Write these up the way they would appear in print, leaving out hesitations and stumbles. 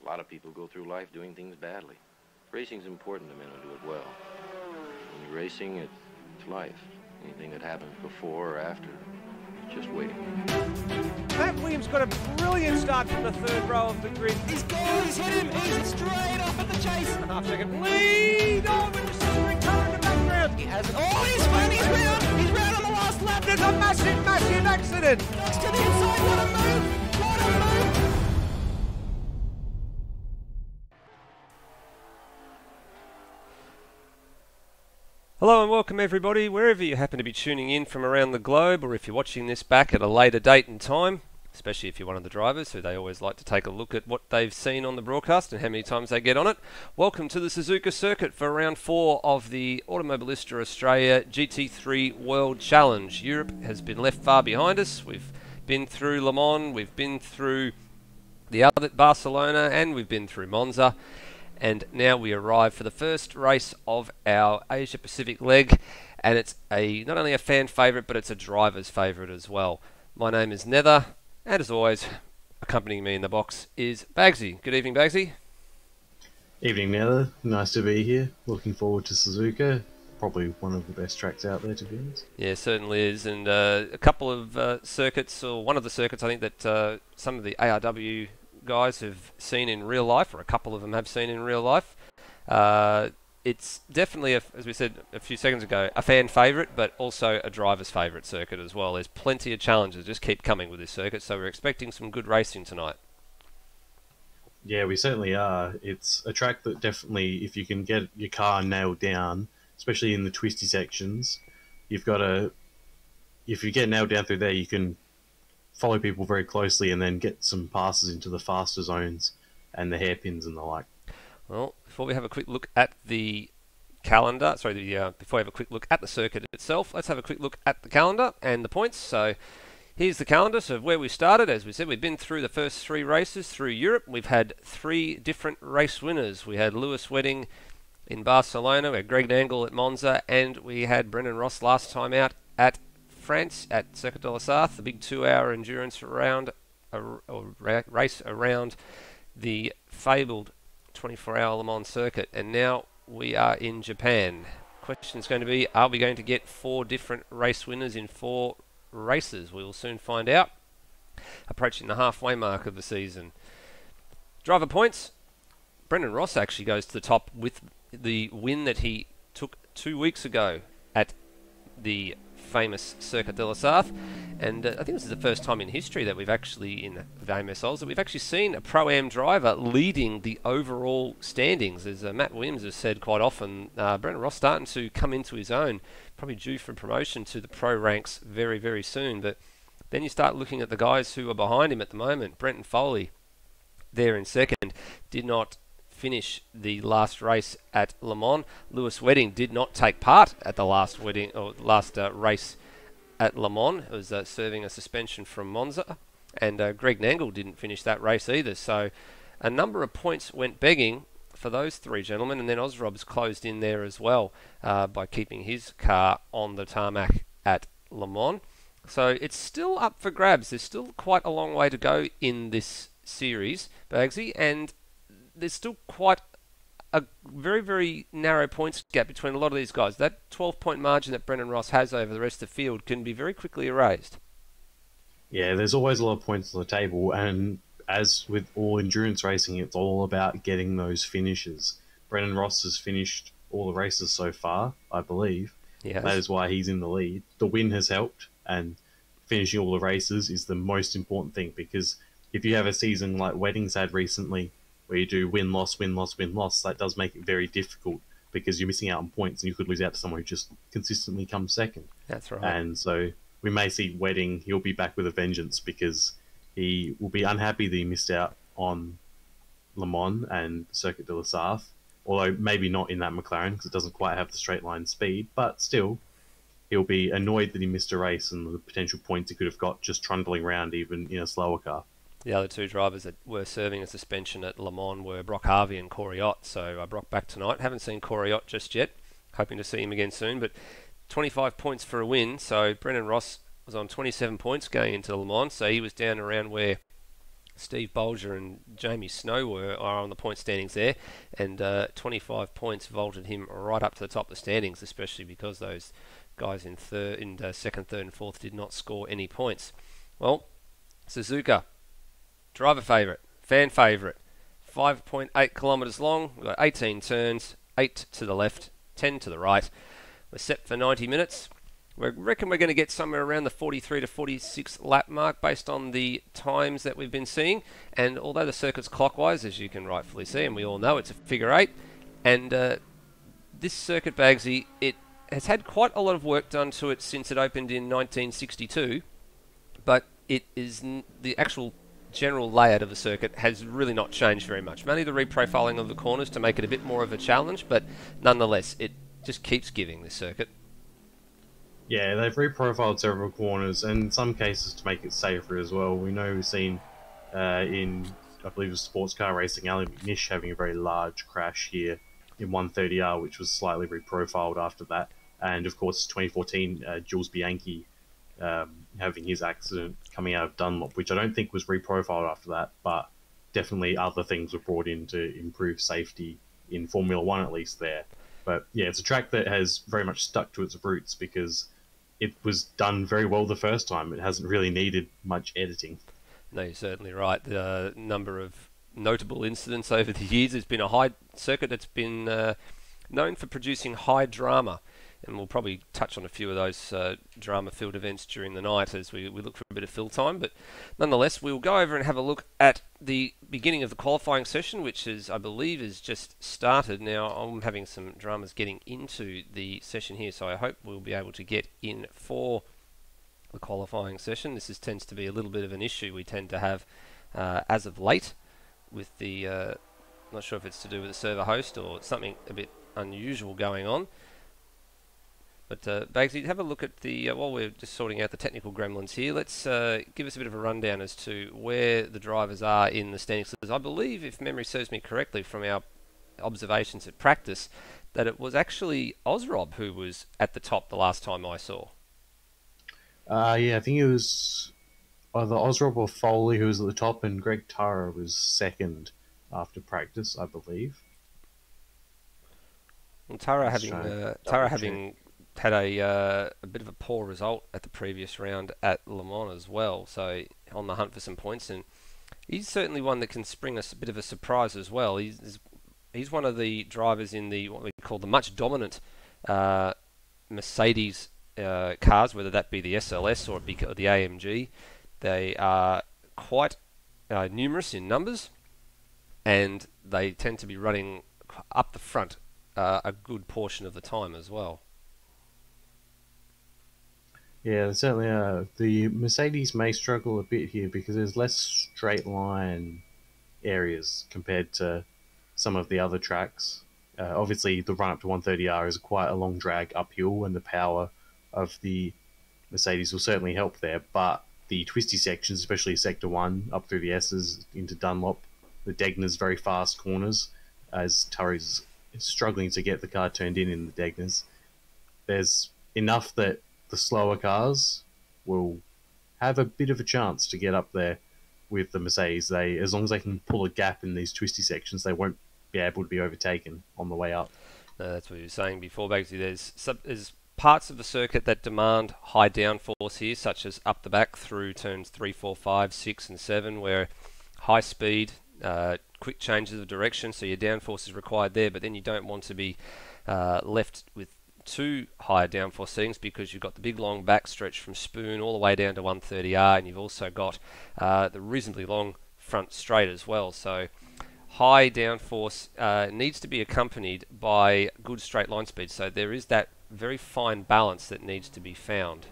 A lot of people go through life doing things badly. Racing's important to men who do it well. When you're racing, it's life. Anything that happens before or after, it's just waiting. Matt Williams got a brilliant start from the third row of the grid. He's gone, he's hit him, he's straight off at the chase. A half-second lead over to Suzuka in the background. He has it. Oh, he's round on the last lap. There's a massive accident. Goes to the inside, what a move, what a move. Hello and welcome everybody, wherever you happen to be tuning in from around the globe, or if you're watching this back at a later date and time, especially if you're one of the drivers who they always like to take a look at what they've seen on the broadcast and how many times they get on it. Welcome to the Suzuka circuit for round 4 of the Automobilista Australia GT3 World Challenge. Europe has been left far behind us. We've been through Le Mans, we've been through the other Barcelona, and we've been through Monza. And now we arrive for the first race of our Asia Pacific leg, and it's not only a fan favourite, but it's a driver's favourite as well. My name is Nether, and as always, accompanying me in the box is Bagsy. Good evening, Bagsy. Evening, Nether. Nice to be here. Looking forward to Suzuka. Probably one of the best tracks out there, to be honest. Yeah, certainly is. And a couple of circuits, or one of the circuits I think that some of the ARW guys have seen in real life, or a couple of them have seen in real life. It's definitely, as we said a few seconds ago, a fan favourite, but also a driver's favourite circuit as well. There's plenty of challenges just keep coming with this circuit, so we're expecting some good racing tonight. Yeah, we certainly are. It's a track that definitely, if you can get your car nailed down, especially in the twisty sections, you've got to, if you get nailed down through there, you can follow people very closely and then get some passes into the faster zones and the hairpins and the like. Well, before we have a quick look at the calendar, before we have a quick look at the circuit itself, let's have a quick look at the calendar and the points. So here's the calendar, so where we started. As we said, we've been through the first 3 races through Europe. We've had 3 different race winners. We had Lewis Wedding in Barcelona, we had Greg Nangle at Monza, and we had Brendan Ross last time out at France at Circuit de la Sarthe, the big 2-hour endurance race around the fabled 24-hour Le Mans circuit. And now we are in Japan. Question is going to be, are we going to get 4 different race winners in 4 races? We will soon find out. Approaching the halfway mark of the season. Driver points. Brendan Ross actually goes to the top with the win that he took 2 weeks ago at the famous Circuit de la Sarthe, and I think this is the first time in history that we've actually, in the AMSLs, that we've actually seen a Pro-Am driver leading the overall standings. As Matt Williams has said quite often, Brendan Ross starting to come into his own, probably due for promotion to the pro ranks very, very soon. But then you start looking at the guys who are behind him at the moment. Brenton Foley, there in second, did not finish the last race at Le Mans. Lewis Wedding did not take part at the last race at Le Mans. It was serving a suspension from Monza, and Greg Nangle didn't finish that race either. So a number of points went begging for those 3 gentlemen, and then Osrob's closed in there as well by keeping his car on the tarmac at Le Mans. So it's still up for grabs. There's still quite a long way to go in this series, Bagsy, and there's still quite a very, very narrow points gap between a lot of these guys. That 12-point margin that Brendan Ross has over the rest of the field can be very quickly erased. Yeah, there's always a lot of points on the table, and as with all endurance racing, it's all about getting those finishes. Brendan Ross has finished all the races so far, I believe. Yes. That is why he's in the lead. The win has helped, and finishing all the races is the most important thing, because if you have a season like Wedding's had recently, where you do win, loss, win, loss, win, loss, that does make it very difficult because you're missing out on points and you could lose out to someone who just consistently comes second. That's right. And so we may see Wedding, he'll be back with a vengeance because he will be unhappy that he missed out on Le Mans and Circuit de la Sarthe, although maybe not in that McLaren because it doesn't quite have the straight line speed, but still, he'll be annoyed that he missed a race and the potential points he could have got just trundling around even in a slower car. The other 2 drivers that were serving a suspension at Le Mans were Brock Harvey and Corey Ott. So Brock back tonight. Haven't seen Corey Ott just yet. Hoping to see him again soon. But 25 points for a win. So Brendan Ross was on 27 points going into Le Mans. So he was down around where Steve Bolger and Jamie Snow are on the point standings there, and 25 points vaulted him right up to the top of the standings, especially because those guys in second, third and fourth did not score any points. Well, Suzuka, driver favourite, fan favourite, 5.8 kilometres long. We've got 18 turns, 8 to the left, 10 to the right. We're set for 90 minutes. We reckon we're going to get somewhere around the 43 to 46 lap mark based on the times that we've been seeing. And although the circuit's clockwise, as you can rightfully see, and we all know it's a figure 8, and this circuit, Bagsy, it has had quite a lot of work done to it since it opened in 1962, but it is the actual general layout of the circuit has really not changed very much. Mainly the reprofiling of the corners to make it a bit more of a challenge, but nonetheless, it just keeps giving this circuit. Yeah, they've reprofiled several corners, and in some cases to make it safer as well. We know we've seen in, I believe it was sports car racing, Ali McNish having a very large crash here in 130R, which was slightly reprofiled after that. And of course, 2014, Jules Bianchi having his accident coming out of Dunlop, which I don't think was reprofiled after that, but definitely other things were brought in to improve safety in Formula One, at least there. But yeah, it's a track that has very much stuck to its roots because it was done very well the first time. It hasn't really needed much editing. No, you're certainly right. The number of notable incidents over the years. There's been a high circuit that's been known for producing high drama, and we'll probably touch on a few of those drama-filled events during the night as we look for a bit of fill time. But nonetheless, we'll go over and have a look at the beginning of the qualifying session, which is, I believe, is just started. Now, I'm having some dramas getting into the session here, so I hope we'll be able to get in for the qualifying session. This tends to be a little bit of an issue we tend to have as of late with the, not sure if it's to do with the server host or something a bit unusual going on. But Bagsy, have a look at the, while we're just sorting out the technical gremlins here, let's give us a bit of a rundown as to where the drivers are in the standings. I believe, if memory serves me correctly from our observations at practice, that it was actually Osrob who was at the top the last time I saw. Yeah, I think it was either Osrob or Foley who was at the top, and Greg Tara was second after practice, I believe. Well, Tara having had a bit of a poor result at the previous round at Le Mans as well, so on the hunt for some points, and he's certainly one that can spring us a bit of a surprise as well. He's one of the drivers in the what we call the much dominant Mercedes cars, whether that be the SLS or the AMG. They are quite numerous in numbers, and they tend to be running up the front a good portion of the time as well. Yeah, certainly the Mercedes may struggle a bit here because there's less straight line areas compared to some of the other tracks. Obviously, the run up to 130R is quite a long drag uphill, and the power of the Mercedes will certainly help there. But the twisty sections, especially Sector 1 up through the S's into Dunlop, the Degner's very fast corners, as Turry's struggling to get the car turned in the Degner's, there's enough that the slower cars will have a bit of a chance to get up there with the Mercedes. As long as they can pull a gap in these twisty sections, they won't be able to be overtaken on the way up. That's what you were saying before, Bagsy. There's parts of the circuit that demand high downforce here, such as up the back through turns 3, 4, 5, 6 and 7, where high speed, quick changes of direction, so your downforce is required there, but then you don't want to be left with too high downforce settings because you've got the big long back stretch from Spoon all the way down to 130R, and you've also got the reasonably long front straight as well. So high downforce needs to be accompanied by good straight line speed. So there is that very fine balance that needs to be found.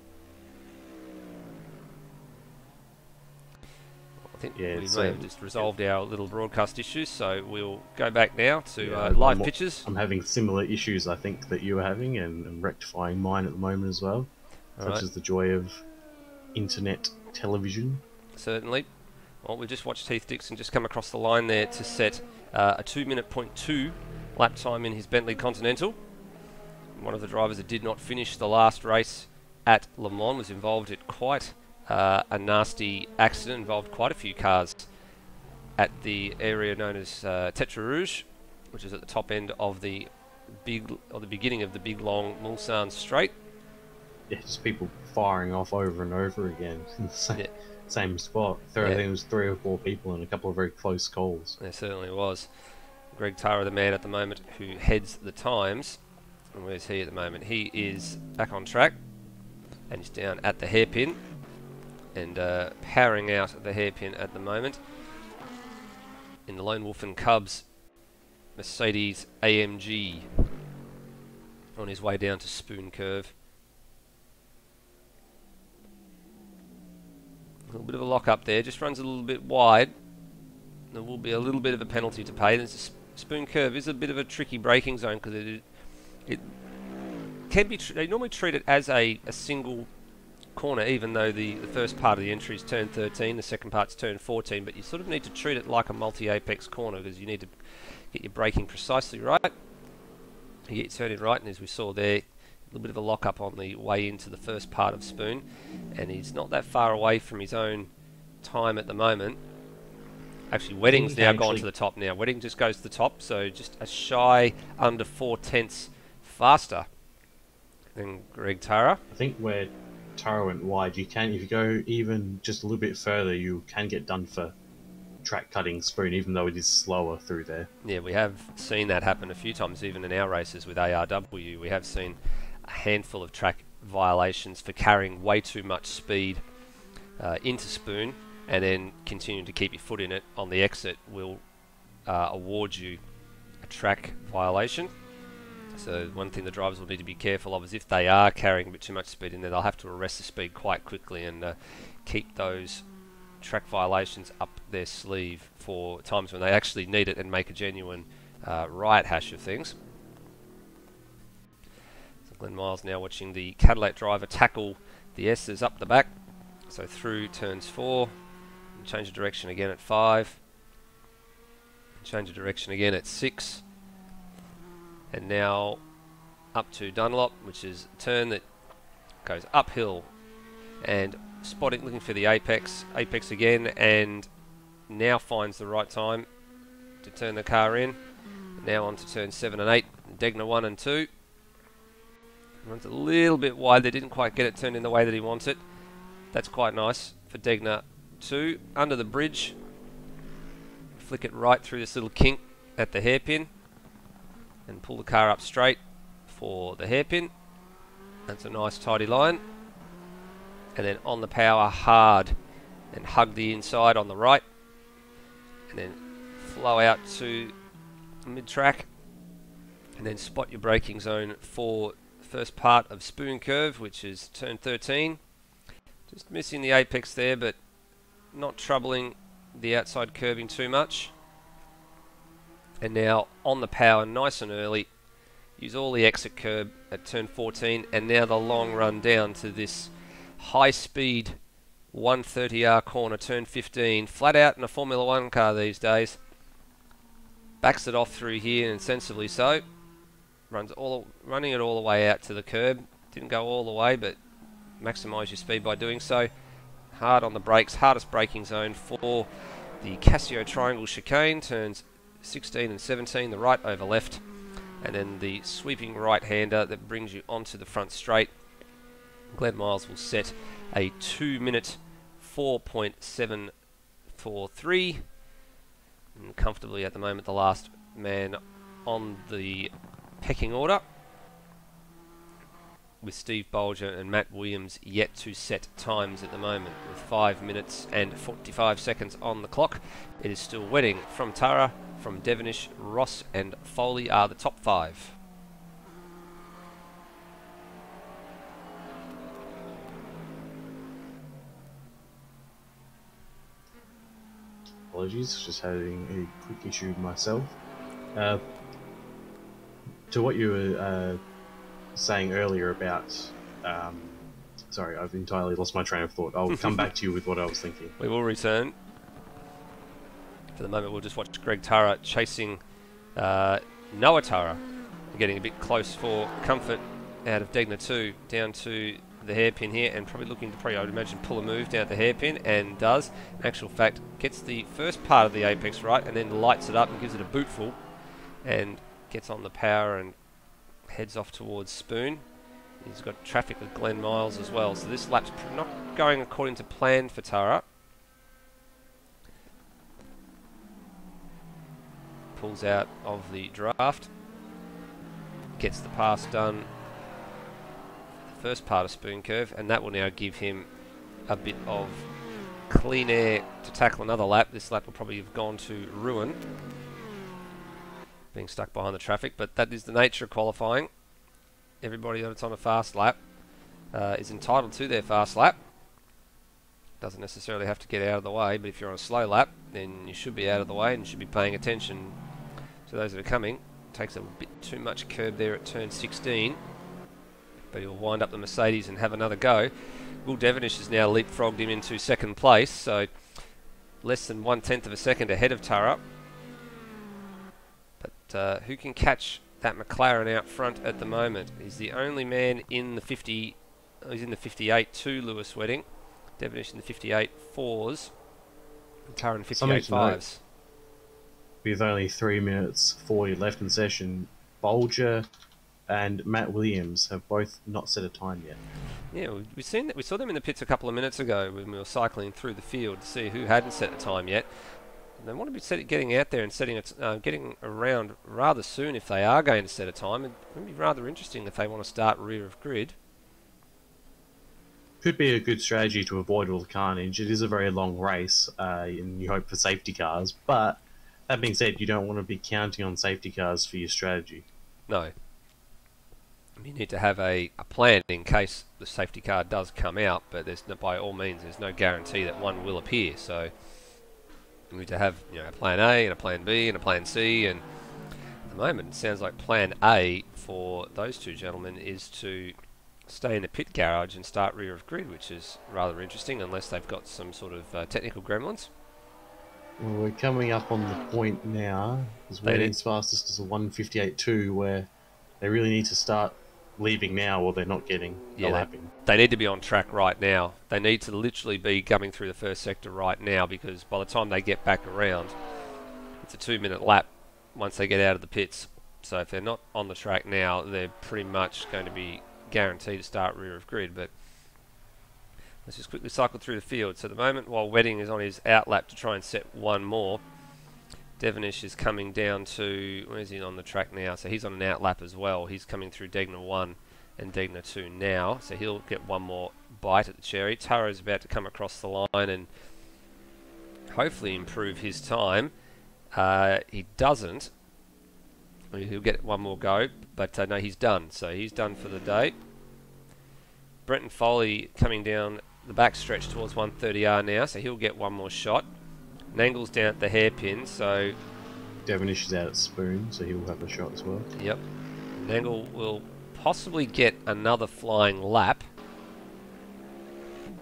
I think we may have just resolved our little broadcast issues, so we'll go back now to live pictures. I'm having similar issues, I think, that you were having, and rectifying mine at the moment as well. Such as the joy of internet television. Certainly. Well, we just watched Heath Dixon just come across the line there to set a 2-minute .2 lap time in his Bentley Continental. One of the drivers that did not finish the last race at Le Mans was involved in quite a nasty accident, involved quite a few cars at the area known as Tetra Rouge, which is at the top end of the beginning of the big long Mulsanne Straight. Yeah, just people firing off over and over again in the same spot. I think it was 3 or 4 people and a couple of very close calls. There certainly was. Greg Tara, the man at the moment who heads the times. And where's he at the moment? He is back on track, and he's down at the hairpin and powering out the hairpin at the moment in the Lone Wolf and Cubs Mercedes AMG on his way down to Spoon Curve. A little bit of a lock up there, just runs a little bit wide. There will be a little bit of a penalty to pay. Spoon Curve is a bit of a tricky braking zone because it can be. They normally treat it as a single corner, even though the first part of the entry is turn 13, the second part's turn 14. But you sort of need to treat it like a multi-apex corner because you need to get your braking precisely right. You get your turn in right, and as we saw there, a little bit of a lock up on the way into the first part of Spoon, and he's not that far away from his own time at the moment. Actually, Wedding's now gone to the top now. Wedding just goes to the top, so just a shy under 4/10 faster than Greg Tara. I think where Tara went wide, you can, if you go even just a little bit further, you can get done for track cutting Spoon, even though it is slower through there. Yeah, we have seen that happen a few times, even in our races with ARW. We have seen a handful of track violations for carrying way too much speed into Spoon, and then continuing to keep your foot in it on the exit will award you a track violation. So one thing the drivers will need to be careful of is if they are carrying a bit too much speed in there, they'll have to arrest the speed quite quickly and keep those track violations up their sleeve for times when they actually need it and make a genuine riot hash of things. So Glenn Miles now watching the Cadillac driver tackle the S's up the back. So through turns 4, and change of direction again at 5, and change of direction again at 6, and now up to Dunlop, which is a turn that goes uphill, and spotting, looking for the apex again, and now finds the right time to turn the car in. Now on to turn 7 and 8, Degner 1 and 2. Runs a little bit wide, they didn't quite get it turned in the way that he wants it. That's quite nice for Degner 2. Under the bridge, flick it right through this little kink at the hairpin, and pull the car up straight for the hairpin. That's a nice tidy line. And then on the power hard and hug the inside on the right, and then flow out to mid-track, and then spot your braking zone for the first part of Spoon Curve, which is turn 13. Just missing the apex there, but not troubling the outside curbing too much. And now on the power nice and early, use all the exit curb at turn 14, and now the long run down to this high speed 130R corner, turn 15, flat out in a Formula 1 car these days. Backs it off through here, and sensibly so. Running it all the way out to the curb. Didn't go all the way, but maximise your speed by doing so. Hard on the brakes, hardest braking zone for the Casio Triangle chicane, turns 16 and 17, the right over left, and then the sweeping right-hander that brings you onto the front straight. Glenn Miles will set a 2-minute 4.743, and comfortably at the moment the last man on the pecking order, with Steve Bolger and Matt Williams yet to set times at the moment, with 5 minutes and 45 seconds on the clock. It is still Wedding from Tara, from Devonish, Ross and Foley are the top 5. Apologies, just having a quick issue myself. To what you were saying earlier about... sorry, I've entirely lost my train of thought. I'll come back to you with what I was thinking. We will return. For the moment, we'll just watch Greg Tara chasing Noah Tara, getting a bit close for comfort out of Degner 2, down to the hairpin here and probably looking to I would imagine, pull a move down at the hairpin, and does. In actual fact, gets the first part of the apex right and then lights it up and gives it a bootful and gets on the power and heads off towards Spoon. He's got traffic with Glenn Miles as well, so this lap's not going according to plan for Tara. Pulls out of the draft, gets the pass done, the first part of Spoon Curve, and that will now give him a bit of clean air to tackle another lap. This lap will probably have gone to ruin, being stuck behind the traffic, but that is the nature of qualifying. Everybody that's on a fast lap is entitled to their fast lap. Doesn't necessarily have to get out of the way, but if you're on a slow lap, then you should be out of the way and should be paying attention to those that are coming. Takes a bit too much curb there at turn 16, but he'll wind up the Mercedes and have another go. Will Devonish has now leapfrogged him into second place, so less than 1/10 of a second ahead of Tara. But who can catch that McLaren out front at the moment? He's the only man in the 50. He's in the 58 to Lewis Wedding. Devonish in the 58 4s. And Tara in 58 5s. With only 3 minutes 40 left in session, Bolger and Matt Williams have both not set a time yet. Yeah, we've seen that. We saw them in the pits a couple of minutes ago when we were cycling through the field to see who hadn't set a time yet. And they want to be getting out there and getting around rather soon if they are going to set a time. It would be rather interesting if they want to start rear of grid. Could be a good strategy to avoid all the carnage. It is a very long race, and you hope for safety cars. But that being said, you don't want to be counting on safety cars for your strategy. No. You need to have a plan in case the safety car does come out, but there's by all means there's no guarantee that one will appear. So you need to have a plan A and a plan B and a plan C, and at the moment it sounds like plan A for those two gentlemen is to stay in the pit garage and start rear of grid, which is rather interesting unless they've got some sort of technical gremlins. Well, we're coming up on the point now, because Wedding's fastest is a 1:58.2, where they really need to start leaving now or they're not getting the lapping. They need to be on track right now. They need to literally be coming through the first sector right now, because by the time they get back around, it's a 2-minute lap once they get out of the pits. So if they're not on the track now, they're pretty much going to be guaranteed to start rear of grid. But let's just quickly cycle through the field. So at the moment, while Wedding is on his out lap to try and set one more, Devonish is coming down to, where is he on the track now? So he's on an out lap as well. He's coming through Degner 1 and Degner 2 now. So he'll get one more bite at the cherry. Taro's about to come across the line and hopefully improve his time. He doesn't. He'll get one more go, but no, he's done. So he's done for the day. Brenton Foley coming down the back stretch towards 130R now, so he'll get one more shot. Nangle's down at the hairpin, so Devonish is out at Spoon, so he'll have a shot as well. Yep. Nangle will possibly get another flying lap.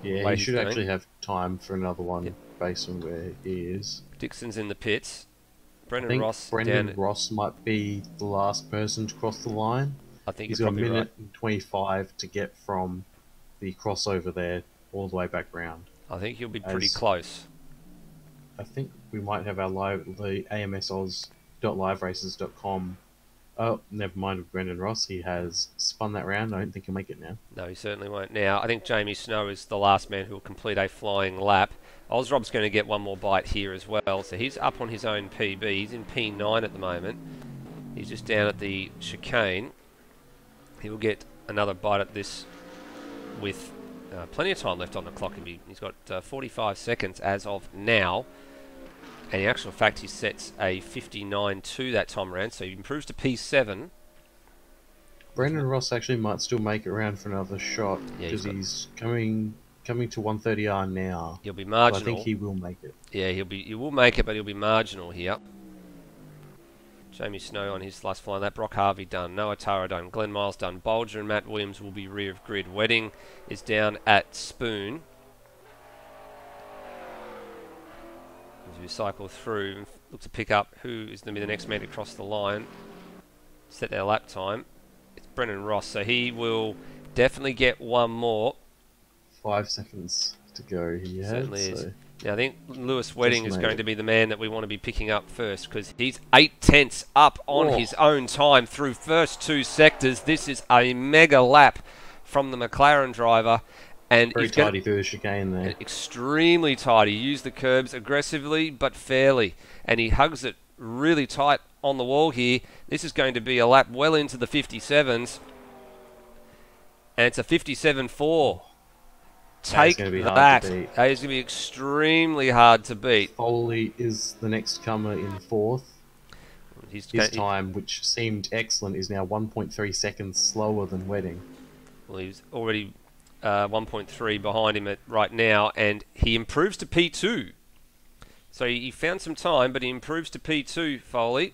Yeah, he should actually have time for another one based on where he is. Dixon's in the pits. Brendan Ross might be the last person to cross the line. I think he's got a minute and 25 to get from the crossover there all the way back round. I think he'll be pretty close. I think we might have the amsoz.liveraces.com. Oh, never mind with Brendan Ross. He has spun that round. I don't think he'll make it now. No, he certainly won't now. I think Jamie Snow is the last man who will complete a flying lap. Ozrob's going to get one more bite here as well. So he's up on his own PB. He's in P9 at the moment. He's just down at the chicane. He will get another bite at this with plenty of time left on the clock. He's got 45 seconds as of now. And in actual fact, he sets a 59.2 that time around, so he improves to P7. Brendan Ross actually might still make it around for another shot, because he's coming to 130R now. He'll be marginal. I think he will make it. Yeah, he will make it, but he'll be marginal here. Jamie Snow on his last flying lap. Brock Harvey done. Noah Tara done. Glenn Miles done. Bolger and Matt Williams will be rear of grid. Wedding is down at Spoon. As we cycle through, look to pick up who is going to be the next man to cross the line, set their lap time. It's Brendan Ross, so he will definitely get one more. 5 seconds to go. He Certainly had, is. so Now, I think Lewis Wedding is made going it. to be the man that we want to be picking up first, because he's 8/10 up on his own time through first 2 sectors. This is a mega lap from the McLaren driver. And very he's going tidy through the chicane there. extremely tight. He used the curbs aggressively but fairly, and he hugs it really tight on the wall here. This is going to be a lap well into the 57s, and it's a 57.4. Take gonna be that. hard to beat. That is going to be extremely hard to beat. Foley is the next comer in 4th. His His time, which seemed excellent, is now 1.3 seconds slower than Wedding. Well, he's already 1.3 behind him right now, and he improves to P2. So he found some time, but he improves to P2, Foley.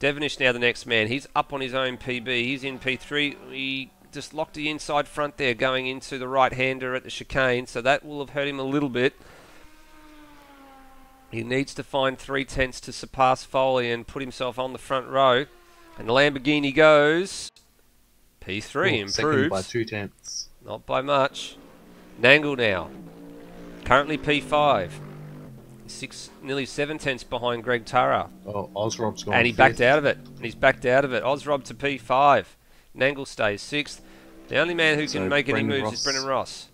Devonish now the next man. He's up on his own PB. He's in P3. He just locked the inside front there going into the right-hander at the chicane, so that will have hurt him a little bit. He needs to find 3/10 to surpass Foley and put himself on the front row. And the Lamborghini goes. P3 improves. Second by 2/10. Not by much. Nangle now. Currently P5. Nearly 7/10 behind Greg Turra. Oh, Ozrob's gone. And he backed out of it. And he's backed out of it. Ozrob to P5. Nangle stays 6th. The only man who can make any moves is Brendan Ross.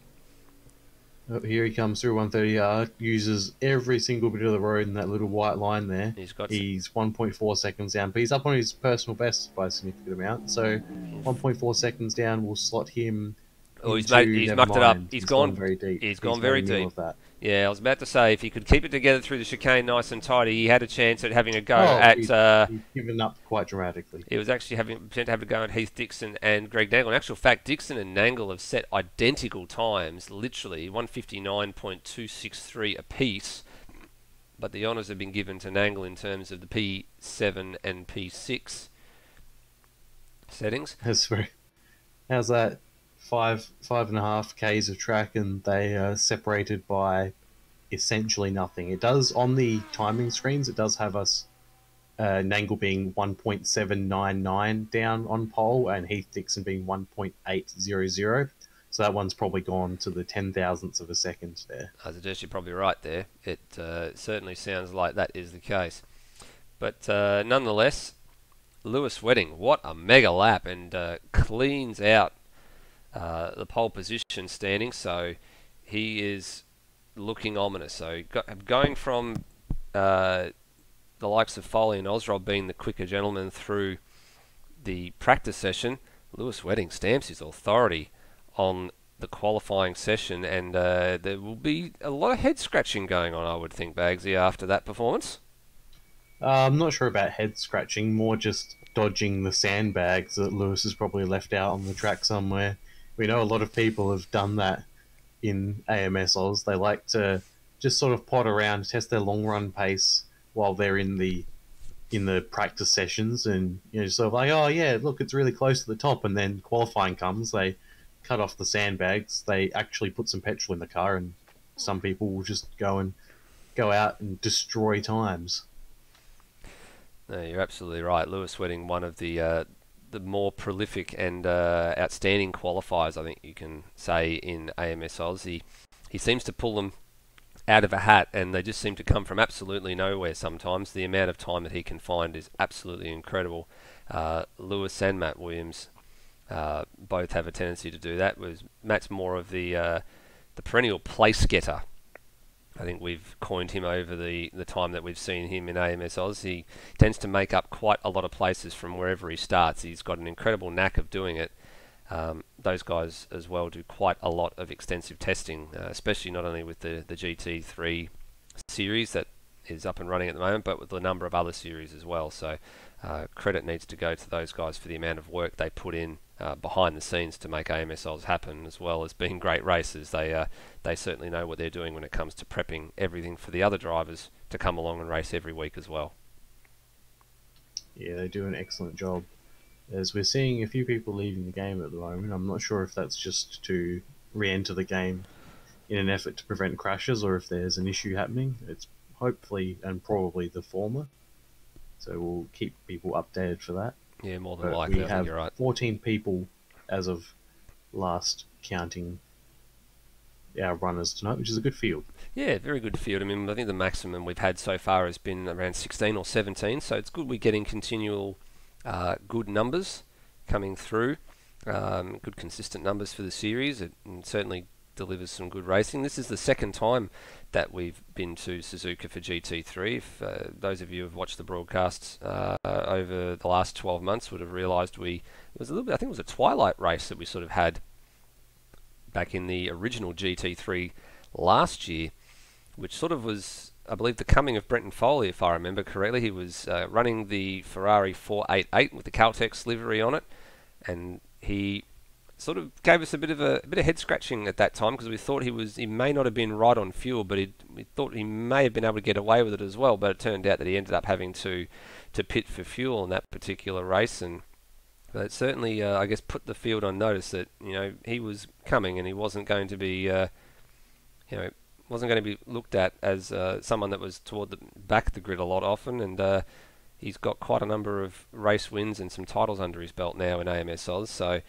Oh, here he comes through 130R. Uses every single bit of the road in that little white line there. He's 1.4 seconds down, but he's up on his personal best by a significant amount. So 1.4 seconds down will slot him. Oh, he's mucked it up. He's gone very deep. He's gone very deep. Yeah, I was about to say, if he could keep it together through the chicane nice and tidy, he had a chance at having a go at... He's given up quite dramatically. He was actually having to have a go at Heath Dixon and Greg Nangle. In actual fact, Dixon and Nangle have set identical times, literally 159.263 apiece. But the honours have been given to Nangle in terms of the P7 and P6 settings. How's that? 5.5 Ks of track, and they are separated by essentially nothing. It does, on the timing screens, it does have us Nangle being 1.799 down on pole and Heath Dixon being 1.800. So that one's probably gone to the 10,000ths of a second there. I suggest you're probably right there. It certainly sounds like that is the case. But nonetheless, Lewis Wedding, what a mega lap, and cleans out the pole position standing, so he is looking ominous. So going from the likes of Foley and Ozrob being the quicker gentlemen through the practice session, Lewis Wedding stamps his authority on the qualifying session, and there will be a lot of head scratching going on, I would think, Bagsy, after that performance. I'm not sure about head scratching, more just dodging the sandbags that Lewis has probably left out on the track somewhere. We know a lot of people have done that in AMS Oz. They like to just sort of pot around, test their long run pace while they're in the practice sessions, and sort of like, oh yeah, look, it's really close to the top, and then qualifying comes, they cut off the sandbags, they actually put some petrol in the car, and some people will just go out and destroy times. No, you're absolutely right. Lewis Wedding, one of the more prolific and outstanding qualifiers, I think you can say, in AMS Oz. He seems to pull them out of a hat, and they just seem to come from absolutely nowhere sometimes. The amount of time that he can find is absolutely incredible. Lewis and Matt Williams both have a tendency to do that. Matt's more of the perennial place getter. I think we've coined him over the time that we've seen him in AMS Oz. He tends to make up quite a lot of places from wherever he starts. He's got an incredible knack of doing it. Those guys as well do quite a lot of extensive testing, especially not only with the GT3 series that is up and running at the moment, but with a number of other series as well. So credit needs to go to those guys for the amount of work they put in behind the scenes to make AMS Oz happen, as well as being great racers. They certainly know what they're doing when it comes to prepping everything for the other drivers to come along and race every week as well. Yeah, they do an excellent job. As we're seeing a few people leaving the game at the moment, I'm not sure if that's just to re-enter the game in an effort to prevent crashes, or if there's an issue happening. It's hopefully and probably the former. So we'll keep people updated for that. Yeah, more than likely. We I think have you're right. 14 people as of last counting our runners tonight, which is a good field. Yeah, very good field. I mean, I think the maximum we've had so far has been around 16 or 17, so it's good we're getting continual good numbers coming through, good consistent numbers for the series. It certainly delivers some good racing. This is the second time that we've been to Suzuka for GT3. If those of you who have watched the broadcasts over the last 12 months would have realised it was a little bit, I think it was a twilight race that we sort of had back in the original GT3 last year, which sort of was, I believe, the coming of Brenton Foley, if I remember correctly. He was running the Ferrari 488 with the Caltex livery on it, and he sort of gave us a bit of head scratching at that time, because we thought he may not have been right on fuel, but we thought he may have been able to get away with it as well. But it turned out that he ended up having to pit for fuel in that particular race, and it certainly, I guess, put the field on notice that he was coming, and he wasn't going to be, wasn't going to be looked at as someone that was toward the back of the grid a lot often, and he's got quite a number of race wins and some titles under his belt now in AMS Oz. So,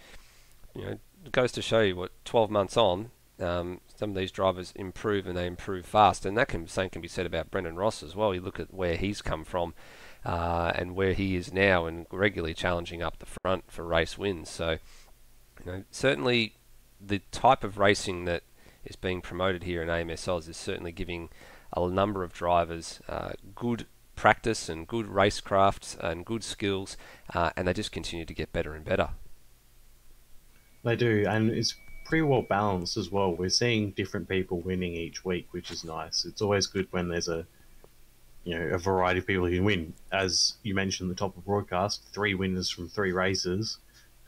it goes to show you what 12 months on, some of these drivers improve, and they improve fast, and that same can be said about Brendan Ross as well. You look at where he's come from and where he is now, and regularly challenging up the front for race wins. So, certainly the type of racing that is being promoted here in AMS Oz is certainly giving a number of drivers good practice and good racecraft and good skills, and they just continue to get better and better. They do, and it's pretty well balanced as well. We're seeing different people winning each week, which is nice. It's always good when there's a variety of people who can win. As you mentioned at the top of the broadcast, 3 winners from 3 races.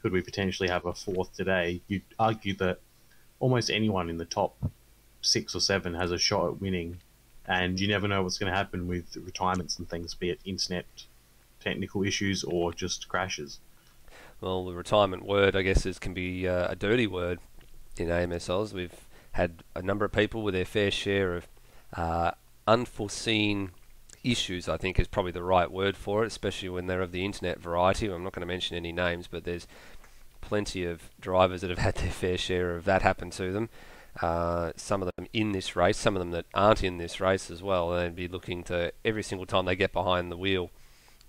Could we potentially have a 4th today? You'd argue that almost anyone in the top 6 or 7 has a shot at winning, and you never know what's going to happen with retirements and things, be it internet technical issues or just crashes. Well, the retirement word, I guess, can be a dirty word in AMS Oz. We've had a number of people with their fair share of unforeseen issues, I think is probably the right word for it, especially when they're of the internet variety. I'm not going to mention any names, but there's plenty of drivers that have had their fair share of that happen to them. Some of them in this race, some of them that aren't in this race as well. They'd be looking to, every single time they get behind the wheel,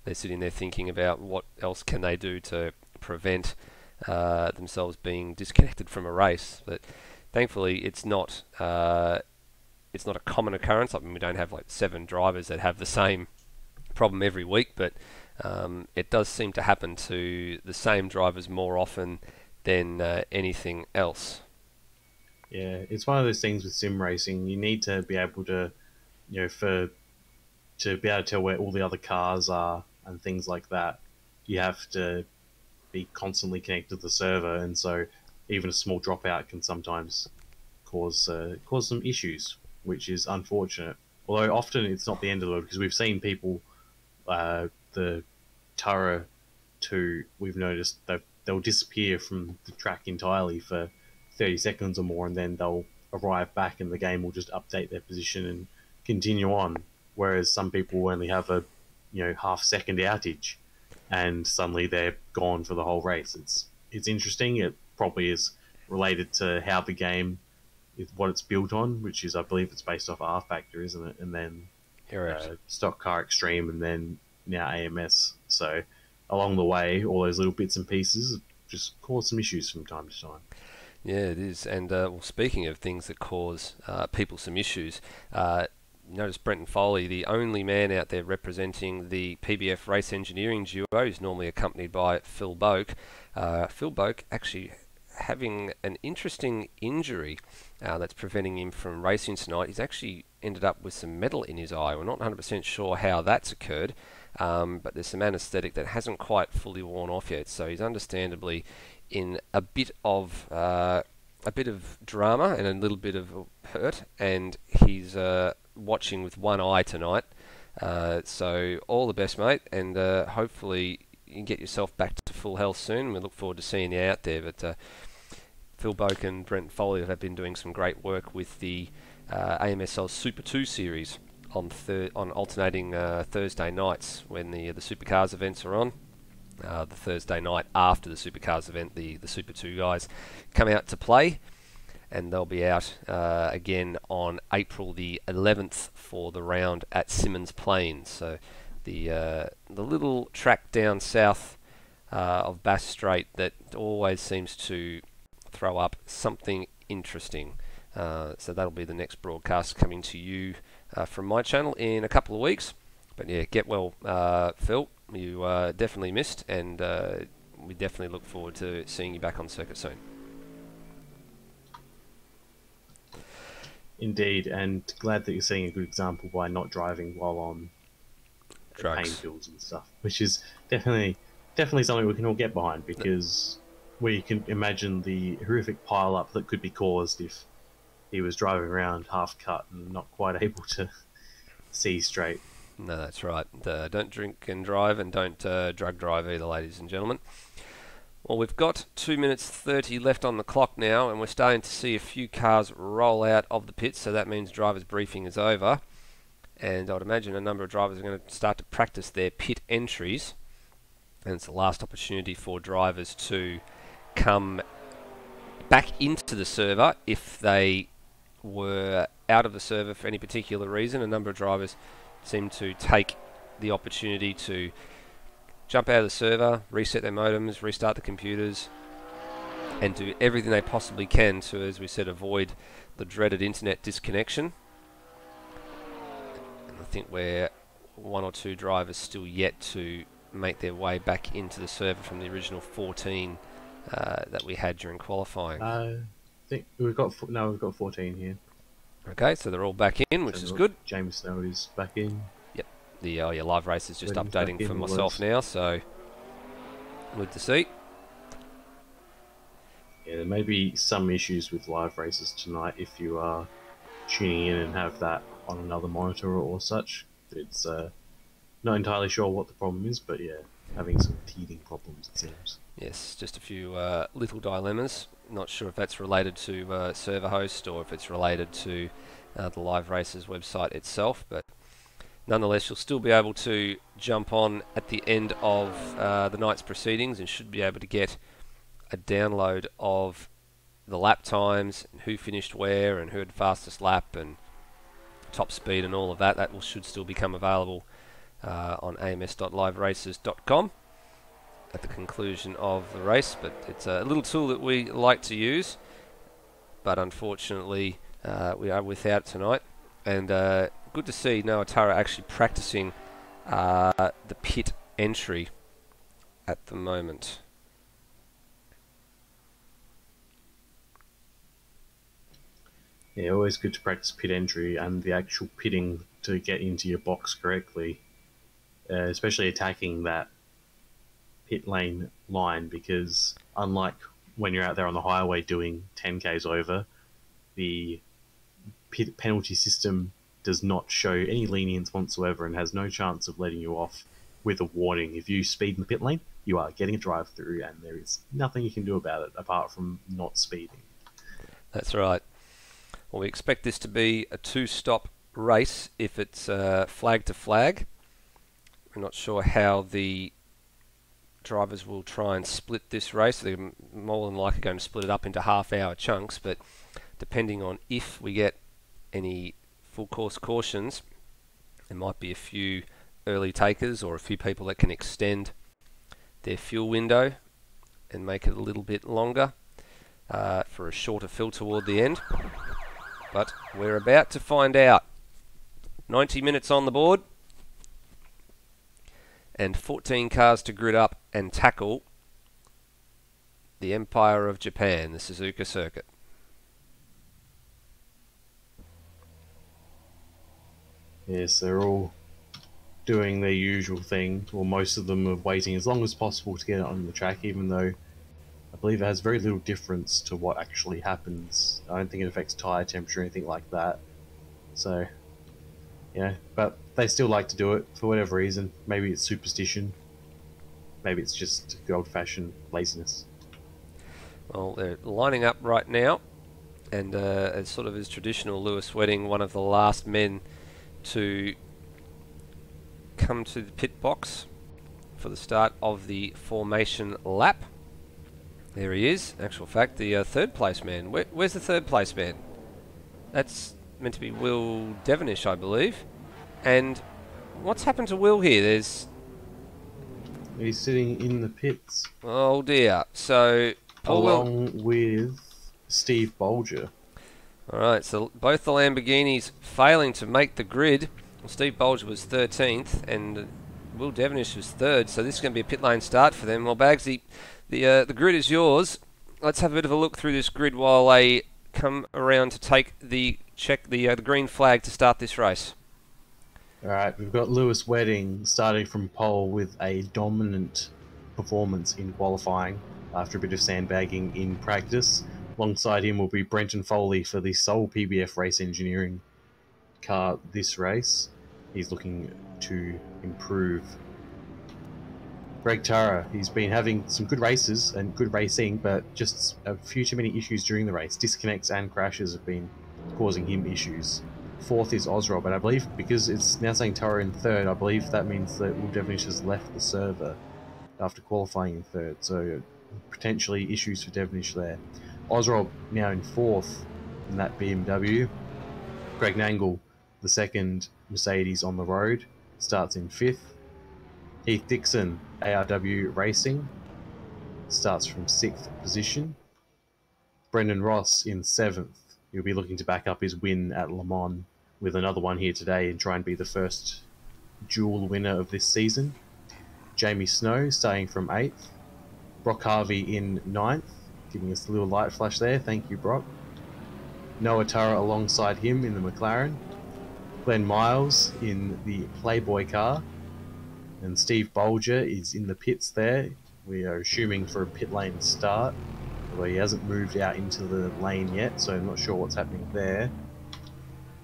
they're sitting there thinking about what else can they do to prevent themselves being disconnected from a race. But thankfully, it's not a common occurrence. I mean, we don't have like 7 drivers that have the same problem every week, but it does seem to happen to the same drivers more often than anything else. Yeah, it's one of those things with sim racing. You need to be able to, to be able to tell where all the other cars are and things like that, you have to be constantly connected to the server, and so even a small dropout can sometimes cause some issues, which is unfortunate. Although often it's not the end of the world, because we've seen people, the Tara 2, we've noticed they'll disappear from the track entirely for 30 seconds or more, and then they'll arrive back and the game will just update their position and continue on. Whereas some people only have a half-second outage, and suddenly they're gone for the whole race. It's interesting. It probably is related to how the game is, what it's built on, which is, I believe it's based off R Factor, isn't it? And then Stock Car Extreme, and then now AMS. So along the way, all those little bits and pieces just cause some issues from time to time. Yeah, it is. And well, speaking of things that cause people some issues, notice Brenton Foley, the only man out there representing the PBF race engineering duo, is normally accompanied by Phil Boak. Phil Boak actually having an interesting injury that's preventing him from racing tonight. He's actually ended up with some metal in his eye. We're not 100% sure how that's occurred, but there's some anaesthetic that hasn't quite fully worn off yet, so he's understandably in a bit of drama and a little bit of hurt, and he's watching with one eye tonight. So all the best, mate, and hopefully you can get yourself back to full health soon. We look forward to seeing you out there. But Phil Boak and Brent Foley have been doing some great work with the AMSL Super 2 series on alternating Thursday nights when the Supercars events are on. the Thursday night after the Supercars event, the Super 2 guys come out to play, and they'll be out again on April the 11th for the round at Simmons Plains. So the little track down south of Bass Strait that always seems to throw up something interesting. So that'll be the next broadcast coming to you from my channel in a couple of weeks. But yeah, get well, Phil. You definitely missed, and we definitely look forward to seeing you back on circuit soon. Indeed, and glad that you're seeing a good example by not driving while on Drugs. pain pills and stuff, which is definitely something we can all get behind, because we can imagine the horrific pile-up that could be caused if he was driving around half-cut and not quite able to see straight. No, that's right. Don't drink and drive, and don't drug drive either, ladies and gentlemen. Well, we've got 2 minutes 30 left on the clock now, and we're starting to see a few cars roll out of the pits, so that means drivers' briefing is over. And I would imagine a number of drivers are going to start to practice their pit entries. And it's the last opportunity for drivers to come back into the server if they were out of the server for any particular reason. A number of drivers seem to take the opportunity to jump out of the server, reset their modems, restart the computers, and do everything they possibly can to, as we said, avoid the dreaded internet disconnection. And I think we're one or two drivers still yet to make their way back into the server from the original 14 that we had during qualifying. I think we've got 14 here. Okay, so they're all back in, which is good. James Snow is back in. Yep, the live race is just Wedding's updating back for in, myself now, so good to see. Yeah, there may be some issues with live races tonight if you are tuning in and have that on another monitor or such. It's not entirely sure what the problem is, but yeah, having some teething problems, it seems. Yes, just a few little dilemmas. Not sure if that's related to server host or if it's related to the live races website itself, but nonetheless, you'll still be able to jump on at the end of the night's proceedings and should be able to get a download of the lap times, and who finished where, and who had fastest lap, and top speed, and all of that. That should still become available on ams.liveraces.com at the conclusion of the race. But it's a little tool that we like to use, but unfortunately we are without tonight. And good to see Noah Tara actually practicing the pit entry at the moment. Yeah, always good to practice pit entry and the actual pitting to get into your box correctly, especially attacking that pit lane line, because unlike when you're out there on the highway doing 10Ks over, the pit penalty system does not show any lenience whatsoever and has no chance of letting you off with a warning. If you speed in the pit lane, you are getting a drive through, and there is nothing you can do about it apart from not speeding. That's right. Well, we expect this to be a two-stop race if it's flag to flag. We're not sure how the drivers will try and split this race. They're more than likely going to split it up into half-hour chunks, but depending on if we get any full course cautions, there might be a few early takers or a few people that can extend their fuel window and make it a little bit longer for a shorter fill toward the end. But we're about to find out. 90 minutes on the board and 14 cars to grid up and tackle the Empire of Japan, the Suzuka circuit. Yes, they're all doing their usual thing, or most of them are waiting as long as possible to get it on the track, even though I believe it has very little difference to what actually happens. I don't think it affects tyre temperature or anything like that. So, yeah, but they still like to do it for whatever reason. Maybe it's superstition. Maybe it's just good old-fashioned laziness. Well, they're lining up right now, and as sort of is traditional, Lewis Wedding, one of the last men to come to the pit box for the start of the formation lap. There he is, actual fact, the third place man. Where's the third place man? That's meant to be Will Devonish, I believe. And what's happened to Will here? He's sitting in the pits. Oh dear. So along with Steve Bolger. Alright, so both the Lamborghinis failing to make the grid. Well, Steve Bolger was 13th and Will Devonish was 3rd, so this is going to be a pit lane start for them. Well, Bagsy, the grid is yours. Let's have a bit of a look through this grid while they come around to take the green flag to start this race. Alright, we've got Lewis Wedding starting from pole with a dominant performance in qualifying after a bit of sandbagging in practice. Alongside him will be Brenton Foley for the sole PBF Race Engineering car this race. He's looking to improve. Greg Tara, he's been having some good races and good racing, but just a few too many issues during the race. Disconnects and crashes have been causing him issues. 4th is Osrob, but I believe because it's now saying Tara in 3rd, I believe that means that Will Devonish has left the server after qualifying in 3rd, so potentially issues for Devonish there. Osrob now in 4th in that BMW. Greg Nangle, the second Mercedes on the road, starts in 5th. Heath Dixon, ARW Racing, starts from 6th position. Brendan Ross in 7th. He'll be looking to back up his win at Le Mans with another one here today and try and be the first dual winner of this season. Jamie Snow starting from 8th. Brock Harvey in 9th, giving us a little light flash there. Thank you, Brock. Noah Tara alongside him in the McLaren. Glenn Miles in the Playboy car. And Steve Bolger is in the pits there. We are assuming for a pit lane start, although he hasn't moved out into the lane yet, so I'm not sure what's happening there.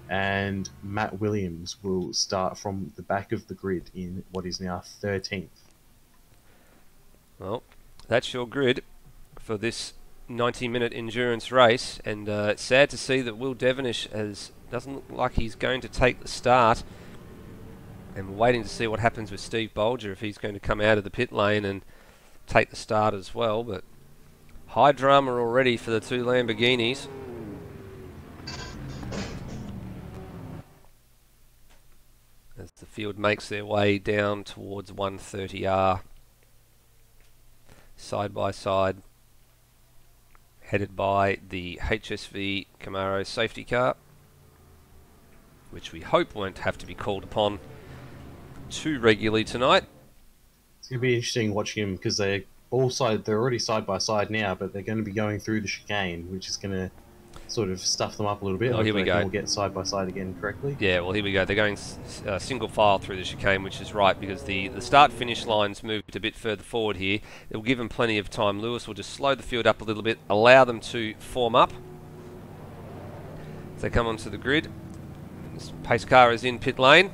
And Matt Williams will start from the back of the grid in what is now 13th. Well, that's your grid for this 90-minute endurance race, and it's sad to see that Will Devonish doesn't look like he's going to take the start. And we're waiting to see what happens with Steve Bolger, if he's going to come out of the pit lane and take the start as well. But high drama already for the two Lamborghinis. As the field makes their way down towards 130R. Side by side. Headed by the HSV Camaro safety car, which we hope won't have to be called upon too regularly tonight. It's going to be interesting watching him because they're already side by side now, but they're going to be going through the chicane, which is going to sort of stuff them up a little bit. Oh, here we go. We'll get side by side again correctly. Yeah, well, here we go. They're going single file through the chicane, which is right because the start-finish line's moved a bit further forward here. It will give them plenty of time. Lewis will just slow the field up a little bit, allow them to form up. As they come onto the grid, this pace car is in pit lane.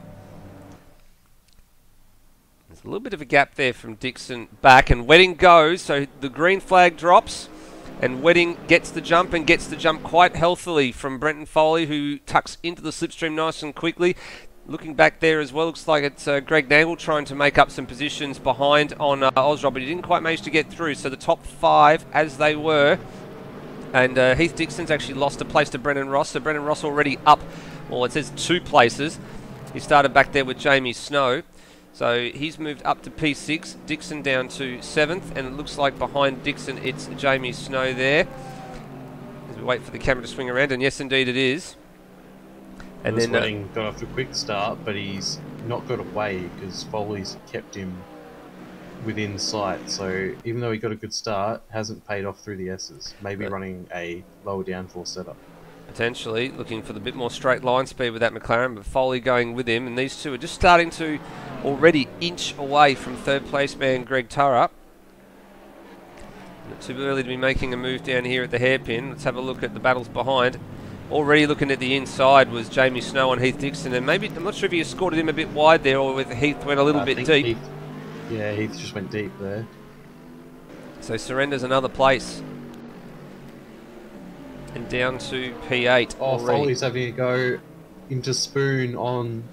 There's a little bit of a gap there from Dixon back, and Wedding goes, so the green flag drops. And Wedding gets the jump and gets the jump quite healthily from Brenton Foley, who tucks into the slipstream nice and quickly. Looking back there as well, looks like it's Greg Nangle trying to make up some positions behind on Osrob, but he didn't quite manage to get through. So the top 5 as they were. And Heath Dixon's actually lost a place to Brendan Ross. So Brendan Ross already up, well, it says 2 places. He started back there with Jamie Snow. So he's moved up to P6, Dixon down to 7th, and it looks like behind Dixon it's Jamie Snow there. As we wait for the camera to swing around, and yes indeed it is. And then Wedding got off to a quick start, but he's not got away because Foley's kept him within sight. So even though he got a good start, hasn't paid off through the S's. Maybe running a lower downforce setup. Potentially looking for the bit more straight line speed with that McLaren, but Foley going with him, and these two are just starting to already inch away from third place man Greg Turra. Not too early to be making a move down here at the hairpin. Let's have a look at the battles behind. Already looking at the inside was Jamie Snow and Heath Dixon, and maybe, I'm not sure if he escorted him a bit wide there or whether Heath went a little bit deep. Heath just went deep there. So surrenders another place. And down to P8 Oh, already. Foley's having a go into Spoon on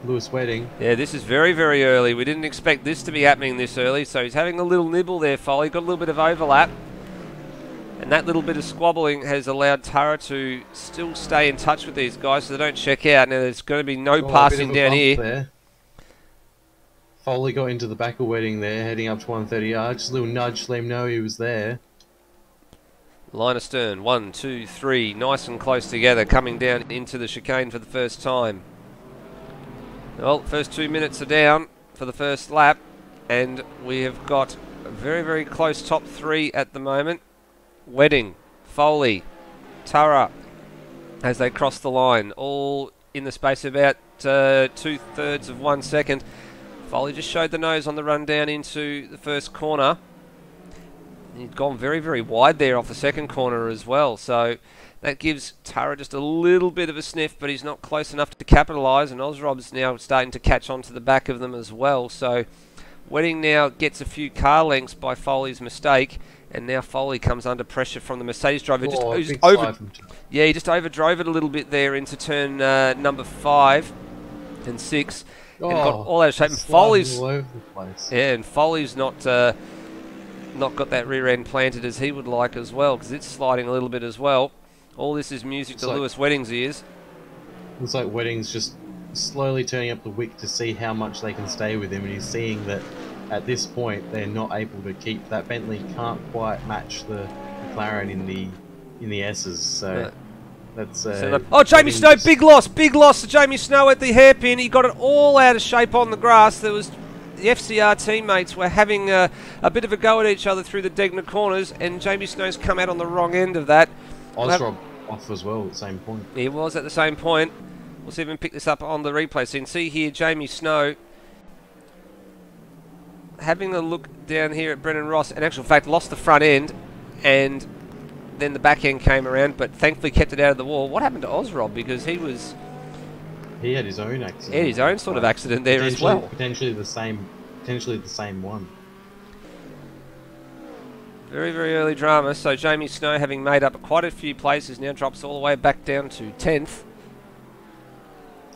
Lewis Wedding. Yeah, this is very, very early. We didn't expect this to be happening this early, so he's having a little nibble there, Foley. Got a little bit of overlap. And that little bit of squabbling has allowed Tara to still stay in touch with these guys so they don't check out. Now, there's going to be no passing down here. There. Foley got into the back of Wedding there, heading up to 130 yards. Just a little nudge to let him know he was there. Line astern, 1, 2, 3, nice and close together, coming down into the chicane for the first time. Well, first 2 minutes are down for the first lap, and we have got a very, very close top three at the moment. Wedding, Foley, Tara, as they cross the line, all in the space of about 2/3 of 1 second. Foley just showed the nose on the run down into the first corner. He'd gone very, very wide there off the second corner as well, so that gives Tara just a little bit of a sniff, but he's not close enough to capitalise, and Osrob's now starting to catch on to the back of them as well. So Wedding now gets a few car lengths by Foley's mistake, and now Foley comes under pressure from the Mercedes driver. He just overdrove it a little bit there into turn number 5 and 6, and got all out of shape. And Foley's all over the place. Yeah, and Foley's not got that rear end planted as he would like as well, because it's sliding a little bit as well. All this is music to Lewis Wedding's ears. Looks like Wedding's just slowly turning up the wick to see how much they can stay with him, and he's seeing that at this point they're not able to keep that. Bentley can't quite match the McLaren in the S's, so that's Jamie Snow, big loss to Jamie Snow at the hairpin. He got it all out of shape on the grass. There was the FCR teammates were having a bit of a go at each other through the Degner corners, and Jamie Snow's come out on the wrong end of that. Osrob off as well at the same point. He was at the same point. We'll see if we can pick this up on the replay. So you can see here Jamie Snow having a look down here at Brennan Ross, and in actual fact lost the front end, and then the back end came around, but thankfully kept it out of the wall. What happened to Osrob? Because he had his own accident. He had his own sort of accident there as well. Potentially the same one. Very, very early drama. So Jamie Snow, having made up quite a few places, now drops all the way back down to 10th.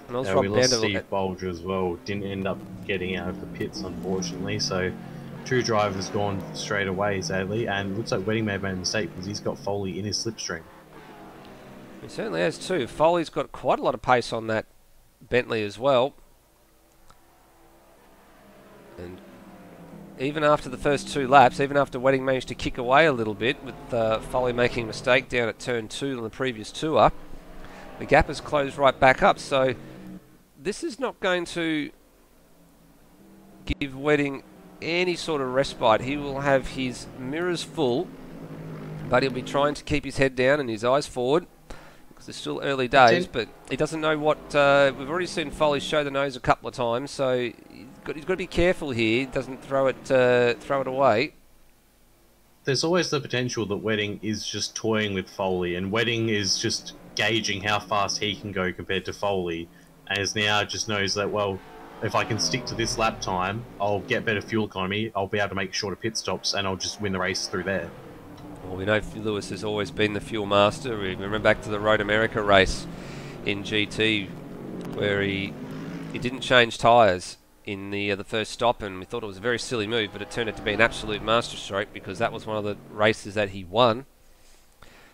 And we lost Steve Bolger as well. Didn't end up getting out of the pits, unfortunately. So two drivers gone straight away, sadly. And looks like Wedding may have made a mistake because he's got Foley in his slipstream. He certainly has too. Foley's got quite a lot of pace on that Bentley as well. And even after the first 2 laps, even after Wedding managed to kick away a little bit with Foley making a mistake down at turn 2 on the previous tour, the gap has closed right back up. So this is not going to give Wedding any sort of respite. He will have his mirrors full, but he'll be trying to keep his head down and his eyes forward. It's still early days, but he doesn't know what... we've already seen Foley show the nose a couple of times, so he's got to be careful here. He doesn't throw it away. There's always the potential that Wedding is just toying with Foley, and Wedding is just gauging how fast he can go compared to Foley, and is now just knows that, well, if I can stick to this lap time, I'll get better fuel economy, I'll be able to make shorter pit stops, and I'll just win the race through there. Well, we know Lewis has always been the fuel master. We remember back to the Road America race in GT, where he didn't change tyres in the first stop, and we thought it was a very silly move, but it turned out to be an absolute masterstroke because that was one of the races that he won.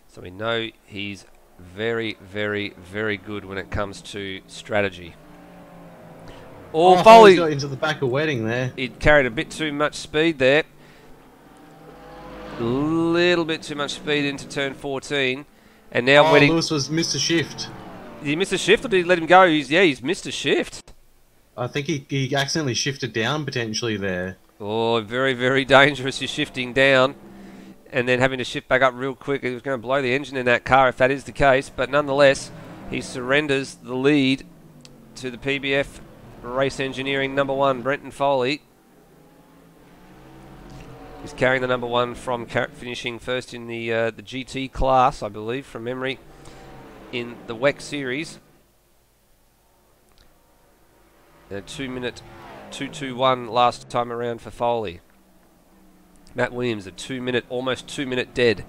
So we know he's very, very, very good when it comes to strategy. Foley got into the back of Wedding there. He carried a bit too much speed there. A little bit too much speed into turn 14, and now Wedding... Lewis missed a shift. Did he miss a shift, or did he let him go? He's missed a shift. I think he accidentally shifted down potentially there. Oh, very, very dangerous. You're shifting down and then having to shift back up real quick. It was going to blow the engine in that car if that is the case, but nonetheless, he surrenders the lead to the PBF Race Engineering #1, Brenton Foley. He's carrying the #1 from finishing first in the GT class, I believe, from memory, in the WEC series. A 2-minute 2:21 last time around for Foley. Matt Williams, almost 2-minute dead.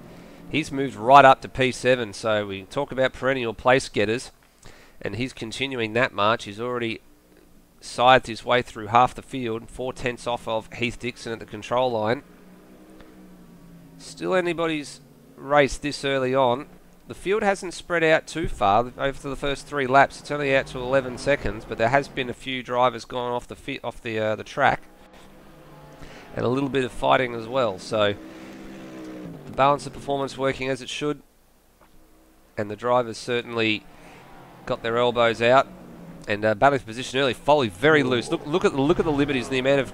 He's moved right up to P7, so we talk about perennial place getters, and he's continuing that march. He's already scythed his way through half the field, 4/10 off of Heath Dixon at the control line. Still anybody's race this early on. The field hasn't spread out too far over the first 3 laps. It's only out to 11 seconds, but there has been a few drivers gone off the track, and a little bit of fighting as well. So the balance of performance working as it should, and the drivers certainly got their elbows out and battling for position early. Foley very loose. Look at the liberties and the amount of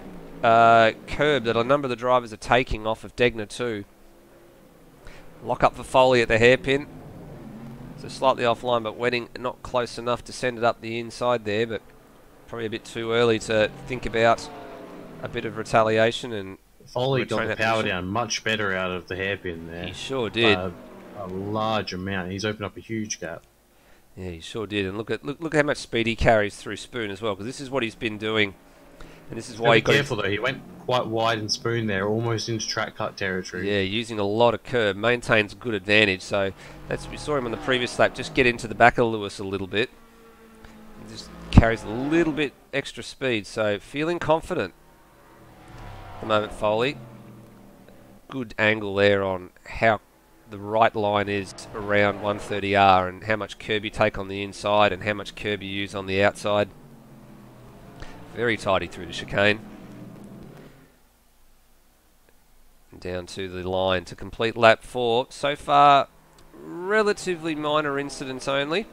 curb that a number of the drivers are taking off of Degner 2. Lock up for Foley at the hairpin. So slightly offline, but Wedding not close enough to send it up the inside there, but probably a bit too early to think about a bit of retaliation. And Foley got the power down much better out of the hairpin there. He sure did. A large amount. He's opened up a huge gap. Yeah, he sure did. And look how much speed he carries through Spoon as well, because this is what he's been doing. And this is why he got careful though. He went quite wide and Spoon there, almost into track cut territory. Yeah, using a lot of curb, maintains good advantage. So we saw him on the previous lap just get into the back of Lewis a little bit. He just carries a little bit extra speed. So feeling confident at the moment, Foley. Good angle there on how the right line is around 130R and how much curb you take on the inside and how much curb you use on the outside. Very tidy through the chicane. And down to the line to complete lap 4. So far, relatively minor incidents only.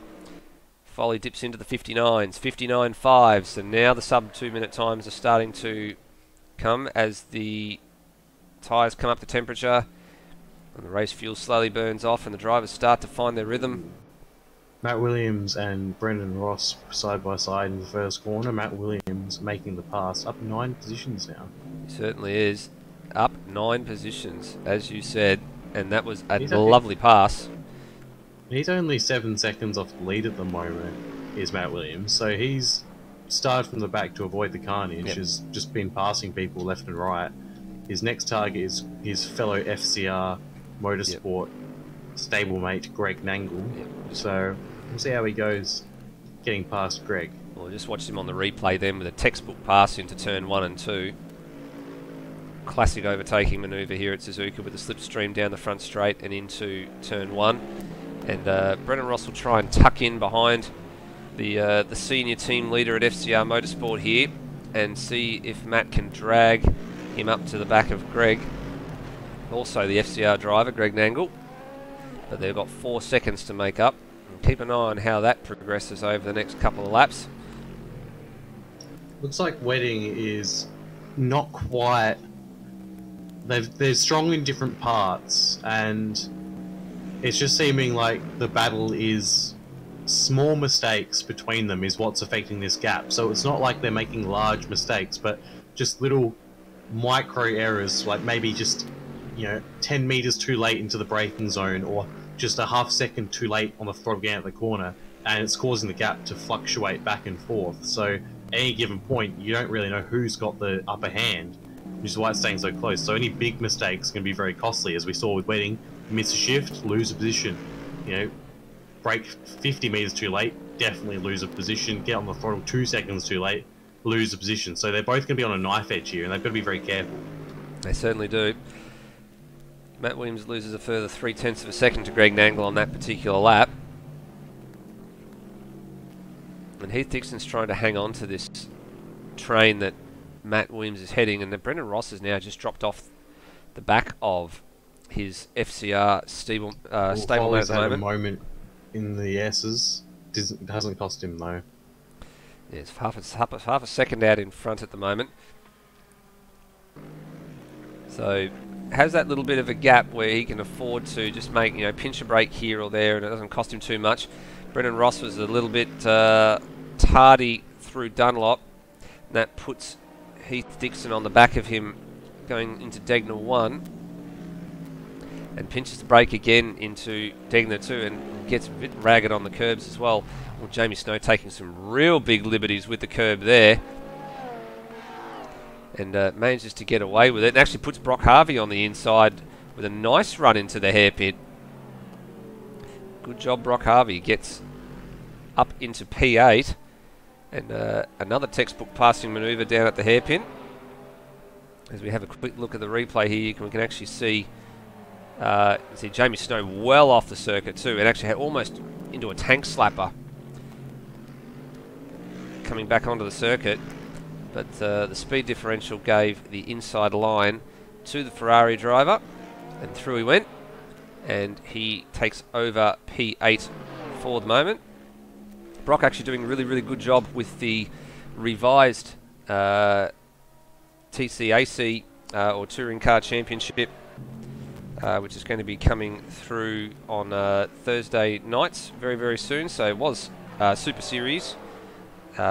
Foley dips into the 59s, 59.5s, and now the sub 2 minute times are starting to come as the tyres come up to temperature and the race fuel slowly burns off and the drivers start to find their rhythm. Matt Williams and Brendan Ross side by side in the first corner. Matt Williams making the pass, up 9 positions now. He certainly is. Up 9 positions, as you said, and that was a lovely pass. He's only 7 seconds off the lead at the moment, is Matt Williams, so he's started from the back to avoid the carnage. Yep. Has just been passing people left and right. His next target is his fellow FCR Motorsport stablemate, Greg Nangle. Yep. So we'll see how he goes getting past Greg. Well, I just watched him on the replay then with a textbook pass into turn 1 and 2. Classic overtaking manoeuvre here at Suzuka with the slipstream down the front straight and into turn 1. And Brendan Ross will try and tuck in behind the senior team leader at FCR Motorsport here and see if Matt can drag him up to the back of Greg. Also the FCR driver, Greg Nangle. But they've got 4 seconds to make up. And keep an eye on how that progresses over the next couple of laps. Looks like Wedding is not quite... They're strong in different parts, and it's just seeming like the battle is small mistakes between them is what's affecting this gap. So it's not like they're making large mistakes, but just little micro errors, like maybe just 10 meters too late into the braking zone, or just a half second too late on the throttle again at the corner, and it's causing the gap to fluctuate back and forth. So at any given point, you don't really know who's got the upper hand, which is why it's staying so close. So any big mistakes can be very costly, as we saw with Wedding. Miss a shift, lose a position. Brake 50 meters too late, definitely lose a position. Get on the throttle 2 seconds too late, lose a position. So they're both going to be on a knife edge here, and they've got to be very careful. They certainly do. Matt Williams loses a further 0.3 of a second to Greg Nangle on that particular lap. And Heath Dixon's trying to hang on to this train that Matt Williams is heading, and Brendan Ross has now just dropped off the back of his FCR stable at the moment. In the S's. It hasn't cost him though. Yeah, it's half a second out in front at the moment. So has that little bit of a gap where he can afford to just make pinch a brake here or there, and it doesn't cost him too much. Brendan Ross was a little bit tardy through Dunlop, and that puts Heath Dixon on the back of him going into Degner 1, and pinches the brake again into Degner 2 and gets a bit ragged on the curbs as well. Well, Jamie Snow taking some real big liberties with the curb there, and manages to get away with it, and actually puts Brock Harvey on the inside with a nice run into the hairpin. Good job, Brock Harvey. Gets up into P8 And another textbook passing manoeuvre down at the hairpin. As we have a quick look at the replay here, we can actually see Jamie Snow well off the circuit too, and actually had almost into a tank slapper coming back onto the circuit. But the speed differential gave the inside line to the Ferrari driver, and through he went, and he takes over P8 for the moment. Brock actually doing a really, really good job with the revised TCAC or Touring Car Championship, which is going to be coming through on Thursday nights very, very soon. So it was Super Series,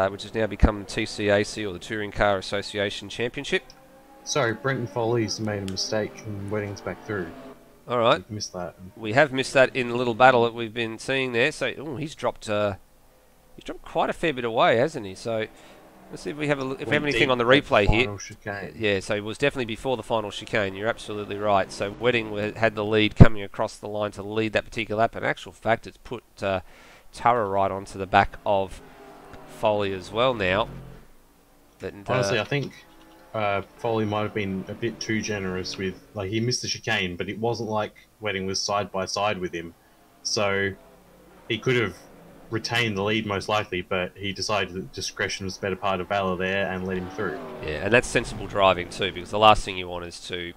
which has now become TCAC or the Touring Car Association Championship. Sorry, Brenton Foley's made a mistake and Wedding's back through. All right. We've missed that. We have missed that in the little battle that we've been seeing there. So he's dropped quite a fair bit away, hasn't he? So let's see if we have a look, if we have anything on the replay here. Chicane. Yeah, so it was definitely before the final chicane. You're absolutely right. So Wedding had the lead coming across the line to lead that particular lap. In actual fact, it's put Tara right onto the back of Foley as well now. Honestly, I think Foley might have been a bit too generous with, like, he missed the chicane, but it wasn't like Wedding was side by side with him. So he could have retained the lead most likely, but he decided that discretion was the better part of valor there and let him through. Yeah, and that's sensible driving too, because the last thing you want is to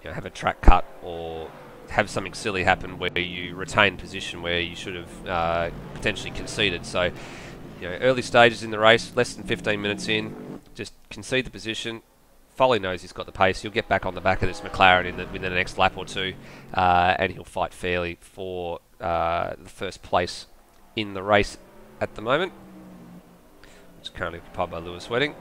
have a track cut or have something silly happen where you retain position where you should have potentially conceded. So, early stages in the race, less than 15 minutes in, just concede the position. Foley knows he's got the pace. He'll get back on the back of this McLaren within the next lap or two, and he'll fight fairly for the first place in the race at the moment, which is currently occupied by Lewis Wedding.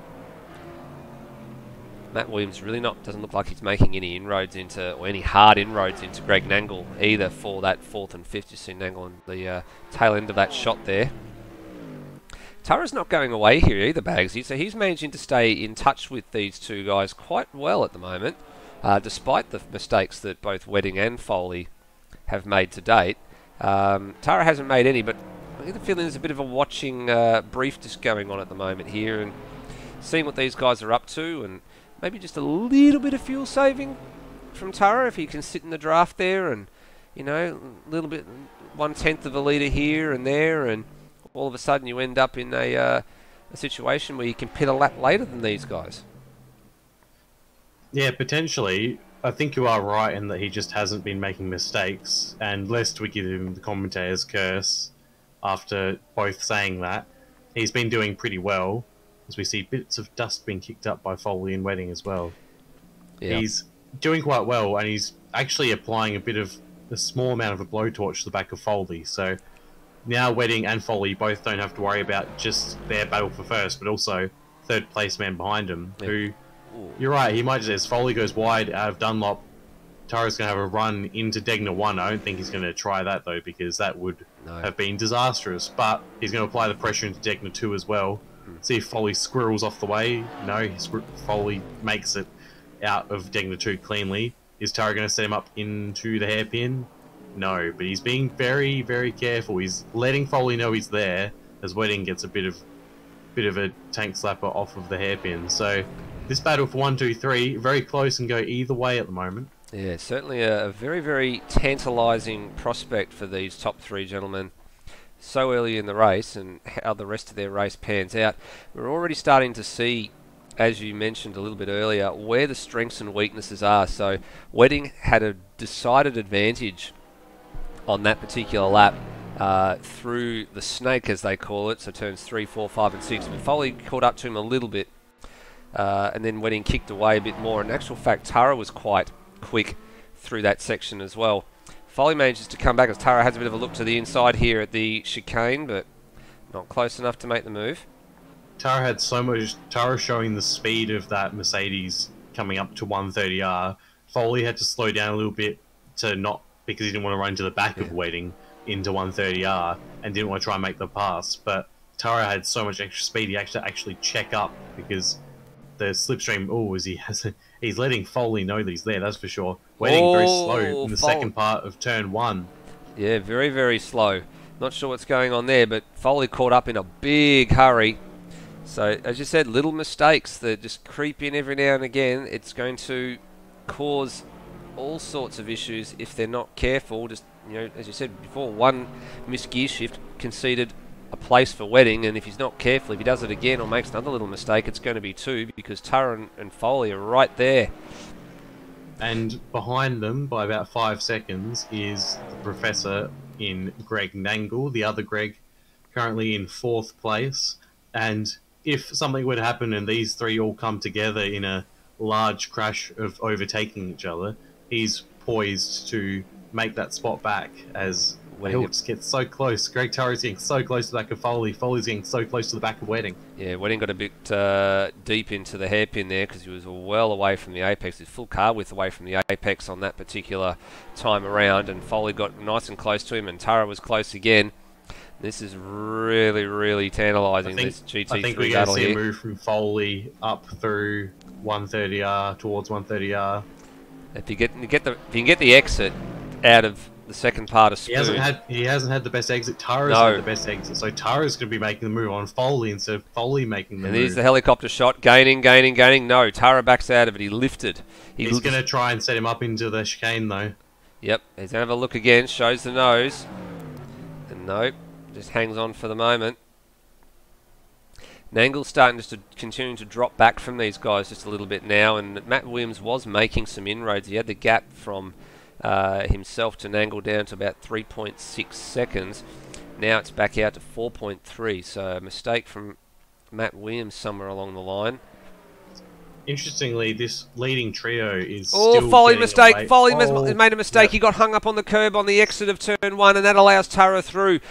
Matt Williams really doesn't look like he's making any inroads into, or any hard inroads into Greg Nangle either for that 4th and 5th. You see Nangle on the tail end of that shot there. Tara's not going away here either, Bagsy, so he's managing to stay in touch with these two guys quite well at the moment, despite the mistakes that both Wedding and Foley have made to date. Tara hasn't made any, but I get the feeling there's a bit of a watching brief just going on at the moment here, and seeing what these guys are up to, and maybe just a little bit of fuel saving from Tara if he can sit in the draft there, and a little bit, 1/10 of a litre here and there, and all of a sudden you end up in a situation where you can pit a lap later than these guys. Yeah, potentially. I think you are right in that he just hasn't been making mistakes, and lest we give him the commentator's curse after both saying that, he's been doing pretty well, as we see bits of dust being kicked up by Foley and Wedding as well. Yeah. He's doing quite well, and he's actually applying a small amount of a blowtorch to the back of Foley, so now Wedding and Foley both don't have to worry about just their battle for first, but also third place man behind him, who... You're right, he might just, as Foley goes wide out of Dunlop, Tara's going to have a run into Degner 1. I don't think he's going to try that, though, because that would have been disastrous. But he's going to apply the pressure into Degner 2 as well. See if Foley squirrels off the way. No, Foley makes it out of Degner 2 cleanly. Is Tara going to set him up into the hairpin? No, but he's being very, very careful. He's letting Foley know he's there, as Wedding gets a bit of a tank slapper off of the hairpin. So this battle for 1, 2, 3, very close and go either way at the moment. Yeah, certainly a very, very tantalising prospect for these top three gentlemen so early in the race, and how the rest of their race pans out. We're already starting to see, as you mentioned a little bit earlier, where the strengths and weaknesses are. So Wedding had a decided advantage on that particular lap through the snake, as they call it, so turns 3, 4, 5 and 6. But Foley caught up to him a little bit, and then Wedding kicked away a bit more. In actual fact, Tara was quite quick through that section as well. Foley manages to come back as Tara has a bit of a look to the inside here at the chicane, but not close enough to make the move. Tara had so much... Tara showing the speed of that Mercedes coming up to 130R. Foley had to slow down a little bit to not... because he didn't want to run to the back of Wedding into 130R and didn't want to try and make the pass. But Tara had so much extra speed, he had to actually check up because the slipstream... he's letting Foley know that he's there, that's for sure. Wedding very slow in the second part of turn 1. Yeah, very, very slow. Not sure what's going on there, but Foley caught up in a big hurry. So, as you said, little mistakes that just creep in every now and again. It's going to cause all sorts of issues if they're not careful. Just, as you said before, one missed gear shift conceded a place for Wedding, and if he's not careful, if he does it again or makes another little mistake, it's going to be 2, because Tara and Foley are right there. And behind them, by about 5 seconds, is the Professor in Greg Nangle, the other Greg, currently in 4th place. And if something would happen and these 3 all come together in a large crash of overtaking each other, he's poised to make that spot back, as Hiltz gets so close. Greg Tara's getting so close to the back of Foley. Foley's getting so close to the back of Wedding. Yeah, Wedding got a bit deep into the hairpin there because he was well away from the apex. He's full car width away from the apex on that particular time around, and Foley got nice and close to him, and Tara was close again. This is really, really tantalising, this GT3 battle here. I think we're going to see a move from Foley up through 130R towards 130R. If you can get the exit out of the second part of Spoon. He hasn't had the best exit. Tara's had the best exit, so Tara's going to be making the move on Foley instead of Foley making the move. And here's the helicopter shot, gaining. No, Tara backs out of it. He lifted. He's going to try and set him up into the chicane, though. Yep, he's going to have a look again. Shows the nose, and nope, just hangs on for the moment. Nangle's starting just to continue to drop back from these guys just a little bit now, and Matt Williams was making some inroads. He had the gap from himself to Nangle down to about 3.6 seconds. Now it's back out to 4.3, so a mistake from Matt Williams somewhere along the line. Interestingly, this leading trio is Foley mistake. Foley made a mistake. Yep. He got hung up on the curb on the exit of turn 1, and that allows Tara through.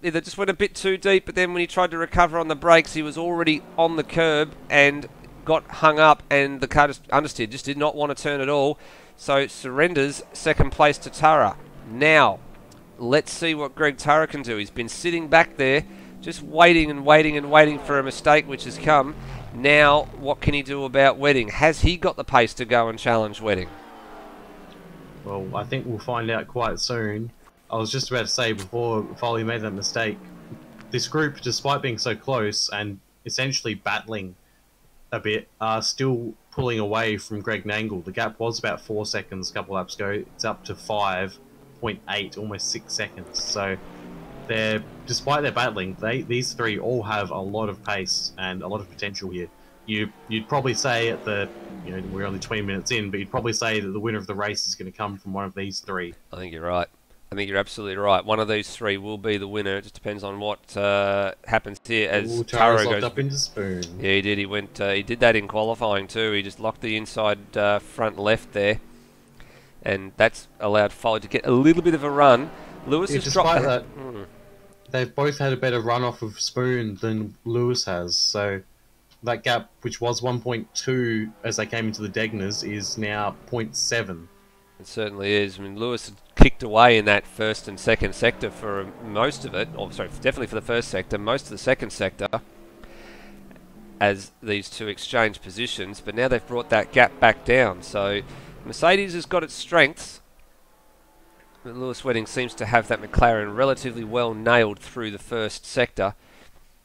They just went a bit too deep, but then when he tried to recover on the brakes, he was already on the curb and got hung up, and the car just understeered, just did not want to turn at all. So surrenders second place to Tara. Now, let's see what Greg Tara can do. He's been sitting back there, just waiting and waiting and waiting for a mistake which has come. Now, what can he do about Wedding? Has he got the pace to go and challenge Wedding? Well, I think we'll find out quite soon. I was just about to say, before Foley made that mistake, this group, despite being so close and essentially battling a bit, are still pulling away from Greg Nangle. The gap was about 4 seconds a couple laps ago. It's up to 5.8, almost 6 seconds. So despite their battling, these 3 all have a lot of pace and a lot of potential here. You'd probably say at we're only 20 minutes in, but you'd probably say that the winner of the race is going to come from one of these 3. I think you're right. I think you're absolutely right. One of these 3 will be the winner. It just depends on what happens here as Tara goes up into Spoon. Yeah, he did. He did that in qualifying too. He just locked the inside front left there, and that's allowed Foley to get a little bit of a run. Lewis has dropped that. They've both had a better run off of Spoon than Lewis has. So that gap, which was 1.2 as they came into the Degners, is now 0.7. It certainly is. I mean, Lewis had kicked away in that first and second sector for most of it. Or, sorry, definitely for the first sector, most of the second sector, as these 2 exchange positions. But now they've brought that gap back down. So Mercedes has got its strengths. But Lewis Wedding seems to have that McLaren relatively well nailed through the first sector.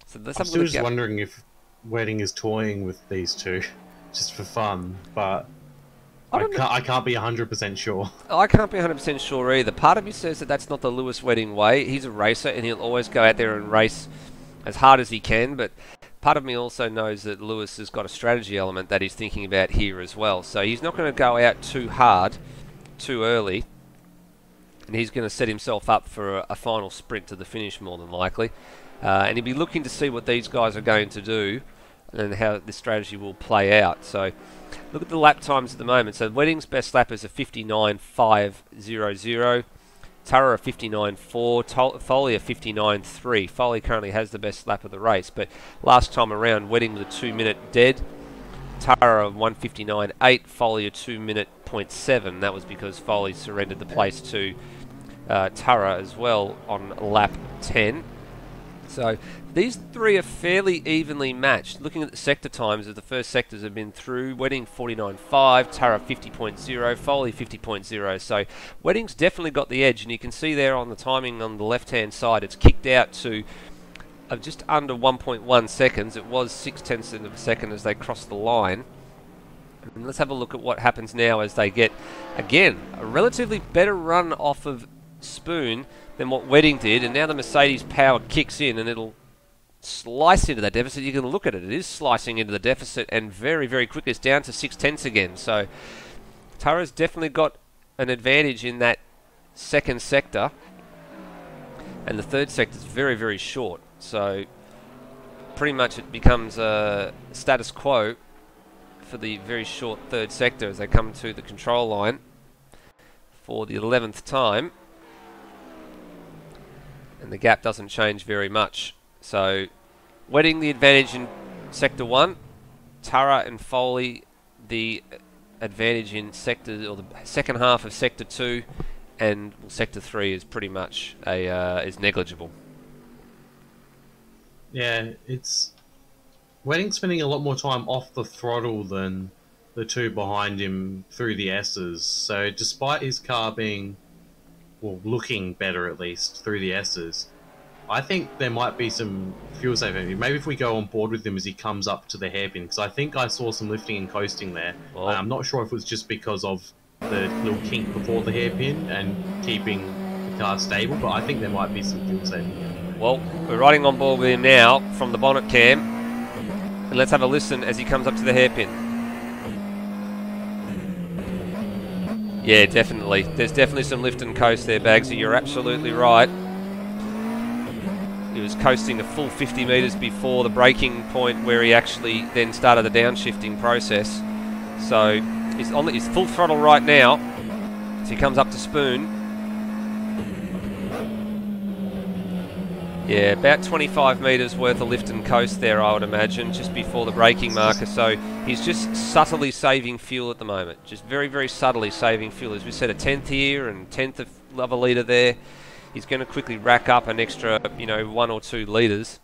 So I'm still just wondering if Wedding is toying with these 2 just for fun, but I can't be 100% sure. I can't be 100% sure either. Part of me says that that's not the Lewis Wedding way. He's a racer and he'll always go out there and race as hard as he can, but part of me also knows that Lewis has got a strategy element that he's thinking about here as well. So he's not going to go out too hard, too early, and he's going to set himself up for a final sprint to the finish more than likely. And he'll be looking to see what these guys are going to do and how this strategy will play out. So look at the lap times at the moment. So Wedding's best lap is a 59.500. Tara a 59.4. Foley a 59.3. Foley currently has the best lap of the race, but last time around, Wedding with a 2-minute dead. Tara a 1:59.8. Foley a 2-minute 0.7. That was because Foley surrendered the place to Tara as well on lap 10. So these 3 are fairly evenly matched. Looking at the sector times, as the first sectors have been through, Wedding 49.5, Tara 50.0, Foley 50.0. So Wedding's definitely got the edge, and you can see there on the timing on the left-hand side, it's kicked out to of just under 1.1 seconds. It was 0.6 of a second as they crossed the line. And let's have a look at what happens now as they get, again, a relatively better run off of Spoon than what Wedding did. And now the Mercedes power kicks in and it'll slice into that deficit. You can look at it. It is slicing into the deficit and very, very quick. It's down to 0.6 again. So Tara's definitely got an advantage in that second sector. And the third sector is very, very short. So pretty much it becomes a status quo for the very short third sector as they come to the control line for the 11th time. And the gap doesn't change very much. So Wedding the advantage in sector 1, Tara and Foley the advantage in sector, or the second half of sector 2, and sector 3 is pretty much is negligible. Yeah, it's Wedding spending a lot more time off the throttle than the two behind him through the S's. So despite his car being, well, looking better at least through the S's, I think there might be some fuel saving. Maybe if we go on board with him as he comes up to the hairpin, because I think I saw some lifting and coasting there. Well, I'm not sure if it was just because of the little kink before the hairpin and keeping the car stable, but I think there might be some fuel saving. Well, we're riding on board with him now from the bonnet cam, and let's have a listen as he comes up to the hairpin. Yeah, definitely. There's definitely some lift and coast there, Bagsy. You're absolutely right. He was coasting a full 50 metres before the braking point where he actually then started the downshifting process. So he's on his full throttle right now as he comes up to Spoon. Yeah, about 25 metres worth of lift and coast there, I would imagine, just before the braking marker. So he's just subtly saving fuel at the moment. Just very, very subtly saving fuel. As we said, a tenth here and tenth of a litre there. He's going to quickly rack up an extra, 1 or 2 litres.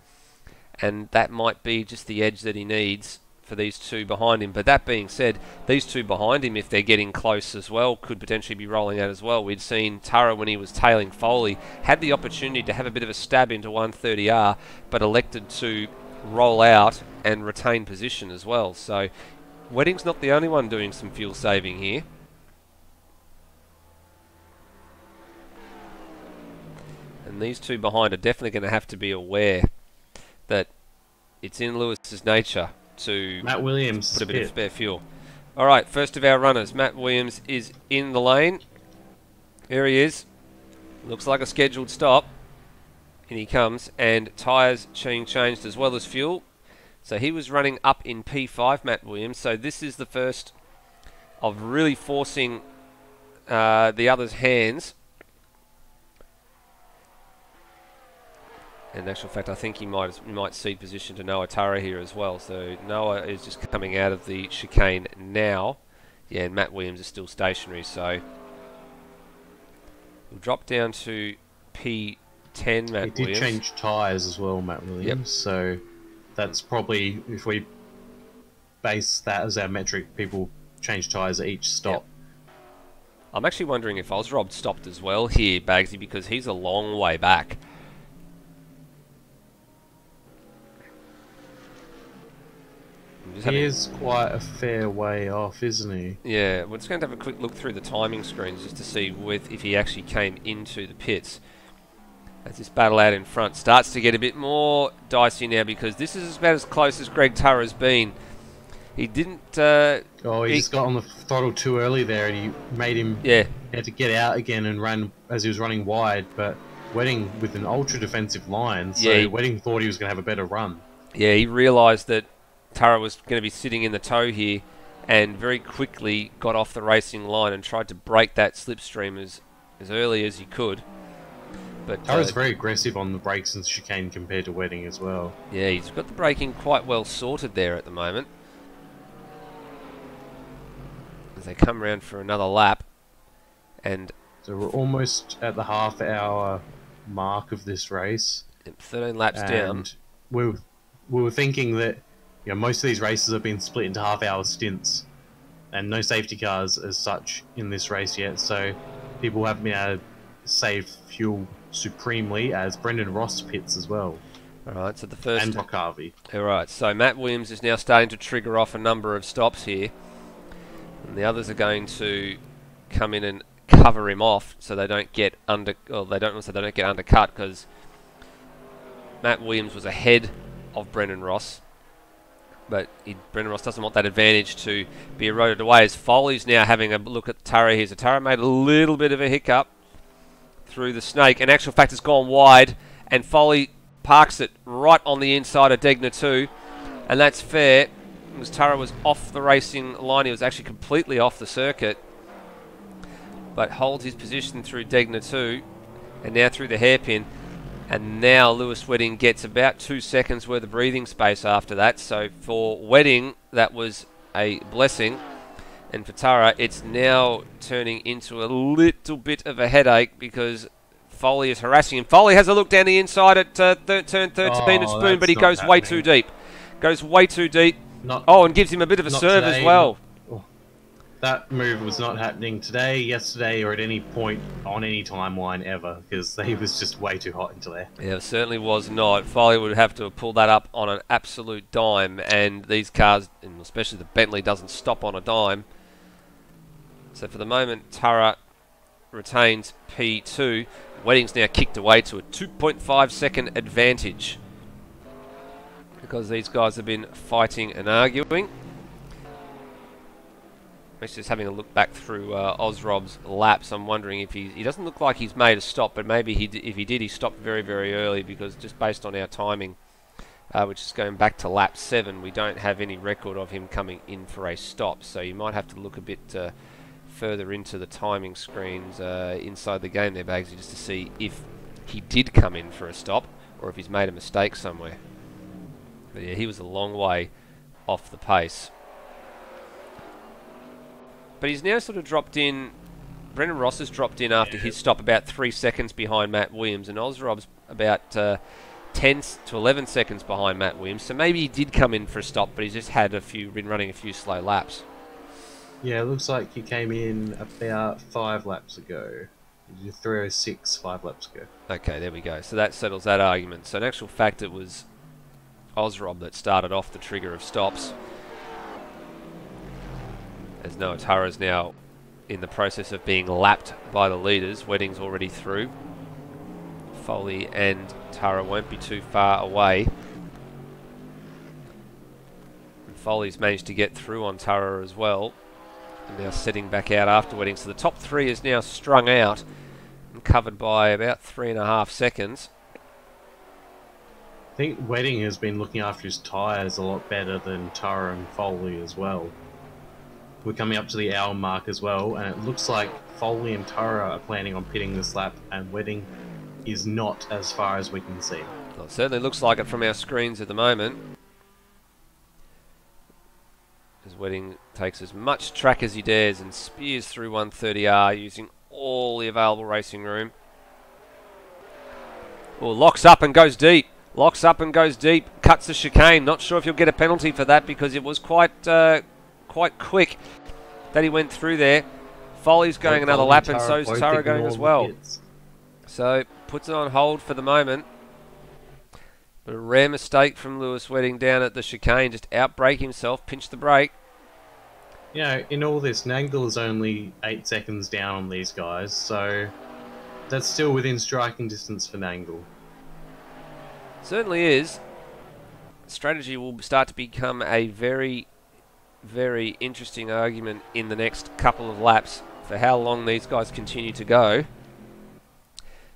And that might be just the edge that he needs for these two behind him. But that being said, these two behind him, if they're getting close as well, could potentially be rolling out as well. We'd seen Tara, when he was tailing Foley, had the opportunity to have a bit of a stab into 130R, but elected to roll out and retain position as well. So Wedding's not the only one doing some fuel saving here. And these two behind are definitely going to have to be aware that it's in Lewis's nature to Matt Williams put a bit of spare fuel. All right, first of our runners, Matt Williams is in the lane. There he is. Looks like a scheduled stop. In he comes, and tyres being changed as well as fuel. So he was running up in P5, Matt Williams. So this is the first of really forcing the other's hands. In actual fact, I think he might cede position to Noah Tara here as well. So Noah is just coming out of the chicane now. Yeah, and Matt Williams is still stationary. So we'll drop down to P10, Matt Williams. He did change tyres as well, Matt Williams. Yep. So that's probably, if we base that as our metric, people change tyres at each stop. Yep. I'm actually wondering if Osrob stopped as well here, Bagsy, because he's a long way back. He is quite a fair way off, isn't he? Yeah, we're just going to have a quick look through the timing screens just to see if he actually came into the pits. As this battle out in front starts to get a bit more dicey now, because this is about as close as Greg Tara's been. He didn't... he just got on the throttle too early there, and he made him... Yeah. He had to get out again and run as he was running wide, but Wedding with an ultra-defensive line, so yeah, Wedding thought he was going to have a better run. Yeah, he realised that Tara was going to be sitting in the tow here, and very quickly got off the racing line and tried to break that slipstream as early as he could. But Tara's very aggressive on the brakes and chicane compared to Wedding as well. Yeah, he's got the braking quite well sorted there at the moment. As they come round for another lap. And so we're almost at the half-hour mark of this race. 13 laps down. We were thinking that most of these races have been split into half-hour stints, and no safety cars as such in this race yet, so people haven't been able to save fuel supremely, as Brendan Ross pits as well. All right, so the first... And Harvey. All right, so Matt Williams is now starting to trigger off a number of stops here. And the others are going to come in and cover him off so they don't get get undercut, because Matt Williams was ahead of Brendan Ross. But Brendan Ross doesn't want that advantage to be eroded away, as Foley's now having a look at Tara here. So Tara made a little bit of a hiccup through the snake. In actual fact, it's gone wide, and Foley parks it right on the inside of Degner 2. And that's fair, because Tara was off the racing line. He was actually completely off the circuit, but holds his position through Degner 2, and now through the hairpin. And now Lewis Wedding gets about 2 seconds worth of breathing space after that. So for Wedding, that was a blessing. And for Tara, it's now turning into a little bit of a headache, because Foley is harassing him. Foley has a look down the inside at turn 13 at Spoon, but he goes way too deep. Goes way too deep. And gives him a bit of a serve as well. That move was not happening today, yesterday, or at any point on any timeline ever, because he was just way too hot into there. Yeah, it certainly was not. Foley would have to have pulled that up on an absolute dime, and these cars, and especially the Bentley, doesn't stop on a dime. So for the moment, Tara retains P2. Wedding's now kicked away to a 2.5 second advantage, because these guys have been fighting and arguing. Just having a look back through Ozrob's laps, I'm wondering if he doesn't look like he's made a stop, but maybe if he did, he stopped very, very early, because just based on our timing, which is going back to lap 7, we don't have any record of him coming in for a stop. So you might have to look a bit further into the timing screens inside the game there, Bagsy, just to see if he did come in for a stop or if he's made a mistake somewhere. But yeah, he was a long way off the pace. But he's now sort of dropped in. Brendan Ross has dropped in after his stop about 3 seconds behind Matt Williams, and Ozrob's about 10 to 11 seconds behind Matt Williams. So maybe he did come in for a stop, but he's just been running a few slow laps. Yeah, it looks like he came in about 5 laps ago. He did 3:06 5 laps ago. Okay, there we go. So that settles that argument. So in actual fact, it was Ozrob that started off the trigger of stops. As Noah Tara's now in the process of being lapped by the leaders. Wedding's already through. Foley and Tara won't be too far away. And Foley's managed to get through on Tara as well. And now setting back out after Wedding. So the top 3 is now strung out and covered by about 3.5 seconds. I think Wedding has been looking after his tyres a lot better than Tara and Foley as well. We're coming up to the hour mark as well, and it looks like Foley and Tara are planning on pitting this lap, and Wedding is not, as far as we can see. Well, it certainly looks like it from our screens at the moment. As Wedding takes as much track as he dares and spears through 130R using all the available racing room. Oh, locks up and goes deep. Locks up and goes deep. Cuts the chicane. Not sure if you'll get a penalty for that, because it was quite quick that he went through there. Foley's going another lap, and so's Tara going as well. So puts it on hold for the moment. But a rare mistake from Lewis Wedding down at the chicane. Just outbrake himself, pinch the brake. You know, in all this, Nangle is only 8 seconds down on these guys, so that's still within striking distance for Nangle. Certainly is. Strategy will start to become a very, very interesting argument in the next couple of laps for how long these guys continue to go.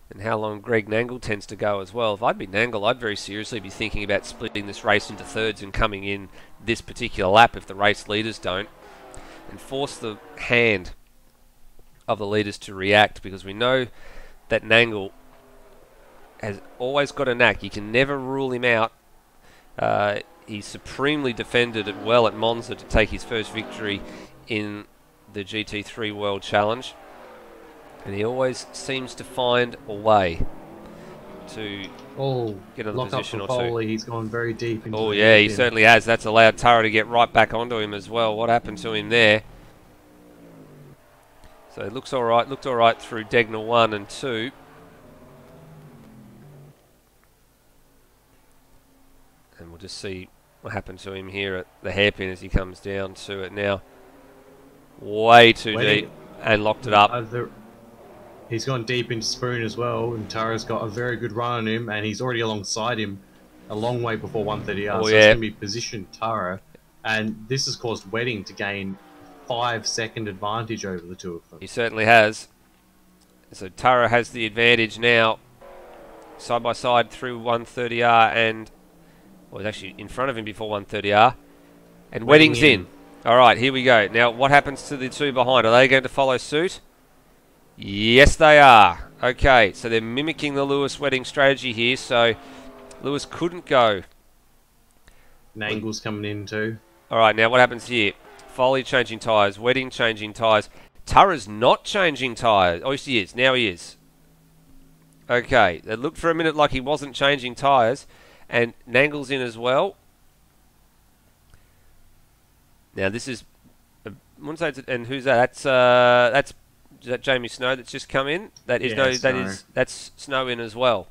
And how long Greg Nangle tends to go as well. If I'd be Nangle, I'd very seriously be thinking about splitting this race into thirds and coming in this particular lap if the race leaders don't. And force the hand of the leaders to react, because we know that Nangle has always got a knack. You can never rule him out. He supremely defended it well at Monza to take his first victory in the GT3 World Challenge. And he always seems to find a way to get in a position or two. He's gone very deep into the yeah, he certainly has. That's allowed Tara to get right back onto him as well. What happened to him there? So it looks alright. Looked alright through Degner 1 and 2. just see what happened to him here at the hairpin as he comes down to it now. Way too deep and locked it up. He's gone deep into Spoon as well, and Tara's got a very good run on him, and he's already alongside him a long way before 130R. So it's going to be positioned Tara, and this has caused Wedding to gain 5-second advantage over the two of them. He certainly has. So Tara has the advantage now, side by side through 130R, and was actually in front of him before 130R, and Wedding's in. All right, here we go. Now, what happens to the two behind? Are they going to follow suit? Yes, they are. Okay, so they're mimicking the Lewis Wedding strategy here, so Lewis couldn't go. Nangle's coming in too. All right, now what happens here? Foley changing tyres, Wedding changing tyres. Tara's not changing tyres. Oh, yes, he is. Now he is. Okay, it looked for a minute like he wasn't changing tyres, and Nangle's in as well. Now this is, and who's that? That's is that Jamie Snow that's just come in? That is that's Snow in as well.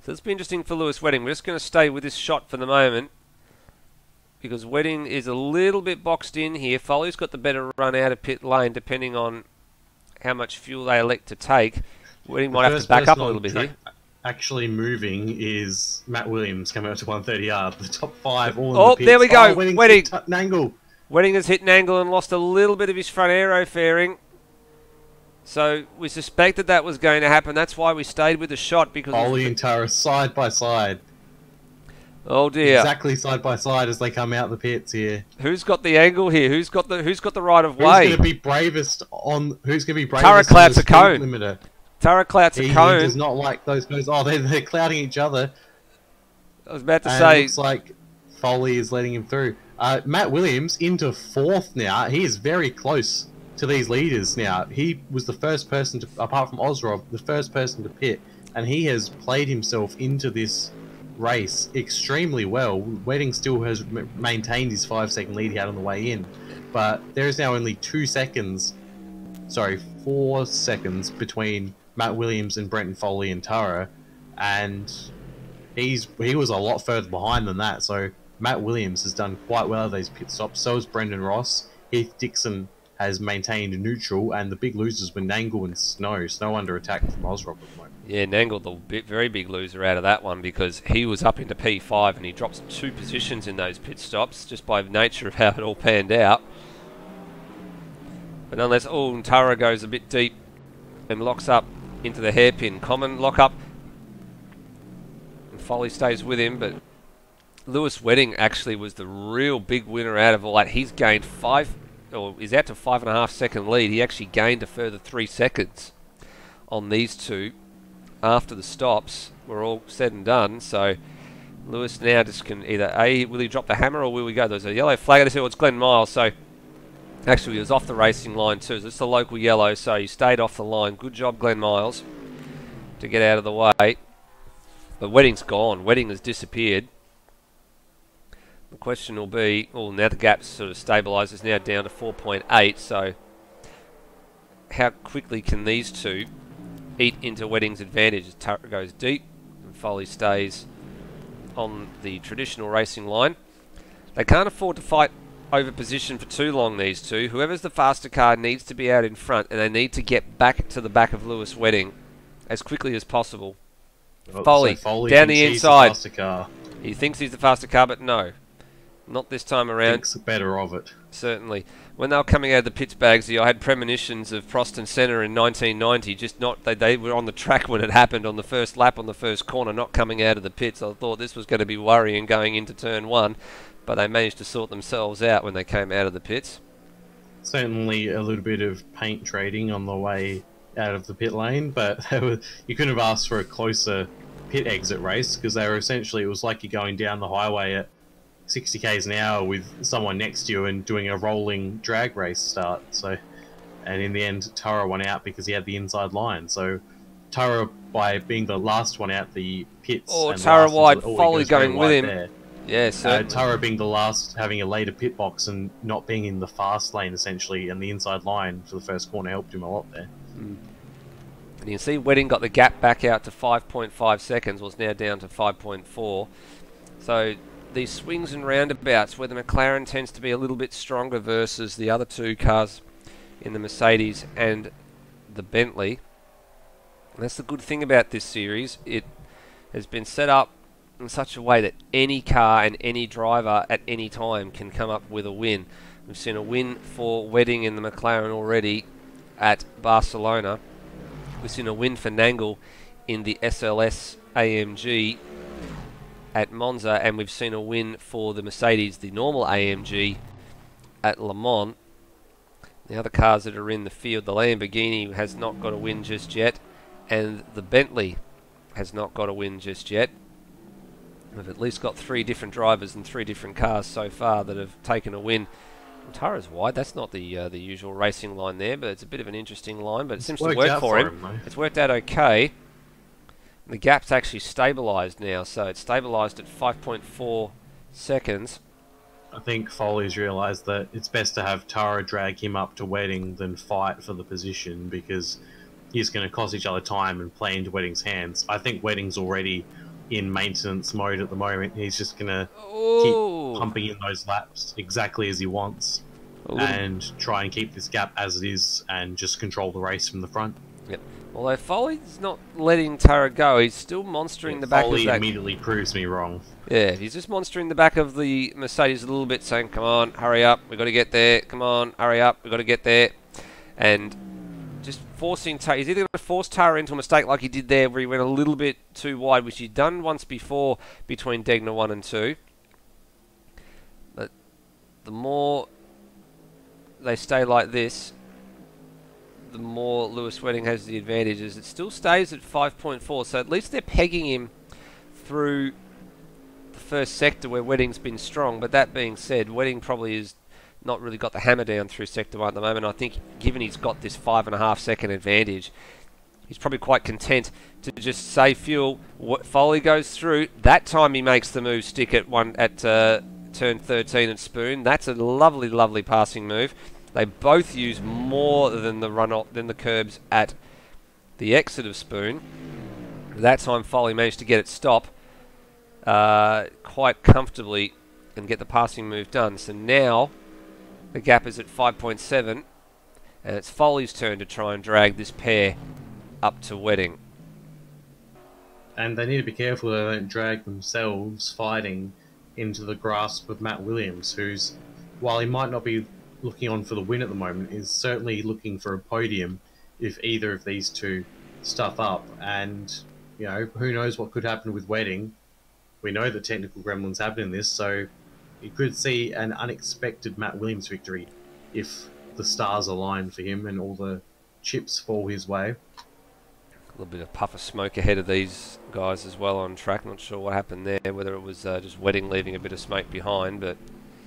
So it's been interesting for Lewis Wedding. We're just going to stay with this shot for the moment because Wedding is a little bit boxed in here. Foley's got the better run out of pit lane depending on how much fuel they elect to take. Wedding might have to back up a little bit here. Actually moving is Matt Williams coming up to 130R. The top 5 all in the pits. There we go. Wedding. Nangle. Wedding has hit Nangle and lost a little bit of his front aero fairing. So we suspected that was going to happen. That's why we stayed with the shot because Foley and Tara side by side. Oh dear! Exactly side by side as they come out the pits here. Who's got the angle here? Who's got the right of way? Who's going to be bravest on? Who's going to be bravest? Tara clouts a cone. Limiter? Tara clouts a cone. He does not like those cones. Oh, they're clouding each other. I was about to say. It looks like Foley is letting him through. Matt Williams into 4th now. He is very close to these leaders now. He was the first person to, apart from Ozrob, the first person to pit, and he has played himself into this race extremely well. Wedding still has maintained his 5-second lead out on the way in, but there is now only 4 seconds between Matt Williams and Brenton Foley and Tara, and he was a lot further behind than that. So Matt Williams has done quite well at these pit stops. So has Brendan Ross. Heath Dixon has maintained neutral, and the big losers were Nangle and Snow. Snow under attack from Ozrob at the moment. Yeah, Nangle, the very big loser out of that one because he was up into P5 and he drops 2 positions in those pit stops just by nature of how it all panned out. But nonetheless, Tara goes a bit deep and locks up into the hairpin. Common lock up. And Foley stays with him, but Lewis Wedding actually was the real big winner out of all that. He's gained is out to 5.5 second lead. He actually gained a further 3 seconds on these two after the stops were all said and done. So Lewis now just can either will he drop the hammer or will we go? There's a yellow flag. It's Glenn Miles. So actually he was off the racing line too. So it's the local yellow. So he stayed off the line. Good job, Glenn Miles, to get out of the way. But Wedding's gone. Wedding has disappeared. The question will be, now the gap's sort of stabilises now down to 4.8, so how quickly can these two eat into Wedding's advantage? As Tara goes deep and Foley stays on the traditional racing line. They can't afford to fight over position for too long, these two. Whoever's the faster car needs to be out in front, and they need to get back to the back of Lewis Wedding as quickly as possible. Foley down the inside. He thinks he's the faster car, but no. Not this time around. Thinks better of it. Certainly. When they were coming out of the pits, Bagsy, I had premonitions of Prost and Senna in 1990. Just not they were on the track when it happened on the first lap on the first corner, not coming out of the pits. I thought this was going to be worrying going into turn 1, but they managed to sort themselves out when they came out of the pits. Certainly a little bit of paint trading on the way out of the pit lane, but you couldn't have asked for a closer pit exit race because they were essentially, it was like you're going down the highway at 60 k's an hour with someone next to you and doing a rolling drag race start. So, and in the end, Tara won out because he had the inside line. So, Tara, by being the last one out the pits, Tara wide, Foley going with him. There. Yes, Tara being the last, having a later pit box and not being in the fast lane essentially, and the inside line for the first corner helped him a lot there. And you can see Wedding got the gap back out to 5.5 seconds, was now down to 5.4. So these swings and roundabouts where the McLaren tends to be a little bit stronger versus the other two cars in the Mercedes and the Bentley. And that's the good thing about this series. It has been set up in such a way that any car and any driver at any time can come up with a win. We've seen a win for Wedding in the McLaren already at Barcelona. We've seen a win for Nangle in the SLS AMG at Monza, and we've seen a win for the Mercedes, the normal AMG, at Le Mans. The other cars that are in the field, the Lamborghini has not got a win just yet, and the Bentley has not got a win just yet. We've at least got 3 different drivers and 3 different cars so far that have taken a win. Tara's wide. That's not the usual racing line there, but it's a bit of an interesting line, but it seems to work for him. It's worked out okay. The gap's actually stabilised now, so it's stabilised at 5.4 seconds. I think Foley's realised that it's best to have Tara drag him up to Wedding than fight for the position, because he's going to cost each other time and play into Wedding's hands. I think Wedding's already in maintenance mode at the moment. He's just going to keep pumping in those laps exactly as he wants and try and keep this gap as it is and just control the race from the front. Yep. Although Foley's not letting Tara go, he's still monstering the back of that. Foley immediately proves me wrong. Yeah, he's just monstering the back of the Mercedes a little bit, saying, come on, hurry up, we've got to get there, come on, hurry up, we've got to get there. And just forcing Tara, he's either going to force Tara into a mistake like he did there, where he went a little bit too wide, which he'd done once before between Degner 1 and 2. But the more they stay like this, the more Lewis Wedding has the advantages. It still stays at 5.4, so at least they're pegging him through the first sector where Wedding's been strong. But that being said, Wedding probably has not really got the hammer down through sector 1 at the moment. I think given he's got this 5.5 second advantage, he's probably quite content to just save fuel. Foley goes through. That time he makes the move stick at turn 13 at Spoon. That's a lovely, lovely passing move. They both use more than the curbs at the exit of Spoon. That time Foley managed to get it stop quite comfortably and get the passing move done. So now the gap is at 5.7, and it's Foley's turn to try and drag this pair up to Wedding. And they need to be careful they don't drag themselves fighting into the grasp of Matt Williams, who's, while he might not be looking on for the win at the moment, is certainly looking for a podium if either of these two stuff up. And, you know, who knows what could happen with Wedding. We know that technical gremlins happen in this, so you could see an unexpected Matt Williams victory if the stars align for him and all the chips fall his way. A little bit of puff of smoke ahead of these guys as well on track. Not sure what happened there, whether it was just Wedding leaving a bit of smoke behind, but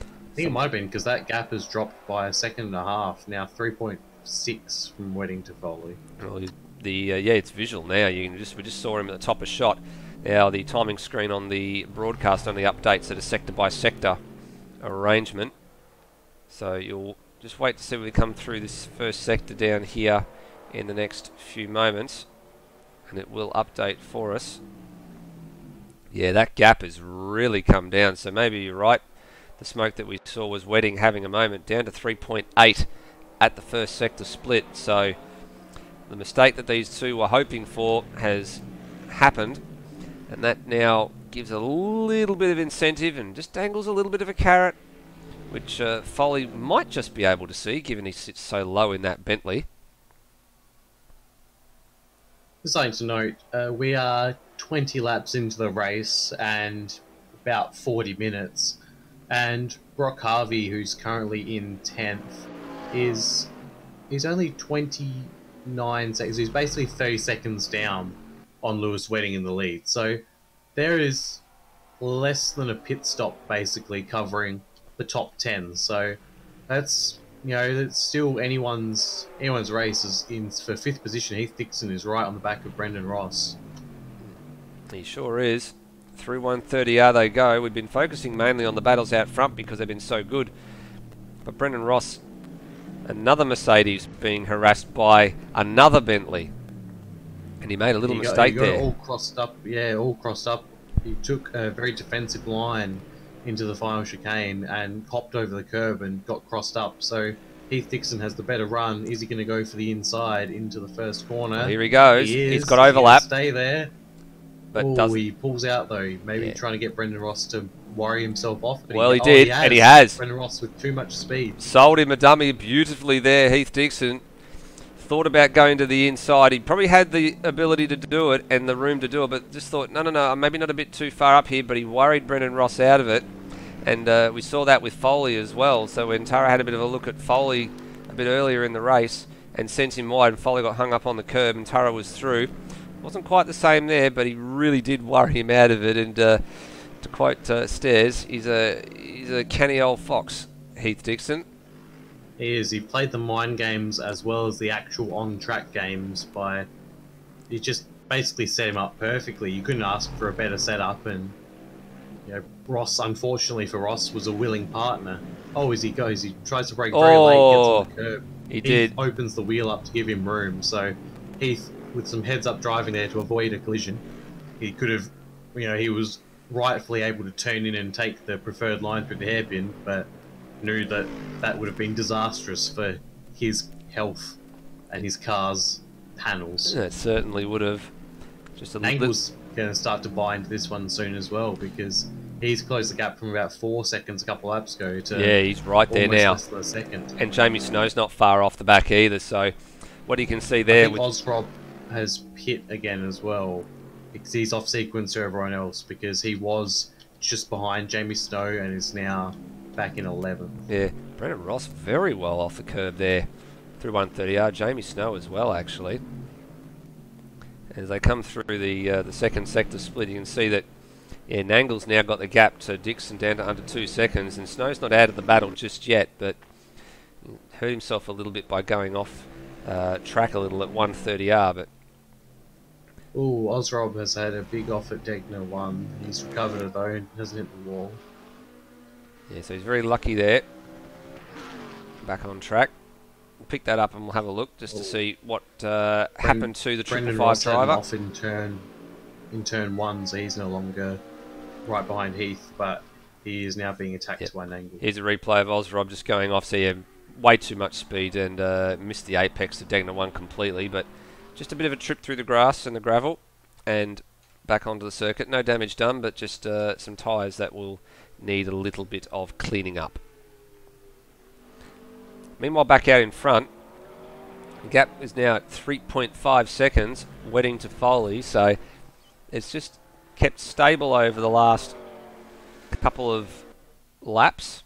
I think it might have been because that gap has dropped by 1.5 seconds, now 3.6 from Wedding to Foley. Well, yeah, it's visual now. We just saw him at the top of shot. Now the timing screen on the broadcast only updates at a sector by sector arrangement. So you'll just wait to see when we come through this first sector down here in the next few moments, and it will update for us. Yeah, that gap has really come down, so maybe you're right. The smoke that we saw was Wedding having a moment, down to 3.8 at the first sector split. So the mistake that these two were hoping for has happened, and that now gives a little bit of incentive and just dangles a little bit of a carrot, which Foley might just be able to see, given he sits so low in that Bentley. Just something to note, we are 20 laps into the race and about 40 minutes. And Brock Harvey, who's currently in 10th, is only 29 seconds. He's basically 30 seconds down on Lewis Wedding in the lead. So there is less than a pit stop basically covering the top 10. So that's, you know, that's still anyone's race. Is in for 5th position. Heath Dixon is right on the back of Brendan Ross. He sure is. Through 130R they go. We've been focusing mainly on the battles out front because they've been so good. But Brendan Ross, another Mercedes, being harassed by another Bentley. And he made a little mistake there. All crossed up, yeah, all crossed up he took a very defensive line into the final chicane and hopped over the curb and got crossed up. So Heath Dixon has the better run. Is he going to go for the inside into the first corner? Well, here he goes. He is. He's got overlap. Stay there. But he pulls out though. Maybe trying to get Brendan Ross to worry himself off. But well, he did, and he has. Brendan Ross with too much speed. Sold him a dummy beautifully there, Heath Dixon. Thought about going to the inside. He probably had the ability to do it and the room to do it, but just thought, no, I'm maybe not a bit too far up here, but he worried Brendan Ross out of it. And we saw that with Foley as well. So when Tara had a bit of a look at Foley a bit earlier in the race and sent him wide, and Foley got hung up on the curb and Tara was through. Wasn't quite the same there, but he really did worry him out of it. And to quote Stairs, he's a canny old fox, Heath Dixon. He is. He played the mind games as well as the actual on-track games he just basically set him up perfectly. You couldn't ask for a better setup, and Ross, unfortunately for Ross, was a willing partner. Oh, as he goes, he tries to brake very late, gets on the curb. He did. Opens the wheel up to give him room, so Heath, with some heads-up driving there to avoid a collision, he could have, he was rightfully able to turn in and take the preferred line through the hairpin, but knew that would have been disastrous for his health and his car's panels. It certainly would have. Just a little Angle's going to start to buy into this one soon as well, because he's closed the gap from about 4 seconds a couple laps ago to he's right there now. Less than a second. And Jamie Snow's not far off the back either, so what you can see there. I think Ozrob has pit again as well, because he's off sequence to everyone else, because he was just behind Jamie Snow and is now back in 11th. Yeah, Brendan Ross very well off the curb there through 130R. Jamie Snow as well, actually. As they come through the second sector split, you can see that Nangle's now got the gap to Dixon down to under 2 seconds, and Snow's not out of the battle just yet, but hurt himself a little bit by going off track a little at 130R. But Ozrob has had a big off at Degner 1. He's recovered it though, hasn't hit the wall. Yeah, so he's very lucky there. Back on track. We'll pick that up and we'll have a look just to see what happened to the 555 driver. Off in turn 1, so he's no longer right behind Heath, but he is now being attacked by an angle. Here's a replay of Ozrob just going off, so way too much speed and missed the apex of Degner 1 completely, but just a bit of a trip through the grass and the gravel and back onto the circuit. No damage done, but just some tyres that will need a little bit of cleaning up. Meanwhile, back out in front, the gap is now at 3.5 seconds, wetting to Foley, so it's just kept stable over the last couple of laps.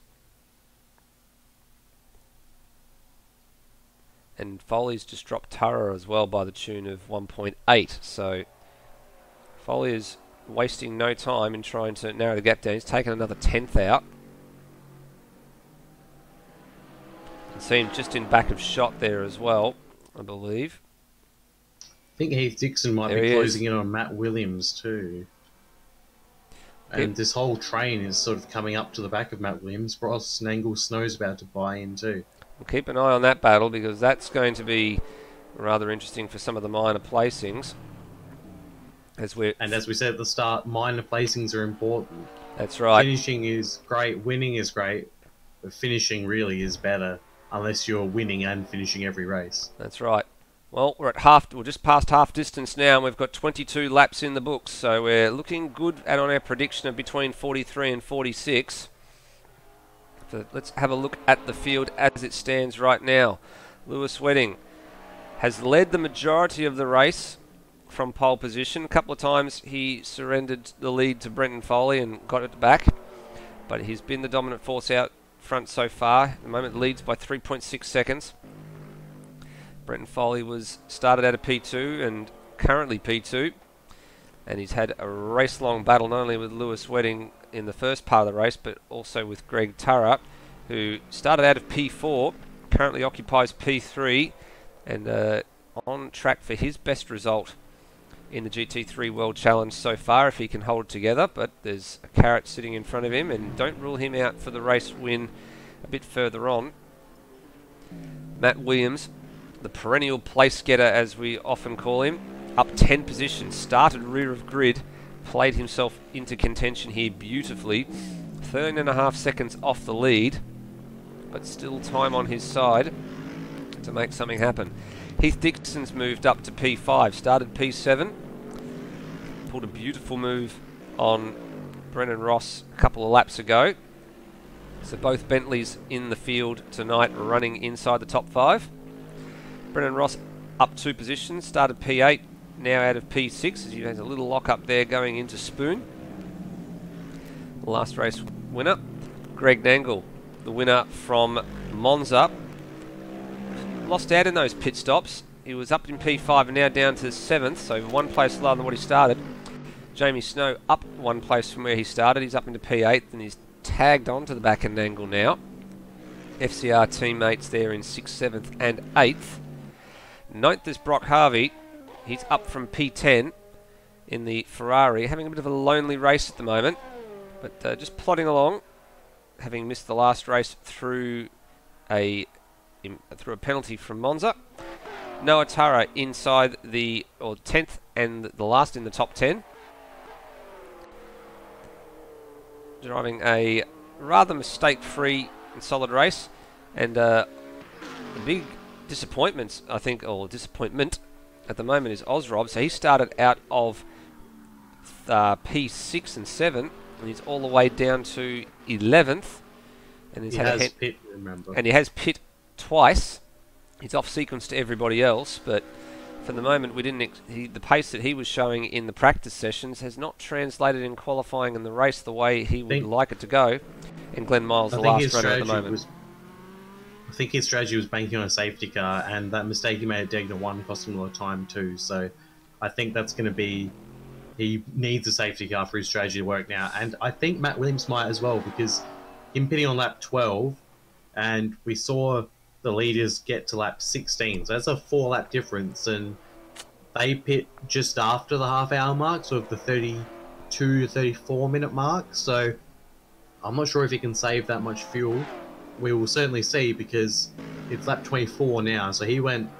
And Foley's just dropped Tara as well by the tune of 1.8, so Foley is wasting no time in trying to narrow the gap down. He's taken another 10th out. You can see him just in back of shot there as well, I believe. I think Heath Dixon might be closing in on Matt Williams too. And this whole train is sort of coming up to the back of Matt Williams. Ross, Nangle, Snow's about to buy in too. We'll keep an eye on that battle, because that's going to be rather interesting for some of the minor placings. As we said at the start, minor placings are important. That's right. Finishing is great, winning is great, but finishing really is better, unless you're winning and finishing every race. That's right. Well, we're just past half distance now, and we've got 22 laps in the books, so we're looking good on our prediction of between 43 and 46. So let's have a look at the field as it stands right now. Lewis Wedding has led the majority of the race from pole position. A couple of times he surrendered the lead to Brenton Foley and got it back, but he's been the dominant force out front so far. At the moment leads by 3.6 seconds. Brenton Foley started out of P2 and currently P2, and he's had a race-long battle not only with Lewis Wedding in the first part of the race, but also with Greg Turra, who started out of P4, currently occupies P3, and on track for his best result in the GT3 World Challenge so far, if he can hold it together. But there's a carrot sitting in front of him, and don't rule him out for the race win a bit further on. Matt Williams, the perennial place getter as we often call him, up 10 positions, started rear of grid, played himself into contention here beautifully. 13.5 seconds off the lead, but still time on his side to make something happen. Heath Dixon's moved up to P5, started P7, pulled a beautiful move on Brennan Ross a couple of laps ago. So both Bentleys in the field tonight running inside the top 5. Brennan Ross up 2 positions, started P8, now out of P6 as he has a little lock up there going into Spoon. Last race winner, Greg Nangle, the winner from Monza. Lost out in those pit stops. He was up in P5 and now down to 7th, so 1 place lower than what he started. Jamie Snow up 1 place from where he started. He's up into P8 and he's tagged on to the back end angle now. FCR teammates there in 6th, 7th and 8th. 9th is Brock Harvey. He's up from P10 in the Ferrari, having a bit of a lonely race at the moment, but just plodding along, having missed the last race through a penalty from Monza. Noah Tara inside the 10th and the last in the top 10. Driving a rather mistake-free and solid race, and the big disappointment, I think, or disappointment at the moment is Ozrob. So he started out of P6 and 7, and he's all the way down to 11th, and he's pit, remember, and he has pit twice. He's off sequence to everybody else, but for the moment, we didn't. The pace that he was showing in the practice sessions has not translated in qualifying in the race the way he would like it to go. And Glenn Miles, the last runner at the moment. I think his strategy was banking on a safety car, and that mistake he made at Degner 1 cost him a lot of time too. So I think that's going to be. He needs a safety car for his strategy to work now, and I think Matt Williams might as well, because him pitting on lap 12, and we saw the leaders get to lap 16, so that's a 4-lap difference, and they pit just after the half-hour mark, so of the 32 to 34 minute mark, so I'm not sure if he can save that much fuel. We will certainly see, because it's lap 24 now, so he went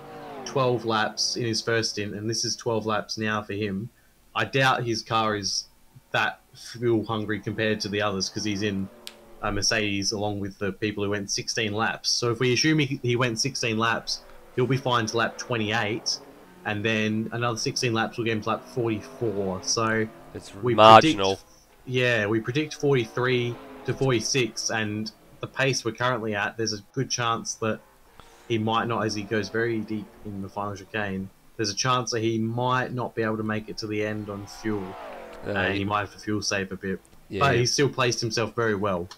12 laps in his first stint, and this is 12 laps now for him. I doubt his car is that fuel hungry compared to the others, because he's in a Mercedes along with the people who went 16 laps. So if we assume he went 16 laps, he'll be fine to lap 28, and then another 16 laps will get him to lap 44. So it's marginal. We predict 43 to 46, and the pace we're currently at, there's a good chance that he might not, as he goes very deep in the final chicane, there's a chance that he might not be able to make it to the end on fuel. He might have to fuel save a bit. Yeah. But he's still placed himself very well.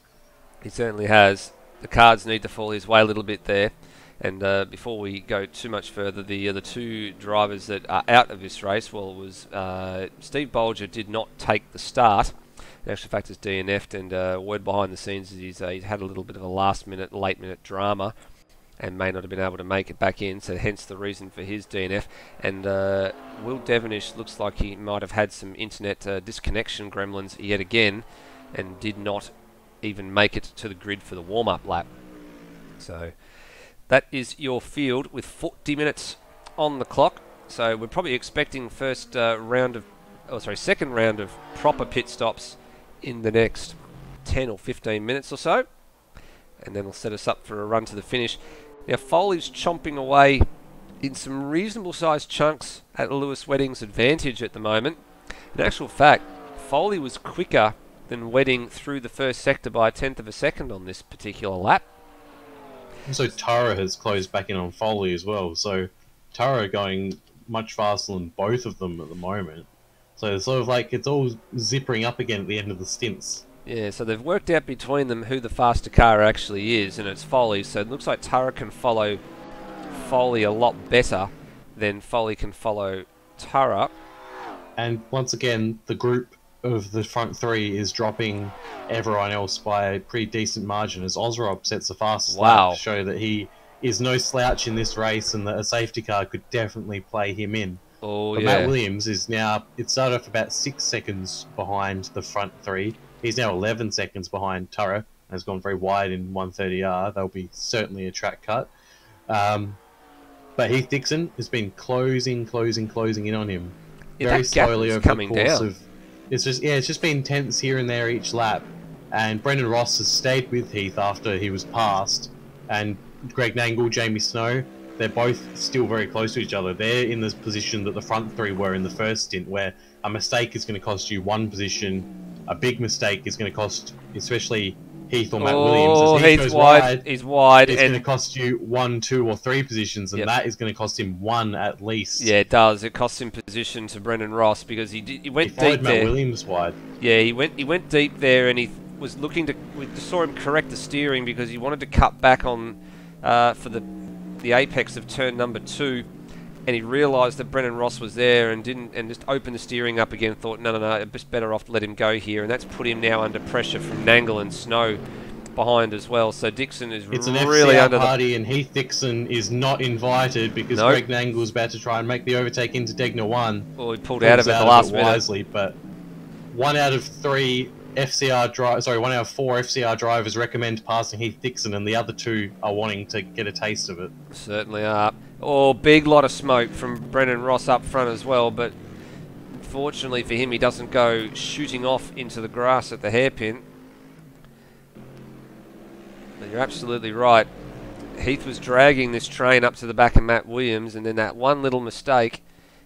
He certainly has. The cards need to fall his way a little bit there. And before we go too much further, the 2 drivers that are out of this race, well, was Steve Bolger did not take the start. In actual fact, it's DNF'd, and word behind the scenes is he's had a little bit of a last-minute, late-minute drama and may not have been able to make it back in, so hence the reason for his DNF. And Will Devonish looks like he might have had some internet disconnection gremlins yet again and did not even make it to the grid for the warm-up lap. So that is your field with 40 minutes on the clock. So we're probably expecting second round of proper pit stops in the next 10 or 15 minutes or so, and then we'll set us up for a run to the finish. Now Foley's chomping away in some reasonable sized chunks at Lewis Wedding's advantage at the moment. In actual fact, Foley was quicker than Wedding through the first sector by 1/10 of a second on this particular lap. So Tara has closed back in on Foley as well, so Tara going much faster than both of them at the moment. So it's sort of like it's all zippering up again at the end of the stints. Yeah, so they've worked out between them who the faster car actually is, and it's Foley. So it looks like Tara can follow Foley a lot better than Foley can follow Tara. And once again, the group of the front 3 is dropping everyone else by a pretty decent margin, as Ozrob sets the fastest lap to show that he is no slouch in this race and that a safety car could definitely play him in. Oh, but yeah. Matt Williams is now, it started off about 6 seconds behind the front 3. He's now 11 seconds behind Tara, has gone very wide in 130R. That'll be certainly a track cut. But Heath Dixon has been closing in on him. Yeah, very slowly over the course of It's just been tense here and there each lap, and Brendan Ross has stayed with Heath after he was passed, and Greg Nangle, Jamie Snow, they're both still very close to each other. They're in the position that the front three were in the first stint, where a mistake is going to cost you one position, a big mistake is going to cost, especially Heath or Matt Williams. As Heath goes wide, he's wide. It's going to cost you 1, 2, or 3 positions, and that is going to cost him 1 at least. Yeah, it does. It costs him position to Brendan Ross because he went deep Matt there. Williams wide. Yeah, he went deep there, and he was looking to. We saw him correct the steering because he wanted to cut back on for the apex of turn number 2. And he realised that Brendan Ross was there and just opened the steering up again. Thought, no, it's better off to let him go here, and that's put him now under pressure from Nangle and Snow behind as well. So Dixon is it's really an FCR under party, and Heath Dixon is not invited because Greg Nangle's about to try and make the overtake into Degner 1. Well, he pulled out of it the last minute. Wisely, but 1 out of 3 FCR drivers, 1 out of 4 FCR drivers recommend passing Heath Dixon, and the other 2 are wanting to get a taste of it. Certainly are. Oh, big lot of smoke from Brendan Ross up front as well, but fortunately for him, he doesn't go shooting off into the grass at the hairpin. But you're absolutely right. Heath was dragging this train up to the back of Matt Williams, and then that one little mistake,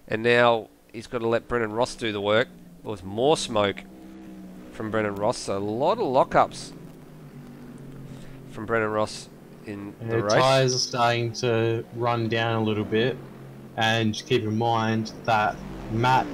and now he's got to let Brendan Ross do the work. There was more smoke from Brendan Ross, so a lot of lockups from Brendan Ross in the race. Tyres are starting to run down a little bit, and keep in mind that Matt,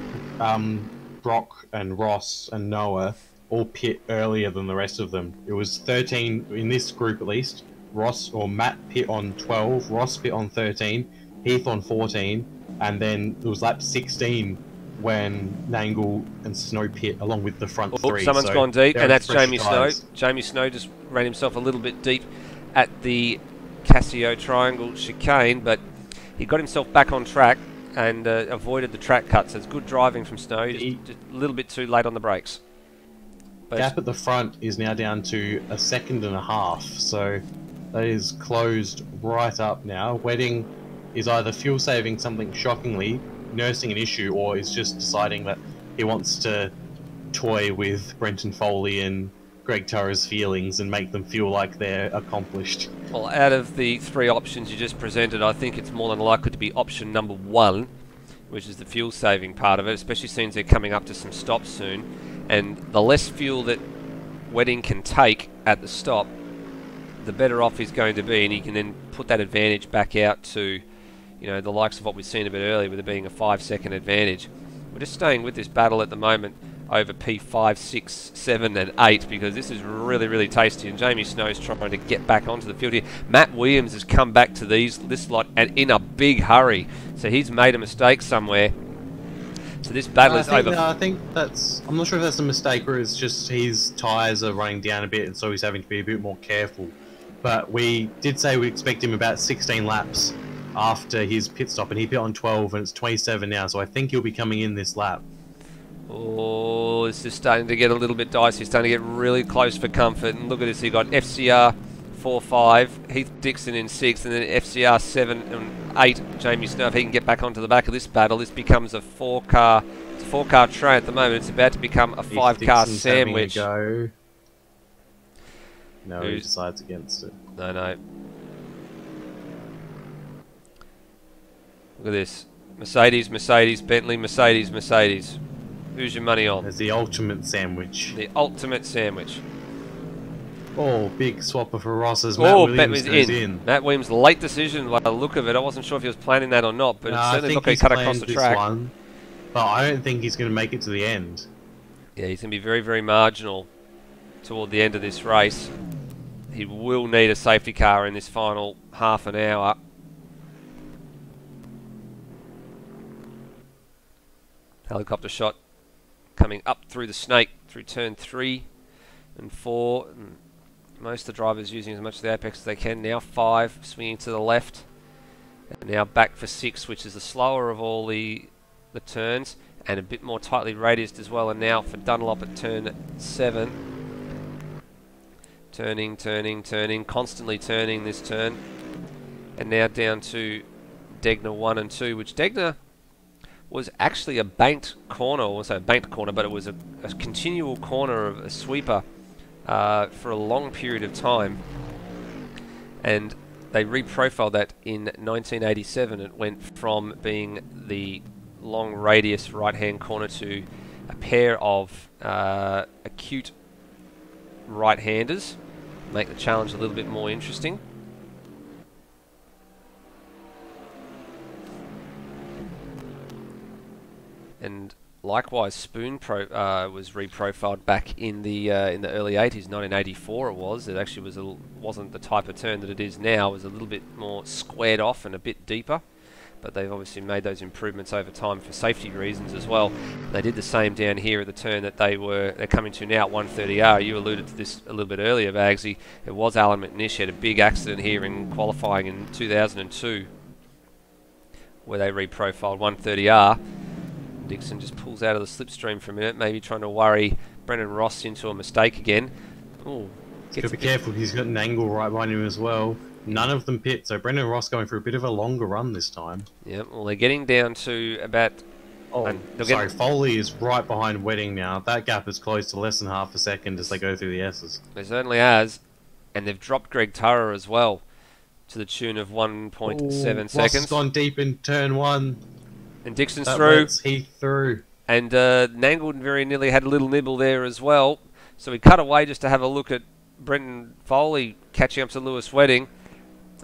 Brock and Ross and Noah all pit earlier than the rest of them. It was 13 in this group at least. Matt pit on 12, Ross pit on 13, Heath on 14, and then it was lap 16 when Nangle and Snow pit along with the front 3. Someone's gone deep, and that's Jamie tyres. Snow. Jamie Snow just ran himself a little bit deep at the Casio Triangle chicane, but he got himself back on track and avoided the track cut. So it's good driving from Snow. Just a little bit too late on the brakes. But gap at the front is now down to 1.5 seconds, so that is closed right up now. Wedding is either fuel saving something shockingly, nursing an issue, or is just deciding that he wants to toy with Brenton Foley and Greg Turner's feelings and make them feel like they're accomplished. Well, out of the 3 options you just presented, I think it's more than likely to be option number 1, which is the fuel saving part of it, especially since they're coming up to some stops soon. And the less fuel that Wedding can take at the stop, the better off he's going to be, and he can then put that advantage back out to, you know, the likes of what we've seen a bit earlier with it being a 5-second advantage. We're just staying with this battle at the moment over P5, 6, 7 and 8 because this is really, really tasty, and Jamie Snow's trying to get back onto the field here. Matt Williams has come back to this lot and in a big hurry, so he's made a mistake somewhere. So this battle is over. I think that's, I'm not sure if that's a mistake or it's just his tyres are running down a bit and so he's having to be a bit more careful. But we did say we expect him about 16 laps after his pit stop, and he pit on 12 and it's 27 now, so I think he'll be coming in this lap. Oh, this is starting to get a little bit dicey. It's starting to get really close for comfort. And look at this, you got FCR 4-5, Heath Dixon in 6, and then FCR 7 and 8, Jamie Snow. If he can get back onto the back of this battle, this becomes a 4-car train at the moment. It's about to become a 5-car sandwich. No, he decides against it. No. Look at this. Mercedes, Bentley, Mercedes. Who's your money on? There's the ultimate sandwich. The ultimate sandwich. Oh, big swapper for Ross as Matt Williams goes in. Matt Williams, late decision by the look of it. I wasn't sure if he was planning that or not, but it certainly looked like he cut across the track. But I don't think he's going to make it to the end. Yeah, he's going to be very, very marginal toward the end of this race. He will need a safety car in this final half an hour. Helicopter shot coming up through the snake, through turn 3 and 4. And most of the drivers using as much of the apex as they can. Now 5, swinging to the left. And now back for 6, which is the slower of all the turns. And a bit more tightly radiused as well. And now for Dunlop at turn 7. Turning, constantly turning this turn. And now down to Degner 1 and 2, which Degner was actually a banked corner, also a banked corner, but it was a continual corner of a sweeper for a long period of time. And they reprofiled that in 1987. It went from being the long radius right-hand corner to a pair of acute right-handers, make the challenge a little bit more interesting. And likewise, Spoon was reprofiled back in the early 80s, 1984 it was. It actually wasn't the type of turn that it is now. It was a little bit more squared off and a bit deeper. But they've obviously made those improvements over time for safety reasons as well. They did the same down here at the turn that they're coming to now at 130R. You alluded to this a little bit earlier, Bagsy. It was Alan McNish had a big accident here in qualifying in 2002, where they reprofiled 130R. Dixon just pulls out of the slipstream for a minute, maybe trying to worry Brendan Ross into a mistake again. Ooh, got to be careful. He's got an angle right behind him as well. None of them pit, so Brendan Ross going for a bit of a longer run this time. Yeah, well, they're getting down to about... Oh, sorry, Foley is right behind Wedding now. That gap is close to less than half a second as they go through the S's. They certainly has, and they've dropped Greg Turrer as well, to the tune of 1.7 seconds. Ross has gone deep in turn one. And Dixon's through. He's through. And Nangle very nearly had a little nibble there as well. So we cut away just to have a look at Brendan Foley catching up to Lewis Wedding.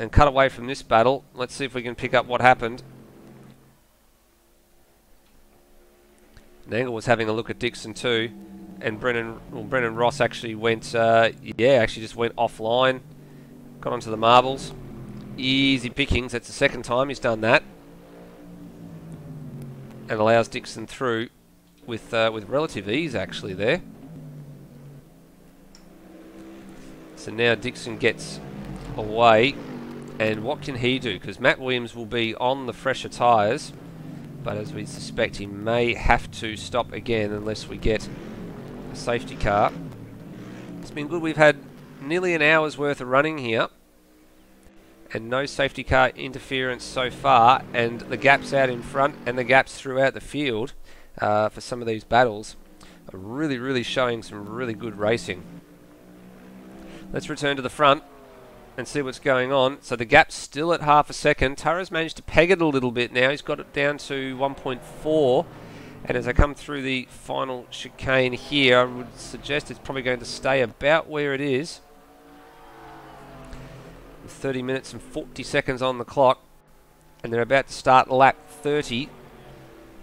And cut away from this battle. Let's see if we can pick up what happened. Nangle was having a look at Dixon too. And Brendan Ross actually went, just went offline. Got onto the marbles. Easy pickings. That's the second time he's done that. And allows Dixon through with relative ease actually there. So now Dixon gets away. And what can he do? Because Matt Williams will be on the fresher tyres. But as we suspect, he may have to stop again unless we get a safety car. It's been good. We've had nearly an hour's worth of running here. And no safety car interference so far. And the gaps out in front and the gaps throughout the field for some of these battles are really, really showing some really good racing. Let's return to the front and see what's going on. So the gap's still at half a second. Tara's managed to peg it a little bit now. He's got it down to 1.4. And as I come through the final chicane here, I would suggest it's probably going to stay about where it is. 30 minutes and 40 seconds on the clock. And they're about to start lap 30.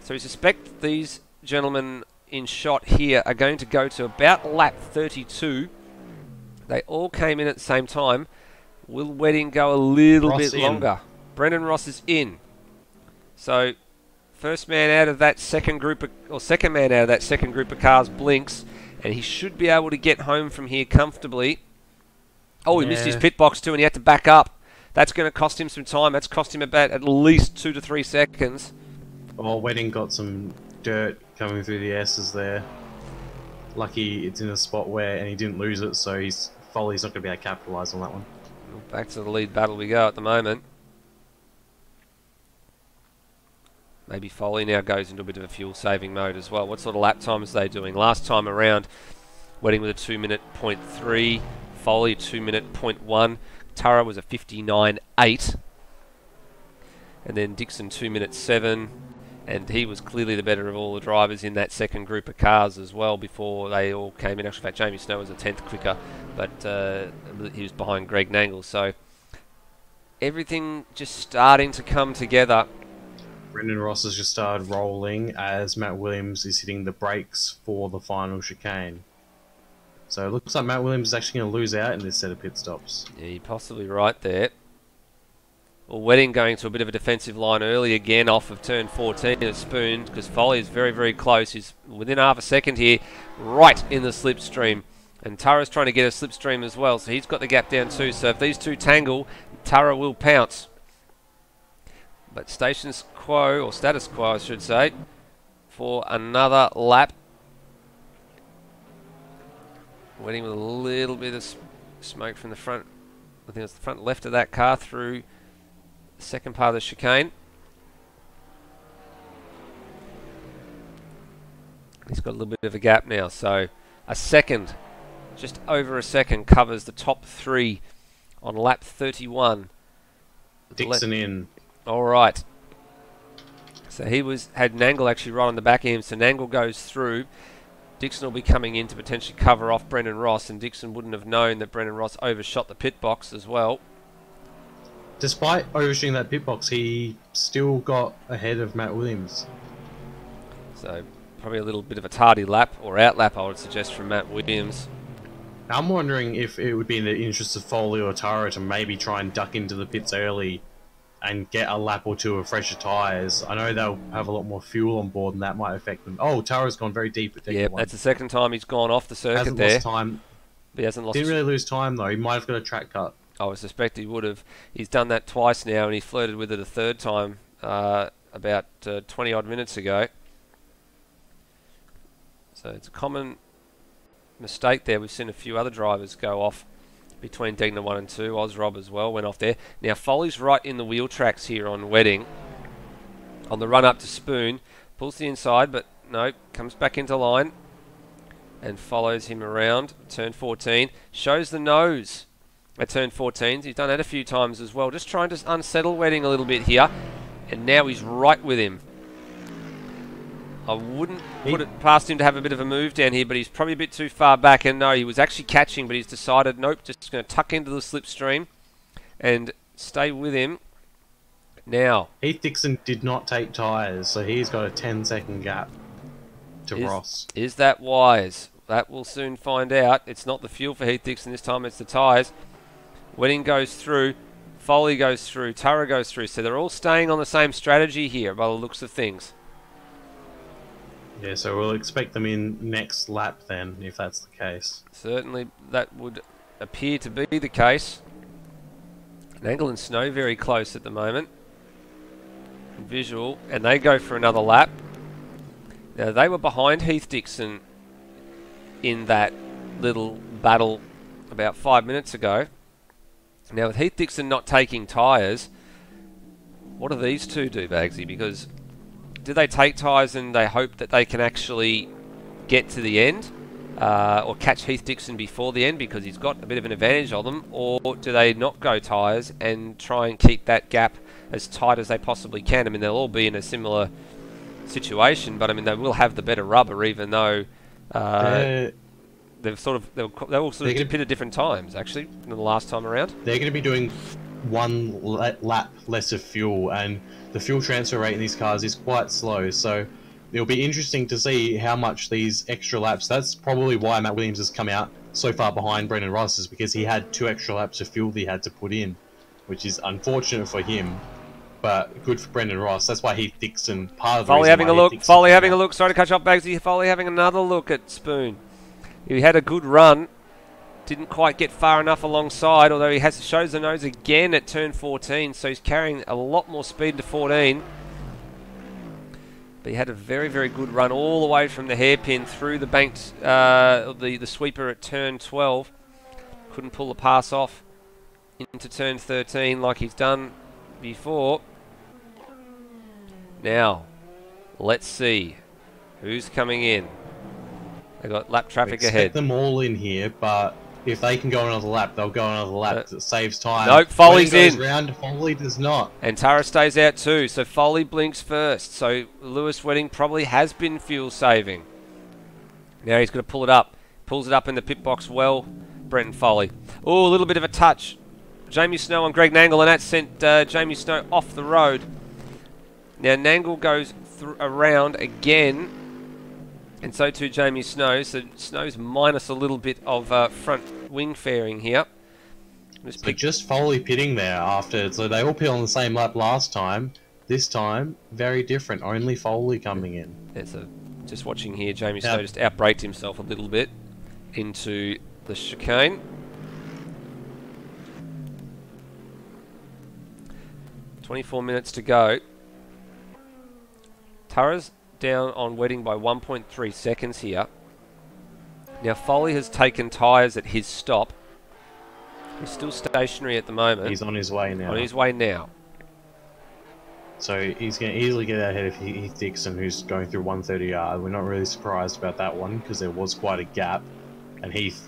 So we suspect these gentlemen in shot here are going to go to about lap 32. They all came in at the same time. Will Wedding go a little bit longer? Brendan Ross is in. So first man out of that second group of, or second man out of that second group of cars blinks, and he should be able to get home from here comfortably. Oh, he missed his pit box too, and he had to back up. That's going to cost him some time. That's cost him about at least 2 to 3 seconds. Well, Wedding got some dirt coming through the S's there. Lucky it's in a spot where, and he didn't lose it, so Foley's not going to be able to capitalise on that one. Back to the lead battle we go at the moment. Maybe Foley now goes into a bit of a fuel-saving mode as well. What sort of lap times are they doing? Last time around, Wedding with a 2-minute .3, Foley a 2-minute .1, Tara was a 59.8, and then Dixon 2-minute 7, and he was clearly the better of all the drivers in that second group of cars as well before they all came in. Actually, in fact, Jamie Snow was a 10th quicker, but he was behind Greg Nangle. So everything just starting to come together. Brendan Ross has just started rolling as Matt Williams is hitting the brakes for the final chicane. So it looks like Matt Williams is actually going to lose out in this set of pit stops. Yeah, you're possibly right there. Well, Wedding going to a bit of a defensive line early again off of turn 14 at Spoon, because Foley is very, very close. He's within half a second here, right in the slipstream. And Tara's trying to get a slipstream as well, so he's got the gap down too. So if these two tangle, Tara will pounce. But status quo, I should say, for another lap. Wedding with a little bit of smoke from the front. I think it's the front left of that car through the second part of the chicane. He's got a little bit of a gap now, so a second, just over a second, covers the top 3 on lap 31. Dixon in. All right. So he had Nangle actually right on the back of him, so Nangle goes through. Dixon will be coming in to potentially cover off Brendan Ross, and Dixon wouldn't have known that Brendan Ross overshot the pit box as well. Despite overshooting that pit box, he still got ahead of Matt Williams. So probably a little bit of a tardy lap, or out lap, I would suggest, from Matt Williams. I'm wondering if it would be in the interest of Foley or Tara to maybe try and duck into the pits early and get a lap or two of fresher tyres. I know they'll have a lot more fuel on board, and that might affect them. Oh, Tara's gone very deep at Yeah, that's the second time he's gone off the circuit. Hasn't there. lost time. But he hasn't lost. Didn't really lose time though. He might have got a track cut. I would suspect he would have. He's done that twice now, and he flirted with it a third time about 20 odd minutes ago. So it's a common mistake there. We've seen a few other drivers go off between Degner 1 and 2. Rob as well went off there. Now Foley's right in the wheel tracks here on Wedding. On the run up to Spoon, pulls the inside, but no, comes back into line and follows him around. Turn 14, shows the nose at turn 14. He's done that a few times as well, just trying to unsettle Wedding a little bit here, and now he's right with him. I wouldn't put it past him to have a bit of a move down here, but he's probably a bit too far back. And no, he was actually catching, but he's decided, nope, just going to tuck into the slipstream and stay with him. Now, Heath Dixon did not take tyres, so he's got a 10-second gap to Ross. Is that wise? That we'll soon find out. It's not the fuel for Heath Dixon this time, it's the tyres. Wedding goes through, Foley goes through, Tara goes through. So they're all staying on the same strategy here by the looks of things. Yeah, so we'll expect them in next lap then, if that's the case. Certainly that would appear to be the case. Nangle and Snow very close at the moment. Visual, and they go for another lap. Now they were behind Heath Dixon in that little battle about 5 minutes ago. Now with Heath Dixon not taking tyres, what do these two do, Bagsy? Because do they take tyres and they hope that they can actually get to the end or catch Heath Dixon before the end because he's got a bit of an advantage on them, or do they not go tyres and try and keep that gap as tight as they possibly can? I mean, they'll all be in a similar situation, but I mean, they will have the better rubber, even though they've all sort of dipped at different times, actually, than the last time around. They're going to be doing one lap less of fuel, and the fuel transfer rate in these cars is quite slow, so it'll be interesting to see how much these extra laps. That's probably why Matt Williams has come out so far behind Brendan Ross, is because he had 2 extra laps of fuel that he had to put in, which is unfortunate for him, but good for Brendan Ross. That's why Heath Dixon, part of the Foley reason having why a look, Heath Dixon Foley having a look, sorry to catch up, Bagsy. Foley having another look at Spoon. He had a good run, didn't quite get far enough alongside, although he shows the nose again at turn 14, so he's carrying a lot more speed to 14. But he had a very, very good run all the way from the hairpin through the banked, the sweeper at turn 12. Couldn't pull the pass off into turn 13 like he's done before. Now, let's see who's coming in. They've got lap traffic ahead. Expect them all in here, but if they can go another lap, they'll go another lap. It saves time. Nope, Foley's in. Round, Foley does not. And Tara stays out too, so Foley blinks first. So Lewis Wedding probably has been fuel saving. Now he's going to pull it up. Pulls it up in the pit box well, Brenton Foley. Oh, a little bit of a touch. Jamie Snow and Greg Nangle, and that sent Jamie Snow off the road. Now Nangle goes around again, and so too Jamie Snow. So Snow's minus a little bit of front wing fairing here. So just Foley pitting there after, so they all pit on the same lap last time. This time, very different. Only Foley coming in. Just watching here, Jamie Snow just outbraked himself a little bit into the chicane. 24 minutes to go. Tara's down on Wedding by 1.3 seconds here. Now Foley has taken tyres at his stop. He's still stationary at the moment. He's on his way now. On his way now. So he's going to easily get ahead of Heath Dixon, who's going through 130 yard. We're not really surprised about that one because there was quite a gap, and Heath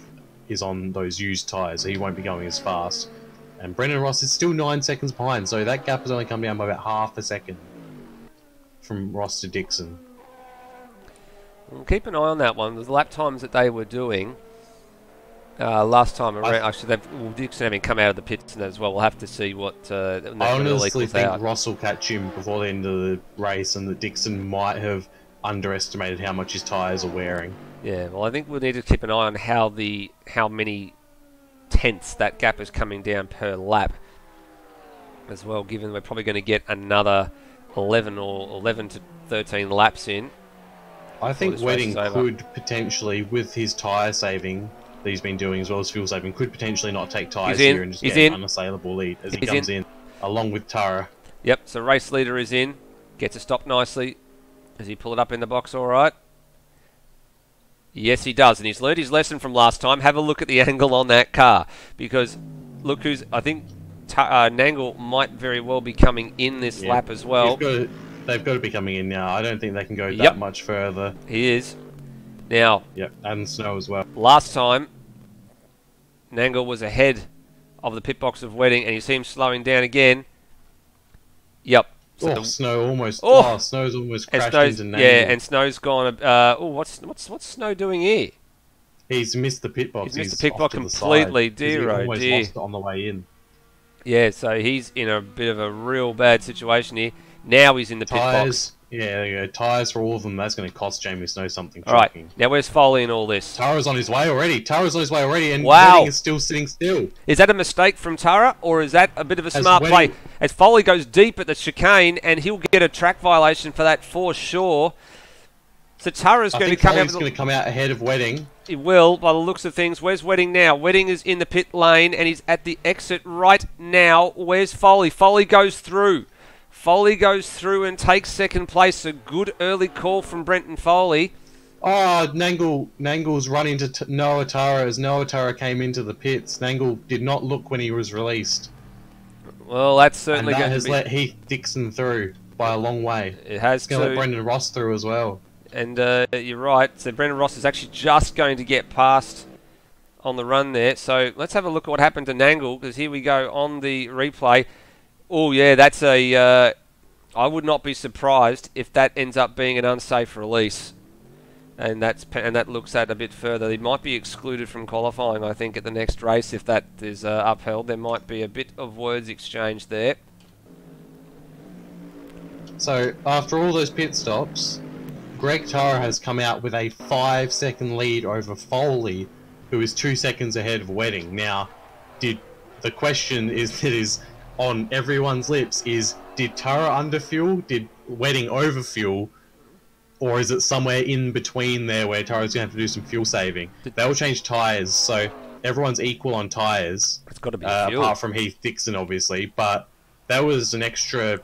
is on those used tyres, so he won't be going as fast. And Brendan Ross is still 9 seconds behind, so that gap has only come down by about half a second from Ross to Dixon. We'll keep an eye on that one. The lap times that they were doing last time around, actually, Dixon having come out of the pits as well. We'll have to see what I honestly think Ross will catch him before the end of the race, and that Dixon might have underestimated how much his tyres are wearing. Yeah, well, I think we'll need to keep an eye on how many tenths that gap is coming down per lap as well, given we're probably going to get another 11 to 13 laps in. I think Wedding could potentially, with his tyre saving that he's been doing as well as fuel saving, could potentially not take tyres here and just get an unassailable lead as he comes in, along with Tara. Yep, so race leader is in, gets a stop nicely. Does he pull it up in the box all right? Yes, he does, and he's learned his lesson from last time. Have a look at the angle on that car, because look who's, I think Nangle might very well be coming in this lap as well. They've got to be coming in now. I don't think they can go that much further. He is. Now, and Snow as well. Last time, Nangle was ahead of the pit box of Wedding, and you see him slowing down again. Yep. So Snow almost. Snow's almost crashed into Nangle. Yeah, and Snow's gone. What's Snow doing here? He's missed the pit box. He's missed the pit box completely. Dear, oh almost dear. Lost it on the way in. Yeah, so he's in a bit of a real bad situation here. Now he's in the pit box. Yeah, there you go. Tyres for all of them. That's going to cost Jamie Snow something. All right, now where's Foley in all this? Tara's on his way already. And Wedding is still sitting still. Is that a mistake from Tara, or is that a bit of a smart play? As Foley goes deep at the chicane, and he'll get a track violation for that for sure. So Tara's going to come out. He's going to come out ahead of Wedding. He will, by the looks of things. Where's Wedding now? Wedding is in the pit lane, and he's at the exit right now. Where's Foley? Foley goes through. Foley goes through and takes second place. A good early call from Brenton Foley. Oh, Nangle's run into Noah Tara as Noah Tara came into the pits. Nangle did not look when he was released. Well, that's certainly and that going has to be... let Heath Dixon through by a long way. It has it's going to let Brendan Ross through as well. And you're right. So Brendan Ross is actually just going to get past on the run there. So let's have a look at what happened to Nangle, because here we go on the replay. Oh, yeah, that's a... I would not be surprised if that ends up being an unsafe release. And that looks at a bit further. He might be excluded from qualifying, I think, at the next race if that is upheld. There might be a bit of words exchanged there. So, after all those pit stops, Greg Tara has come out with a 5-second lead over Foley, who is 2 seconds ahead of Wedding. Now, the question that is on everyone's lips is, did Tara underfuel? Did Wedding overfuel? Or is it somewhere in between there where Tara's going to have to do some fuel saving? They all change tyres, so everyone's equal on tyres. It's got to be apart from Heath Dixon, obviously. But that was an extra,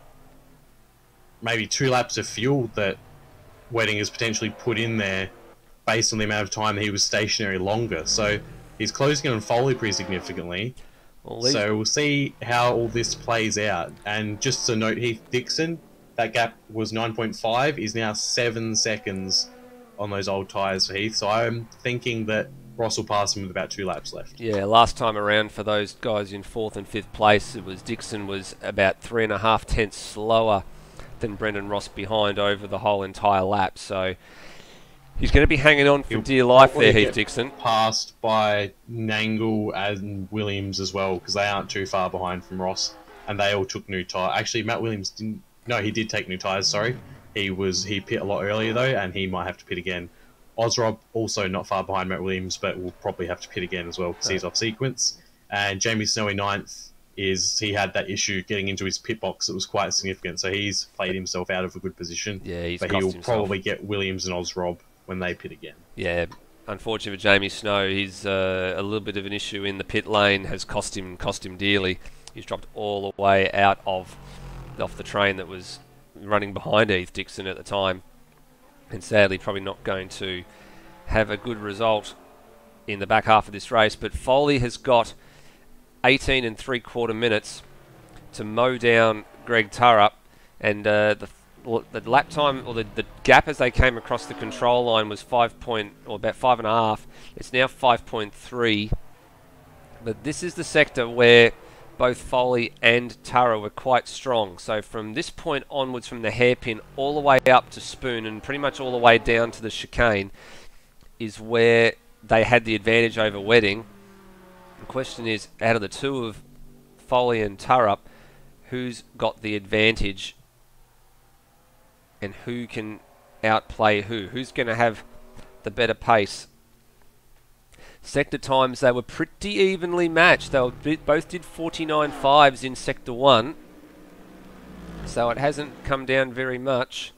maybe 2 laps of fuel that Wedding has potentially put in there based on the amount of time that he was stationary longer. So he's closing on Foley pretty significantly. So we'll see how all this plays out. And just to note, Heath Dixon, that gap was 9.5, is now 7 seconds on those old tyres for Heath. So I'm thinking that Ross will pass him with about 2 laps left. Yeah, last time around for those guys in 4th and 5th place, it was Dixon was about 3.5 tenths slower than Brendan Ross behind over the whole entire lap. So he's going to be hanging on for dear life there, Heath Dixon. Passed by Nangle and Williams as well, because they aren't too far behind from Ross, and they all took new tyres. Actually, Matt Williams didn't. No, he did take new tyres. Sorry, he pit a lot earlier though, and he might have to pit again. Ozrob also not far behind Matt Williams, but will probably have to pit again as well because he's off sequence. And Jamie Snowy 9th he had that issue getting into his pit box that was quite significant, so he's played himself out of a good position. Yeah, but he'll probably get Williams and Ozrob when they pit again. Yeah, unfortunately for Jamie Snow, he's a little bit of an issue in the pit lane, has cost him dearly. He's dropped all the way out off the train that was running behind Heath Dixon at the time, and sadly probably not going to have a good result in the back half of this race. But Foley has got 18 3/4 minutes to mow down Greg Turrup, And the lap time, or the gap as they came across the control line was about 5.5. It's now 5.3. But this is the sector where both Foley and Tara were quite strong. So from this point onwards, from the hairpin all the way up to Spoon and pretty much all the way down to the chicane, is where they had the advantage over Wedding. The question is, out of the two of Foley and Tara, who's got the advantage and who can outplay who? Who's going to have the better pace? Sector times, they were pretty evenly matched. They both did 49.5s in Sector 1. So it hasn't come down very much.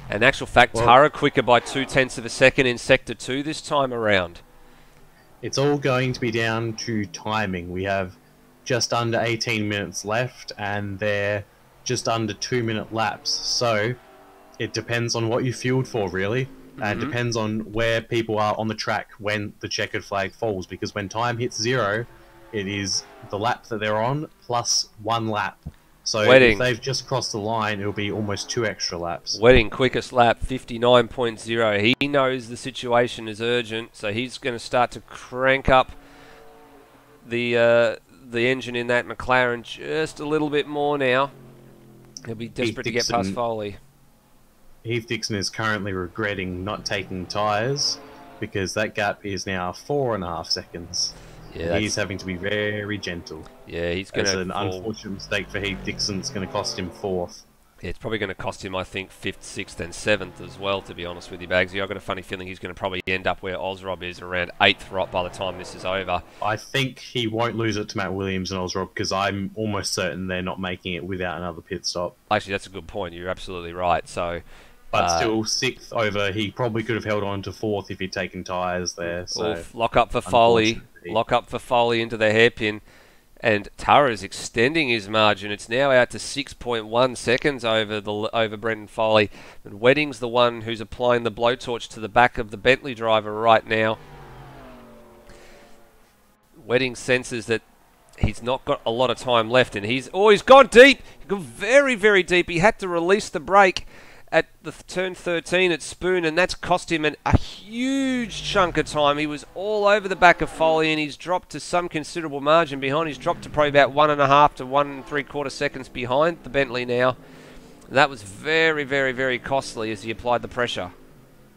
In actual fact, Tara quicker by 0.2 of a second in Sector 2 this time around. It's all going to be down to timing. We have just under 18 minutes left, and they're just under 2-minute laps. So it depends on what you fueled for, really. And it depends on where people are on the track when the checkered flag falls. Because when time hits 0, it is the lap that they're on plus 1 lap. So if they've just crossed the line, it'll be almost 2 extra laps. Wedding quickest lap, 59.0. He knows the situation is urgent, so he's going to start to crank up the engine in that McLaren just a little bit more now. He'll be desperate to get past Foley. Heath Dixon is currently regretting not taking tyres because that gap is now 4.5 seconds. Yeah, he's having to be very gentle. Yeah, he's going to. It's an unfortunate mistake for Heath Dixon. It's going to cost him 4th. Yeah, it's probably going to cost him, I think, 5th, 6th, and 7th as well, to be honest with you, Bagsy. I've got a funny feeling he's going to probably end up where Ozrob is, around 8th right by the time this is over. I think he won't lose it to Matt Williams and Ozrob because I'm almost certain they're not making it without another pit stop. Actually, that's a good point. You're absolutely right. So. But still, 6th over, he probably could have held on to 4th if he'd taken tyres there. So lock up for Foley. Lock up for Foley into the hairpin. And Tara's extending his margin. It's now out to 6.1 seconds over Brendan Foley. And Wedding's the one who's applying the blowtorch to the back of the Bentley driver right now. Wedding senses that he's not got a lot of time left. And he's gone deep. He got very, very deep. He had to release the brake at the turn 13 at Spoon, and that's cost him a huge chunk of time. He was all over the back of Foley, and he's dropped to some considerable margin behind. He's dropped to probably about 1.5 to 1 3/4 seconds behind the Bentley now. And that was very, very, very costly as he applied the pressure.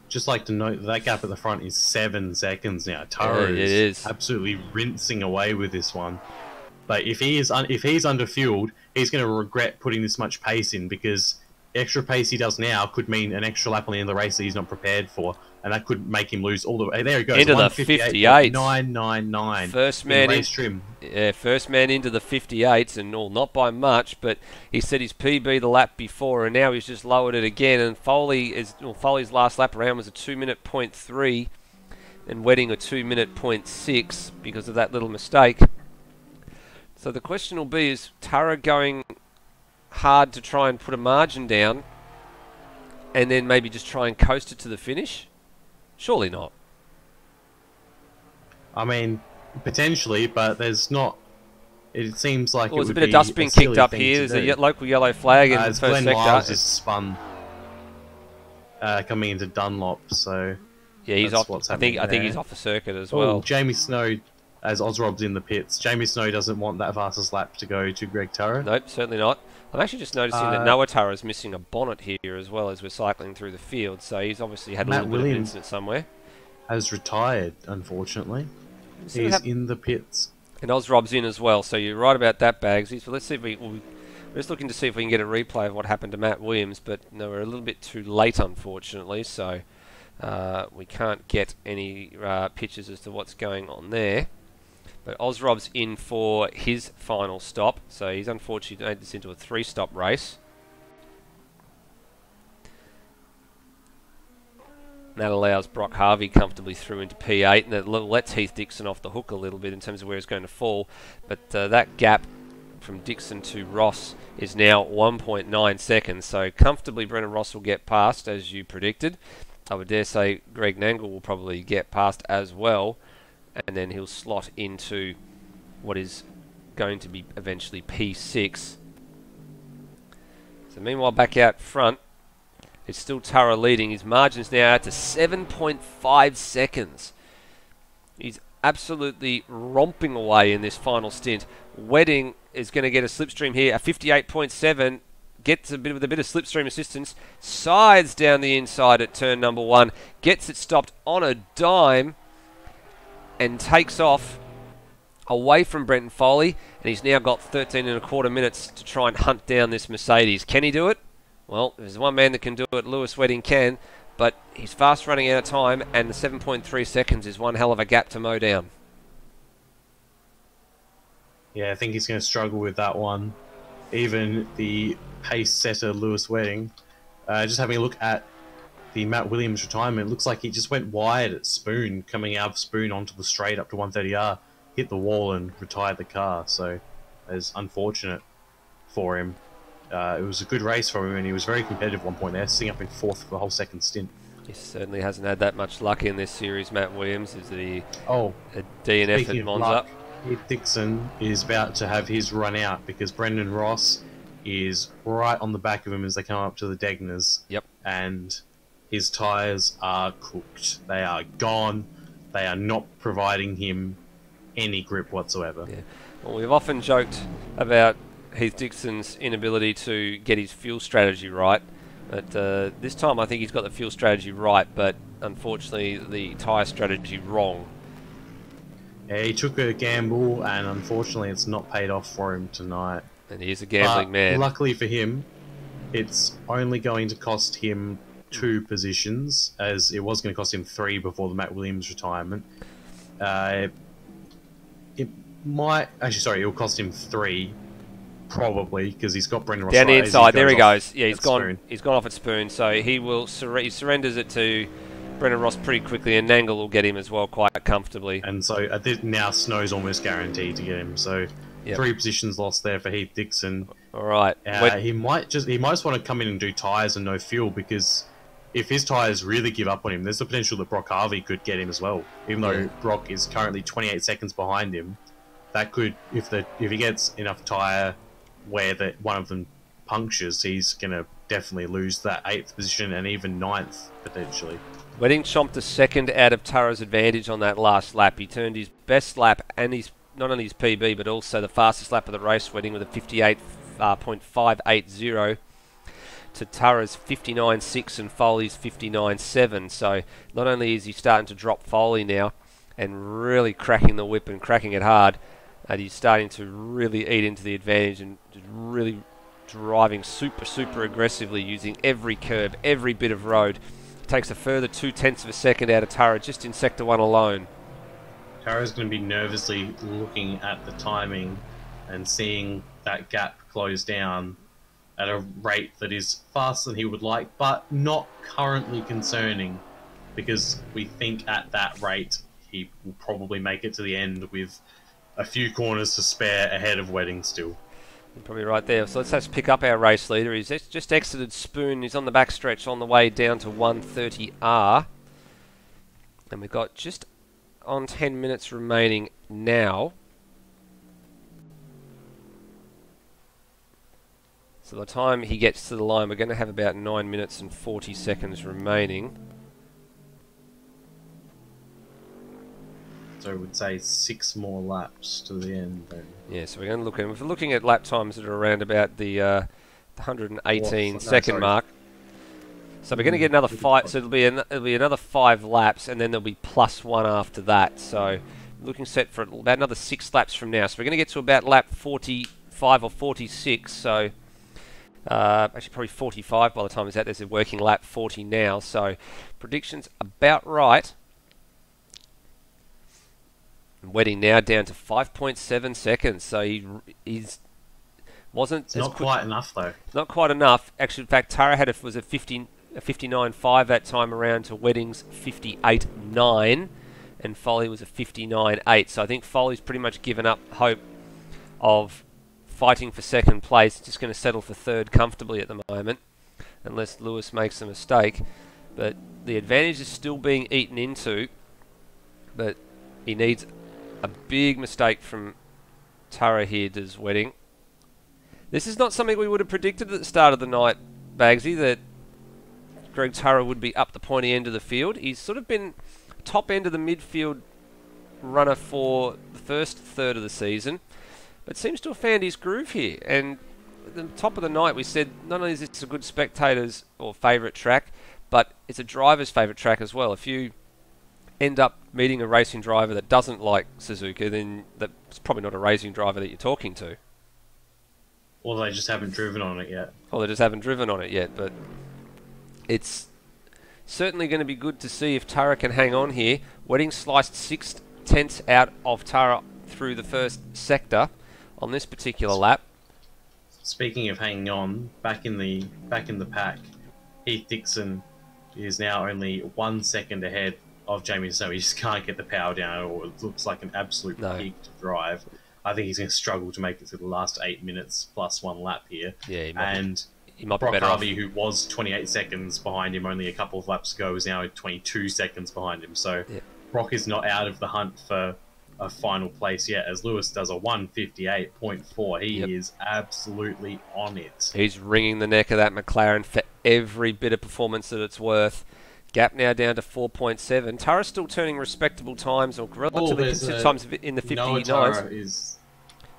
Just like to note that gap at the front is 7 seconds now. Tara is absolutely rinsing away with this one. But if he's underfueled, he's going to regret putting this much pace in because extra pace he does now could mean an extra lap on the end of the race that he's not prepared for, and that could make him lose all the way. There he goes. Into the 58. 999. First man race trim. Yeah, first man into the 58s, and not by much, but he set his PB the lap before, and now he's just lowered it again. And Foley's last lap around was a 2-minute .3, and Wedding a 2-minute .6 because of that little mistake. So the question will be, is Tara going hard to try and put a margin down and then maybe just try and coast it to the finish? Surely not. I mean, potentially, but there's not. It seems like there's a bit of dust being kicked up here. There's a local yellow flag in the first Glenn sector. Lyles is spun coming into Dunlop, so yeah, he's off. I think he's off the circuit as well. Jamie Snow, as Ozrob's in the pits. Jamie Snow doesn't want that fastest lap to go to Greg Tara. Nope, certainly not. I'm actually just noticing that Noah Tara is missing a bonnet here as well as we're cycling through the field, so he's obviously had a little bit of an incident somewhere. Has retired, unfortunately. He's in the pits. And Ozrob's in as well, so you're right about that, Bagsy. So let's see if we're just looking to see if we can get a replay of what happened to Matt Williams, but no, we're a little bit too late, unfortunately, so we can't get any pictures as to what's going on there. But Ozrob's in for his final stop, so he's unfortunately made this into a 3-stop race. And that allows Brock Harvey comfortably through into P8, and it lets Heath Dixon off the hook a little bit in terms of where he's going to fall. But that gap from Dixon to Ross is now 1.9 seconds, so comfortably Brennan Ross will get past, as you predicted. I would dare say Greg Nangle will probably get past as well. And then he'll slot into what is going to be eventually P6. So meanwhile, back out front, it's still Tara leading. His margin's now out to 7.5 seconds. He's absolutely romping away in this final stint. Wedding is going to get a slipstream here, a 58.7. Gets with a bit of slipstream assistance. Sides down the inside at turn number 1. Gets it stopped on a dime and takes off away from Brenton Foley. And he's now got 13.25 minutes to try and hunt down this Mercedes. Can he do it? Well, there's one man that can do it. Lewis Wedding can. But he's fast running out of time, and the 7.3 seconds is one hell of a gap to mow down. Yeah, I think he's going to struggle with that one. Even the pace setter Lewis Wedding, just having a look at the Matt Williams retirement, looks like he just went wide at Spoon, coming out of Spoon onto the straight up to 130R, hit the wall and retired the car. So it's unfortunate for him. It was a good race for him, and he was very competitive at one point there, sitting up in 4th for the whole second stint. He certainly hasn't had that much luck in this series, Matt Williams. Is a DNF at Monza. Luck, Heath Dixon is about to have his run out because Brendan Ross is right on the back of him as they come up to the Degners. Yep. And his tyres are cooked. They are gone. They are not providing him any grip whatsoever. Yeah. Well, we've often joked about Heath Dixon's inability to get his fuel strategy right. But this time I think he's got the fuel strategy right, but unfortunately the tyre strategy wrong. Yeah, he took a gamble, and unfortunately it's not paid off for him tonight. And he is a gambling man. Luckily for him, it's only going to cost him 2 positions, as it was going to cost him 3 before the Matt Williams retirement. It might... Actually, sorry, it will cost him 3, probably, because he's got Brendan Ross down the right inside. There he goes. Yeah, he's gone. Spoon. He's gone off at Spoon, so he will he surrenders it to Brendan Ross pretty quickly, and Nangle will get him as well quite comfortably. And so now Snow's almost guaranteed to get him. So 3 positions lost there for Heath Dixon. All right. He might just want to come in and do tyres and no fuel, because if his tyres really give up on him, there's the potential that Brock Harvey could get him as well. Even though Brock is currently 28 seconds behind him, that could, if he gets enough tyre where that one of them punctures, he's going to definitely lose that 8th position and even 9th potentially. Wedding chomped a second out of Tara's advantage on that last lap. He turned his best lap and his not only his PB but also the fastest lap of the race, Wedding, with a 58.580 to Tara's 59.6 and Foley's 59.7. So not only is he starting to drop Foley now and really cracking the whip and cracking it hard, and he's starting to really eat into the advantage and really driving super aggressively, using every curb, every bit of road. Takes a further 0.2 of a second out of Tara just in Sector 1 alone. Tara's going to be nervously looking at the timing and seeing that gap close down at a rate that is faster than he would like, but not currently concerning, because we think at that rate he will probably make it to the end with a few corners to spare ahead of Wedding still. You're probably right there. So let's pick up our race leader. He's just exited Spoon. He's on the back stretch on the way down to 130R. And we've got just on 10 minutes remaining now. So by the time he gets to the line, we're going to have about 9 minutes and 40 seconds remaining. So I would say 6 more laps to the end then. Yeah, so we're going to look at, if we're looking at lap times that are around about the 118 second mark. So we're going to get another 5. So it'll be another 5 laps, and then there'll be +1 after that. So looking set for about another 6 laps from now. So we're going to get to about lap 45 or 46. So actually probably 45 by the time it's out. There's a working lap 40 now. So predictions about right. Wedding now down to 5.7 seconds, so he's wasn't. It's not quite enough though. Not quite enough. Actually, in fact, Tara was a 59.5 that time around to Wedding's 58.9, and Foley was a 59.8. So I think Foley's pretty much given up hope of fighting for second place. Just going to settle for third comfortably at the moment, unless Lewis makes a mistake. But the advantage is still being eaten into, but he needs a big mistake from Tara here, does Wedding, This is not something we would have predicted at the start of the night, Bagsy, that Greg Turra would be up the pointy end of the field. He's sort of been top end of the midfield runner for the first third of the season, but seems to have found his groove here. And at the top of the night, we said not only is this a good spectator's or favourite track, but it's a driver's favourite track as well. If you end up meeting a racing driver that doesn't like Suzuka, then that's probably not a racing driver that you're talking to. Or they just haven't driven on it yet. Or they just haven't driven on it yet, but it's certainly going to be good to see if Turra can hang on here. Wedding sliced 6/10 out of Turra through the first sector on this particular lap. Speaking of hanging on, back in the pack, Heath Dixon is now only 1 second ahead of Jamie Snow. He just can't get the power down, or it looks like an absolute pig to drive. I think he's going to struggle to make it to the last 8 minutes plus 1 lap here. Yeah, he might be Brock Harvey, who was 28 seconds behind him only a couple of laps ago, is now 22 seconds behind him. So Brock is not out of the hunt for a final place yet, as Lewis does a 1:58.4. He is absolutely on it. He's wringing the neck of that McLaren for every bit of performance that it's worth. Gap now down to 4.7. Turra's still turning respectable times, or relatively consistent times in the 59s.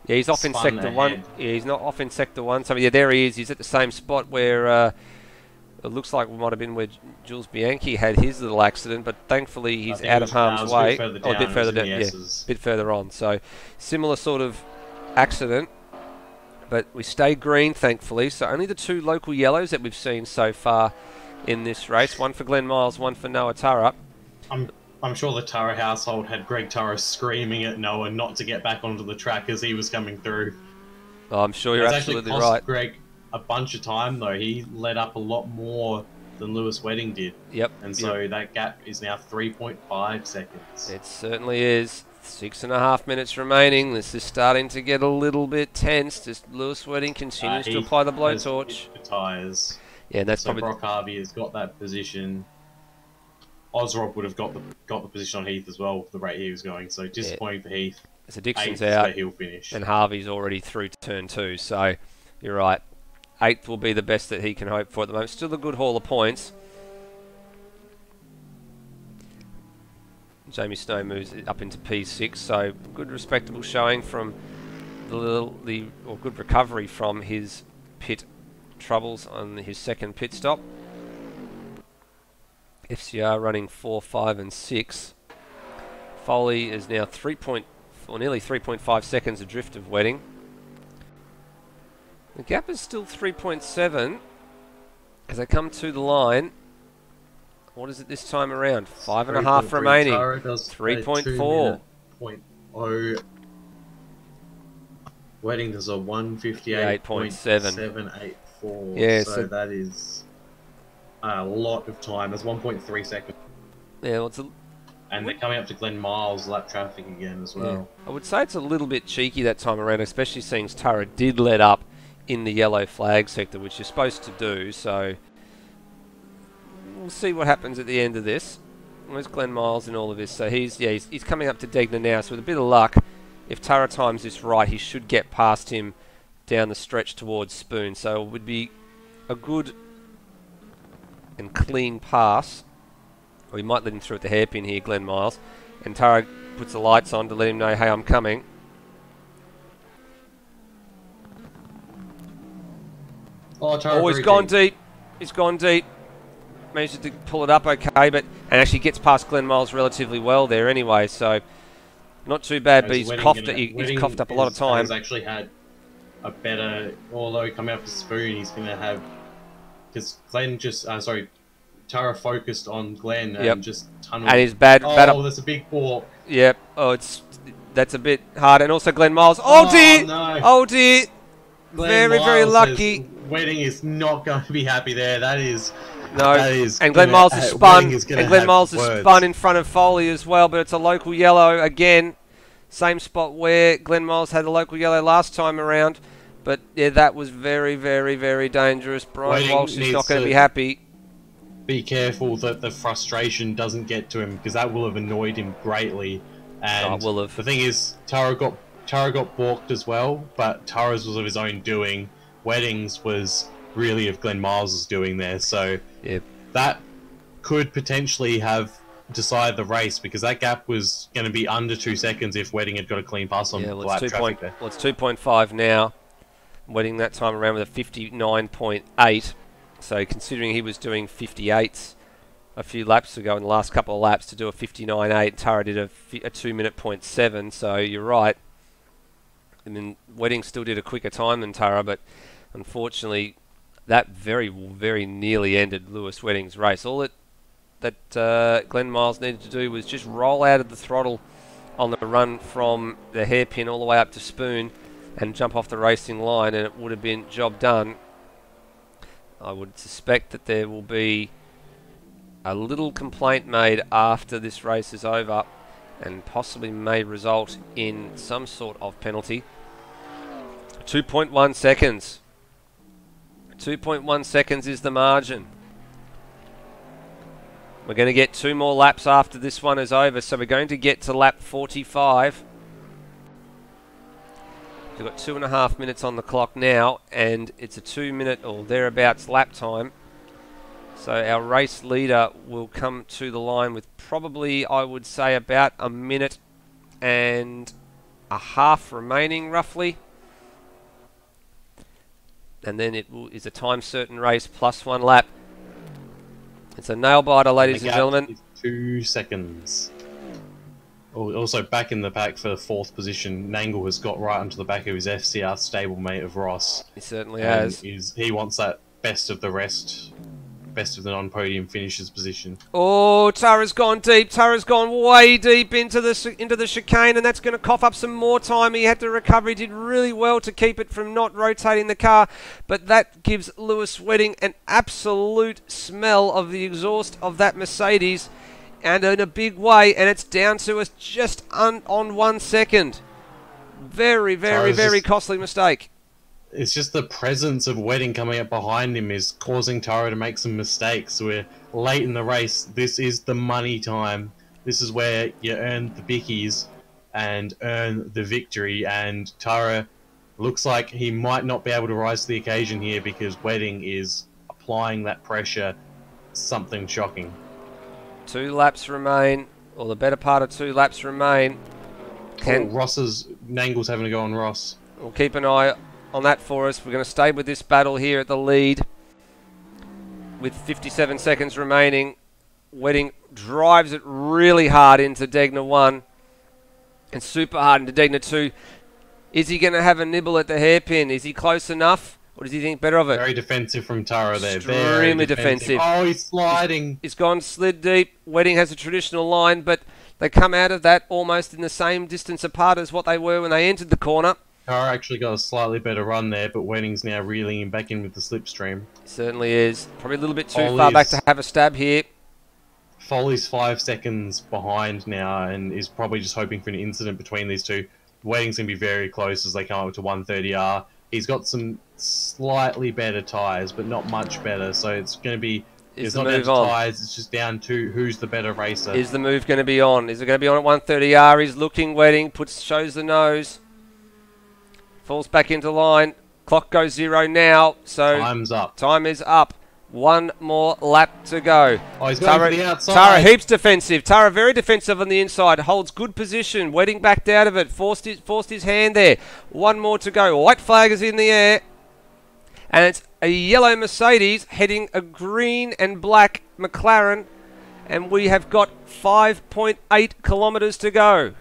Yeah, he's off in sector 1. Yeah, he's not off in sector 1. So yeah, there he is. He's at the same spot where it looks like it might have been where Jules Bianchi had his little accident, but thankfully he's out of harm's way. A bit further down, yeah, a bit further on. So similar sort of accident, but we stayed green, thankfully. So only the 2 local yellows that we've seen so far in this race. One for Glenn Miles, one for Noah Turra. I'm sure the Turra household had Greg Turra screaming at Noah not to get back onto the track as he was coming through. Oh, I'm sure you're absolutely right. Cost Greg a bunch of time though. He let up a lot more than Lewis Wedding did. Yep. And so that gap is now 3.5 seconds. It certainly is. 6.5 minutes remaining. This is starting to get a little bit tense as Lewis Wedding continues to apply the blowtorch. The tyres. Yeah, that's so probably Brock Harvey has got that position. Ozrob would have got the position on Heath as well, the rate he was going. So disappointing for Heath. So Dixon's out, where he'll finish, and Harvey's already through turn 2. So you're right. 8th will be the best that he can hope for at the moment. Still a good haul of points. Jamie Snow moves up into P6, so good respectable showing from or good recovery from his pit troubles on his second pit stop. FCR running 4, 5 and 6. Foley is now nearly 3.5 seconds adrift of Wedding. The gap is still 3.7 as they come to the line. What is it this time around? 5.5 remaining. 3.4. 0.0. Wedding does a 1:58.784. Yeah, so that is a lot of time. That's 1.3 seconds. Yeah, well, and they're coming up to Glenn Miles lap traffic again as well. Yeah. I would say it's a little bit cheeky that time around, especially seeing Turra did let up in the yellow flag sector, which you're supposed to do. So we'll see what happens at the end of this. Where's Glenn Miles in all of this? So he's coming up to Degner now. So with a bit of luck, if Turra times this right, he should get past him down the stretch towards Spoon. So it would be a good and clean pass. Or he might let him through at the hairpin here, Glenn Miles. And Turra puts the lights on to let him know, hey, I'm coming. Oh, he's gone deep. He's gone deep. Manages to pull it up okay, and actually gets past Glenn Miles relatively well there anyway, so not too bad, but he's coughed up a lot of time. He's actually had a better, although coming up with Spoon, he's going to have, because Glenn just, Turra focused on Glenn and just tunneled. And he's bad. That's a big walk. Yep. That's a bit hard, and also Glenn Miles. Oh dear! No. Oh dear! Very lucky. Wedding is not going to be happy there. That is. No, and Glenn Miles has spun, in front of Foley as well, but it's a local yellow again. Same spot where Glenn Miles had a local yellow last time around. But yeah, that was very dangerous. Brian Walsh is not going to be happy. Be careful that the frustration doesn't get to him, because that will have annoyed him greatly. And will have. The thing is, Turra got balked as well, but Turra's was of his own doing. Weddings was really of Glenn Miles's doing there. So Yep. that could potentially have decided the race, because that gap was going to be under 2 seconds if Wedding had got a clean pass on Yeah, the well, lap it's traffic there. Well, it's 2.5 now. Wedding that time around with a 59.8. So considering he was doing 58s a few laps ago in the last couple of laps to do a 59.8, Tara did a 2-minute .7. So you're right. And then Wedding still did a quicker time than Tara, but unfortunately that very, very nearly ended Lewis Wedding's race. All that Glenn Miles needed to do was just roll out of the throttle on the run from the hairpin all the way up to Spoon and jump off the racing line, and it would have been job done. I would suspect that there will be a little complaint made after this race is over, and possibly may result in some sort of penalty. 2.1 seconds. 2.1 seconds is the margin. We're going to get 2 more laps after this one is over, so we're going to get to lap 45. We've got 2.5 minutes on the clock now, and it's a 2-minute or thereabouts lap time. So our race leader will come to the line with probably, I would say, about 1.5 minutes remaining, roughly. And then it is a time certain race plus 1 lap. It's a nail biter, ladies and gentlemen. 2 seconds. Also back in the pack for the 4th position, Nangle has got right onto the back of his FCR stablemate of Ross. He certainly has. He wants that best of the rest, best of the non-podium finishers position. Oh, Tara's gone deep. Tara's gone way deep into the chicane, and that's going to cough up some more time. He had to recover. He did really well to keep it from not rotating the car, but that gives Lewis Wedding an absolute smell of the exhaust of that Mercedes, and in a big way, and it's down to us just on 1 second. Very, very, very costly mistake. It's just the presence of Wedding coming up behind him is causing Tara to make some mistakes. We're late in the race. This is the money time. This is where you earn the bickies and earn the victory. And Tara looks like he might not be able to rise to the occasion here, because Wedding is applying that pressure. Something shocking. 2 laps remain, or the better part of 2 laps remain. Nangle's having to go on Ross. We'll keep an eye on that for us. We're going to stay with this battle here at the lead with 57 seconds remaining. Wedding drives it really hard into Degner 1 and super hard into Degner 2. Is he going to have a nibble at the hairpin? Is he close enough? Or does he think better of it? Very defensive from Tara there. Extremely defensive. Oh, he's sliding. He's gone slid deep. Wedding has a traditional line, but they come out of that almost in the same distance apart as what they were when they entered the corner. Tara actually got a slightly better run there, but Wedding's now reeling him back in with the slipstream. Certainly is. Probably a little bit too far back to have a stab here. Foley's 5 seconds behind now and is probably just hoping for an incident between these two. Wedding's going to be very close as they come up to 130R. He's got some slightly better tyres, but not much better, so it's going to be... It's not down to tyres, it's just down to who's the better racer. Is the move going to be on? Is it going to be on at 130R? He's looking. Wedding shows the nose. Falls back into line. Clock goes 0 now, so... Time's up. Time is up. 1 more lap to go. Oh, he's going for the outside. Tara heaps defensive. Tara very defensive on the inside. Holds good position. Wedding backed out of it. Forced his hand there. 1 more to go. White flag is in the air. And it's a yellow Mercedes heading a green and black McLaren. And we have got 5.8 kilometres to go.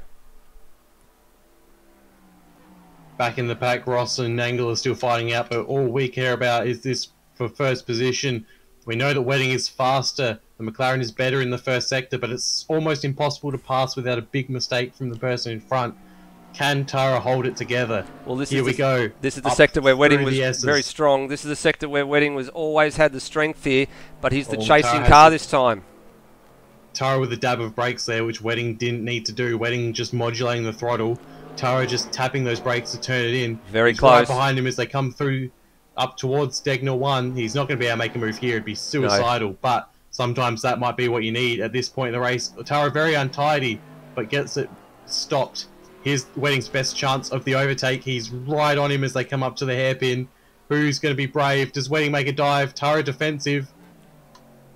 Back in the pack, Ross and Nangle are still fighting out, but all we care about is this for first position. We know that Wedding is faster. The McLaren is better in the first sector, but it's almost impossible to pass without a big mistake from the person in front. Can Tara hold it together? Well, Here we go. This is the sector where Wedding was very strong. This is the sector where Wedding was always had the strength here, but he's the chasing car this time. Tara with a dab of brakes there, which Wedding didn't need to do. Wedding just modulating the throttle. Tara just tapping those brakes to turn it in. Very close. Right behind him as they come through up towards Degner 1. He's not going to be able to make a move here. It'd be suicidal, no. But sometimes that might be what you need at this point in the race. Tara very untidy, but gets it stopped. Here's Wedding's best chance of the overtake. He's right on him as they come up to the hairpin. Who's going to be brave? Does Wedding make a dive? Tara defensive.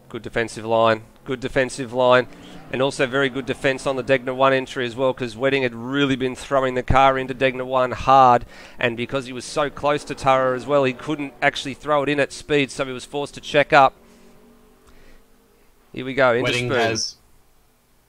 Good defensive line. Good defensive line. And also very good defence on the Degner 1 entry as well, because Wedding had really been throwing the car into Degner 1 hard, and because he was so close to Tara as well, he couldn't actually throw it in at speed, so he was forced to check up. Here we go, into Wedding Spoon. has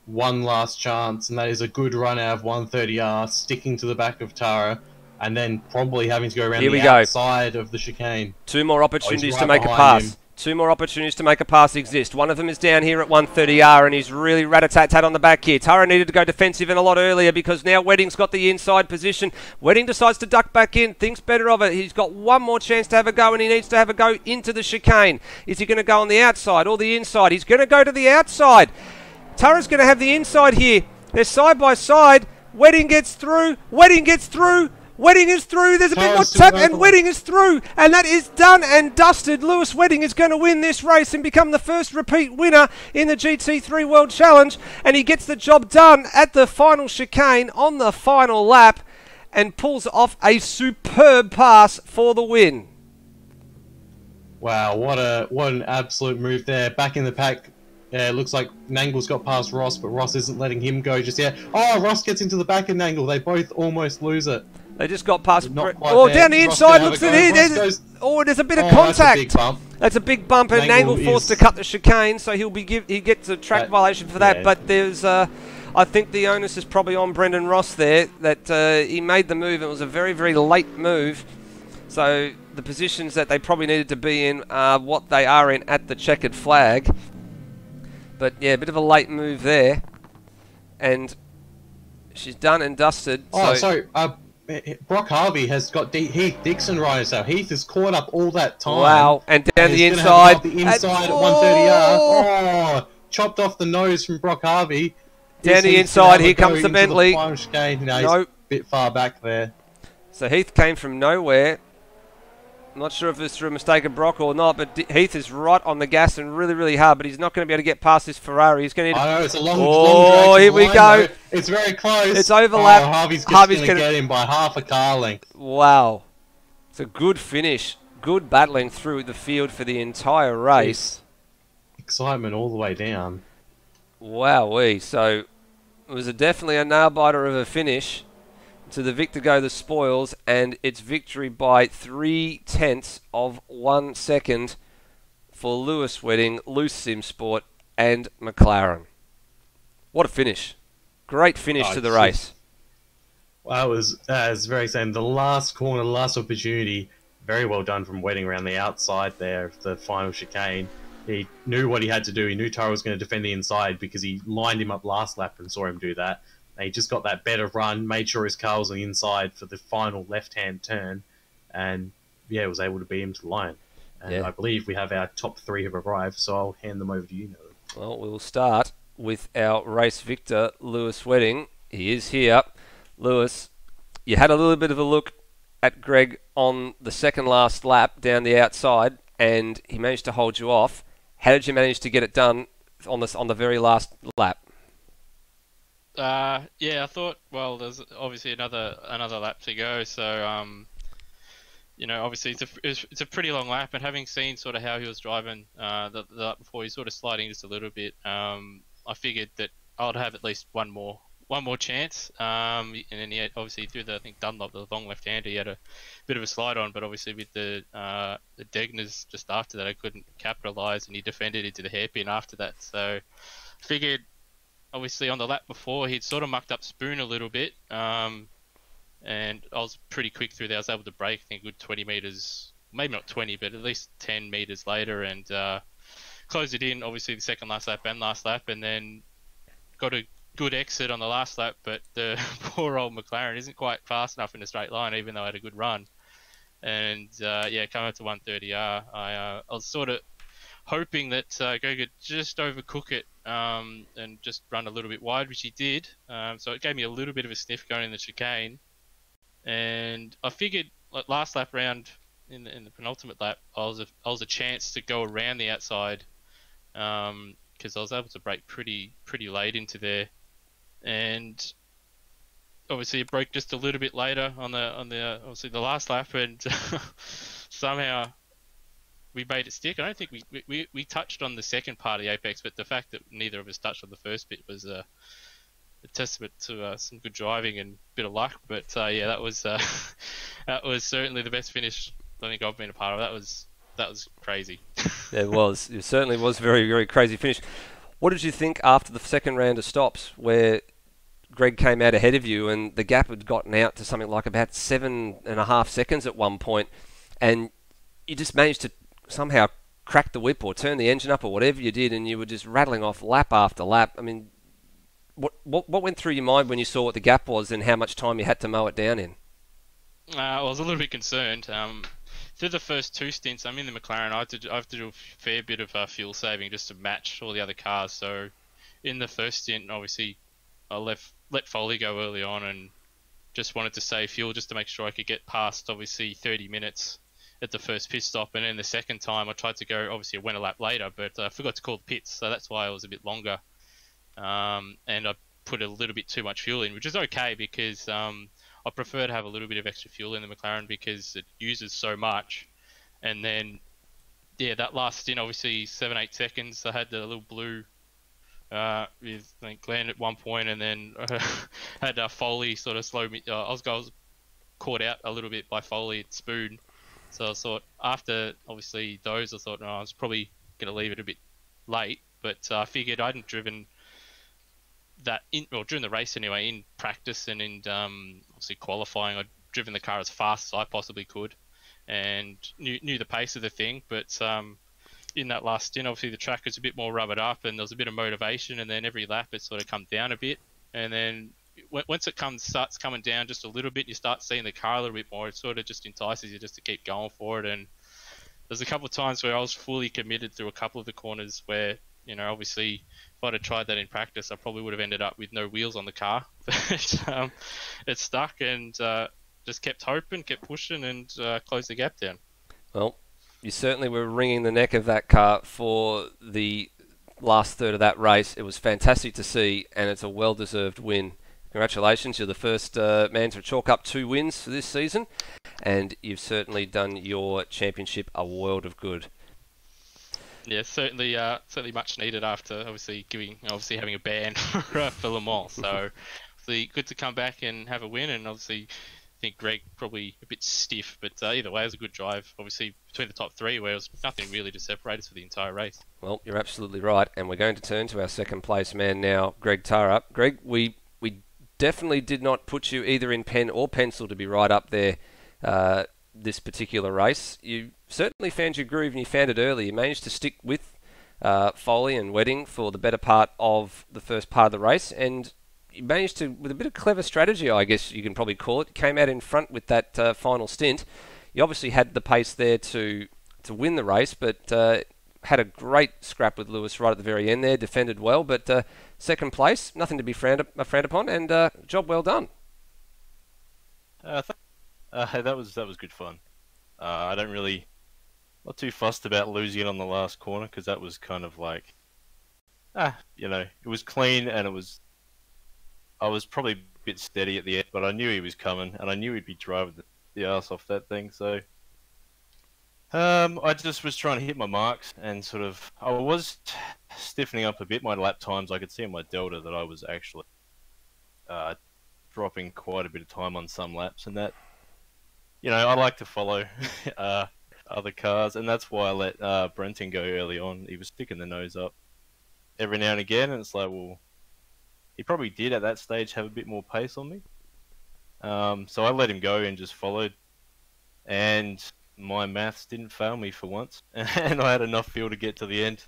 one last chance, and that is a good run out of 130R, sticking to the back of Tara, and then probably having to go around the outside of the chicane. Two more opportunities right to make a behind pass. him. Two more opportunities to make a pass exist. One of them is down here at 130R, and he's really rat-a-tat-tat on the back here. Tara needed to go defensive and a lot earlier because now Wedding's got the inside position. Wedding decides to duck back in, thinks better of it. He's got one more chance to have a go, and he needs to have a go into the chicane. Is he going to go on the outside or the inside? He's going to go to the outside. Tara's going to have the inside here. They're side by side. Wedding gets through. Wedding gets through. Wedding is through. There's a bit more tap, and Wedding is through. And that is done and dusted. Lewis Wedding is going to win this race and become the first repeat winner in the GT3 World Challenge. And he gets the job done at the final chicane on the final lap and pulls off a superb pass for the win. Wow, what an absolute move there. Back in the pack. Yeah, it looks like Nangle's got past Ross, but Ross isn't letting him go just yet. Oh, Ross gets into the back of Nangle. They both almost lose it. They just got past... Oh, down the inside, looks at it. There's a bit of contact. That's a big bump, and Nangle forced to cut the chicane, so he gets a track violation for that. Yeah. But there's... I think the onus is probably on Brendan Ross there, that he made the move. It was a very, very late move. So the positions that they probably needed to be in are what they are in at the checkered flag. But yeah, a bit of a late move there. And she's done and dusted. Oh, sorry. Brock Harvey has got Heath Dixon right now. Heath has caught up all that time. Wow, and down the inside. The inside at 130R. Oh, chopped off the nose from Brock Harvey. Down the inside, here comes the Bentley. No, he's a bit far back there. So Heath came from nowhere. I'm not sure if it's through a mistake of Brock or not, but Heath is right on the gas and really, really hard, but he's not going to be able to get past this Ferrari. He's going to... I know, it's a long here we go. Though. It's very close. It's overlap. Oh, Harvey's going to get him by half a car length. Wow. It's a good finish. Good battling through the field for the entire race. Excitement all the way down. Wowee. So it was definitely a nail-biter of a finish. To the victor go the spoils, and it's victory by 0.3 of 1 second for Lewis Wedding, Loose Sim Sport, and McLaren. What a finish. Great finish to the race. Well, it was very exciting. The last corner, the last opportunity, very well done from Wedding around the outside there of the final chicane. He knew what he had to do. He knew Tara was going to defend the inside because he lined him up last lap and saw him do that. He just got that better run, made sure his car was on the inside for the final left-hand turn, and yeah, was able to beat him to the line. And I believe we have our top 3 have arrived, so I'll hand them over to you now. Well, we'll start with our race victor, Lewis Wedding. He is here. Lewis, you had a little bit of a look at Greg on the second last lap down the outside, and he managed to hold you off. How did you manage to get it done on the very last lap? Yeah, I thought, well, there's obviously another lap to go, so you know, obviously it's a pretty long lap, and having seen sort of how he was driving the lap before, he's sort of sliding just a little bit. I figured that I'd have at least one more chance, and then he had, obviously through the, I think, Dunlop, the long left-hander, he had a bit of a slide on, but obviously with the Degners just after that, I couldn't capitalise, and he defended into the hairpin after that, so figured. Obviously, on the lap before, he'd sort of mucked up Spoon a little bit, and I was pretty quick through there. I was able to brake, I think, a good 20 metres, maybe not 20, but at least 10 metres later, and closed it in, obviously, the second last lap and last lap, and then got a good exit on the last lap, but the poor old McLaren isn't quite fast enough in a straight line, even though I had a good run. And, yeah, coming up to 130R, I was sort of hoping that Greg could just overcook it and just run a little bit wide, which he did. So it gave me a little bit of a sniff going in the chicane. And I figured, like last lap round, in the penultimate lap, I was a chance to go around the outside because I was able to brake pretty late into there. And obviously it broke just a little bit later on the obviously the last lap, and somehow we made it stick. I don't think we touched on the second part of the apex, but the fact that neither of us touched on the first bit was a testament to some good driving and a bit of luck. But yeah, that was that was certainly the best finish I think I've been a part of. That was crazy. It was. It certainly was very, very crazy finish. What did you think after the second round of stops, where Greg came out ahead of you and the gap had gotten out to something like about 7.5 seconds at one point, and you just managed to somehow crack the whip or turn the engine up or whatever you did, and you were just rattling off lap after lap? I mean, what went through your mind when you saw what the gap was and how much time you had to mow it down in? I was a little bit concerned. Through the first two stints, I'm in the McLaren. I have to do a fair bit of fuel saving just to match all the other cars. So in the first stint, obviously, I let Foley go early on and just wanted to save fuel just to make sure I could get past, obviously, 30 minutes at the first pit stop. And then the second time, I tried to go, obviously, I went a lap later, but I forgot to call the pits. So that's why I was a bit longer. And I put a little bit too much fuel in, which is okay because I prefer to have a little bit of extra fuel in the McLaren because it uses so much. And then, yeah, that last stint, obviously 7-8 seconds, I had the little blue with I think Glenn at one point, and then had Foley sort of slow me. I was caught out a little bit by Foley at Spoon. So I thought after obviously those, I thought, no, I was probably going to leave it a bit late, but I figured I hadn't driven that during the race anyway, in practice and in obviously qualifying, I'd driven the car as fast as I possibly could and knew the pace of the thing. But in that last stint, obviously the track was a bit more rubbered up and there was a bit of motivation, and then every lap it sort of come down a bit, and then once it starts coming down just a little bit, you start seeing the car a little bit more. It sort of just entices you just to keep going for it. And there's a couple of times where I was fully committed through a couple of the corners where, you know, obviously if I'd have tried that in practice, I probably would have ended up with no wheels on the car. But it stuck, and just kept hoping, kept pushing, and closed the gap down. Well, you certainly were wringing the neck of that car for the last third of that race. It was fantastic to see, and it's a well-deserved win. Congratulations, you're the first man to chalk up 2 wins for this season, and you've certainly done your championship a world of good. Yeah, certainly much needed after obviously having a ban for Le Mans. So obviously good to come back and have a win, and obviously I think Greg probably a bit stiff, but either way it was a good drive. Obviously between the top 3, where it was nothing really to separate us for the entire race. Well, you're absolutely right, and we're going to turn to our second place man now, Greg Tarup. Greg, we definitely did not put you either in pen or pencil to be right up there this particular race. You certainly found your groove, and you found it early. You managed to stick with Foley and Wedding for the better part of the first part of the race, and you managed to, with a bit of clever strategy, I guess you can probably call it, came out in front with that final stint. You obviously had the pace there to win the race, but had a great scrap with Lewis right at the very end there, defended well, but second place, nothing to be frowned upon, and job well done. That was good fun. I don't really, not too fussed about losing it on the last corner, because that was kind of like, it was clean, and I was probably a bit steady at the end, but I knew he was coming, and I knew he'd be driving the arse off that thing, so I just was trying to hit my marks, and sort of, I was stiffening up a bit. My lap times, I could see in my delta that I was actually dropping quite a bit of time on some laps, and that, I like to follow other cars, and that's why I let Brenton go early on. He was sticking the nose up every now and again, and it's like, well, he probably did at that stage have a bit more pace on me. So I let him go and just followed, and my maths didn't fail me for once, and I had enough fuel to get to the end.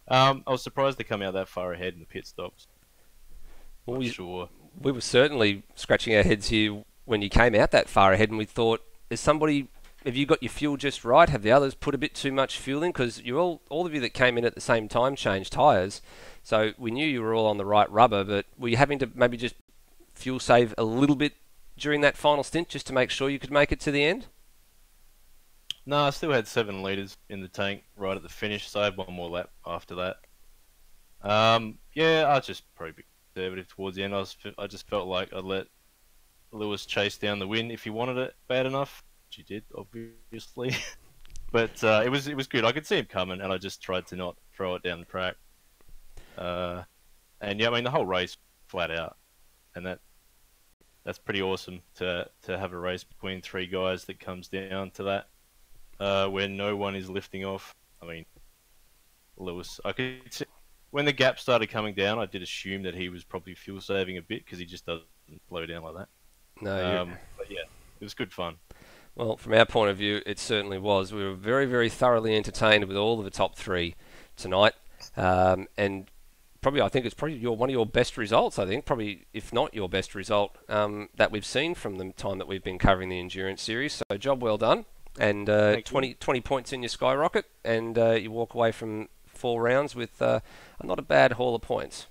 I was surprised to come out that far ahead in the pit stops. Well, We were certainly scratching our heads here when you came out that far ahead, and we thought, have you got your fuel just right? Have the others put a bit too much fuel in? Because all of you that came in at the same time changed tyres, so we knew you were all on the right rubber, but were you having to maybe just fuel save a little bit during that final stint just to make sure you could make it to the end? No, I still had 7 litres in the tank right at the finish, so I had one more lap after that. Yeah, I was just probably a bit conservative towards the end. I just felt like I'd let Lewis chase down the win if he wanted it bad enough. he did, obviously. But it was good. I could see him coming, and I just tried to not throw it down the track. And yeah, I mean the whole race flat out, and that's pretty awesome to have a race between three guys that comes down to that, where no one is lifting off. I mean, Lewis, I could see, when the gap started coming down, I did assume that he was probably fuel saving a bit because he just doesn't slow down like that. No, but yeah, it was good fun. well, from our point of view, it certainly was. We were very, very thoroughly entertained with all of the top three tonight, and probably, I think it's probably one of your best results. I think probably, if not your best result, that we've seen from the time that we've been covering the endurance series. So, job well done, and 20 points in your skyrocket, and you walk away from 4 rounds with not a bad haul of points.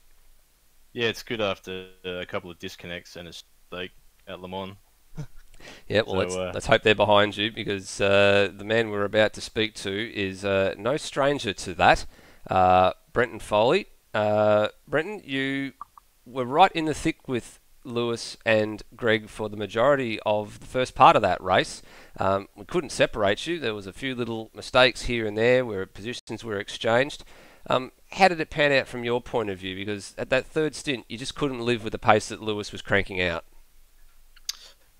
Yeah, it's good after a couple of disconnects and a stake at Le Mans. Yeah, well, so, let's hope they're behind you, because the man we're about to speak to is no stranger to that, Brenton Foley. Brenton, you were right in the thick with Lewis and Greg for the majority of the first part of that race. We couldn't separate you. There was a few little mistakes here and there where positions were exchanged. How did it pan out from your point of view? Because at that third stint, you just couldn't live with the pace that Lewis was cranking out.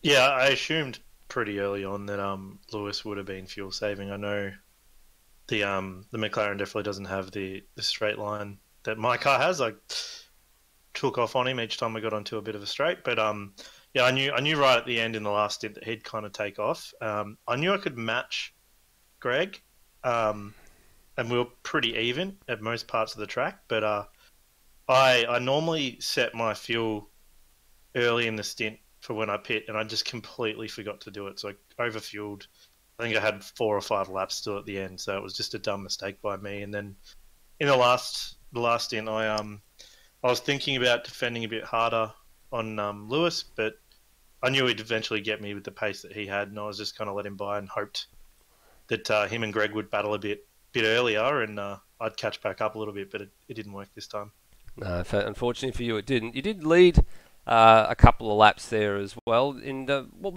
Yeah, I assumed pretty early on that Lewis would have been fuel saving. I know the McLaren definitely doesn't have the straight line that my car has. I took off on him each time I got onto a bit of a straight, but yeah, I knew right at the end in the last stint that he'd kind of take off. I knew I could match Greg, and we were pretty even at most parts of the track. But I normally set my fuel early in the stint for when I pit, and I just completely forgot to do it. So I overfueled. I think I had 4 or 5 laps still at the end, so it was just a dumb mistake by me. And then in the last stint, I was thinking about defending a bit harder on Lewis, but I knew he'd eventually get me with the pace that he had, and I was just kind of let him by and hoped that him and Greg would battle a bit earlier, and I'd catch back up a little bit, but it didn't work this time. No, unfortunately for you, it didn't. You did lead a couple of laps there as well. And what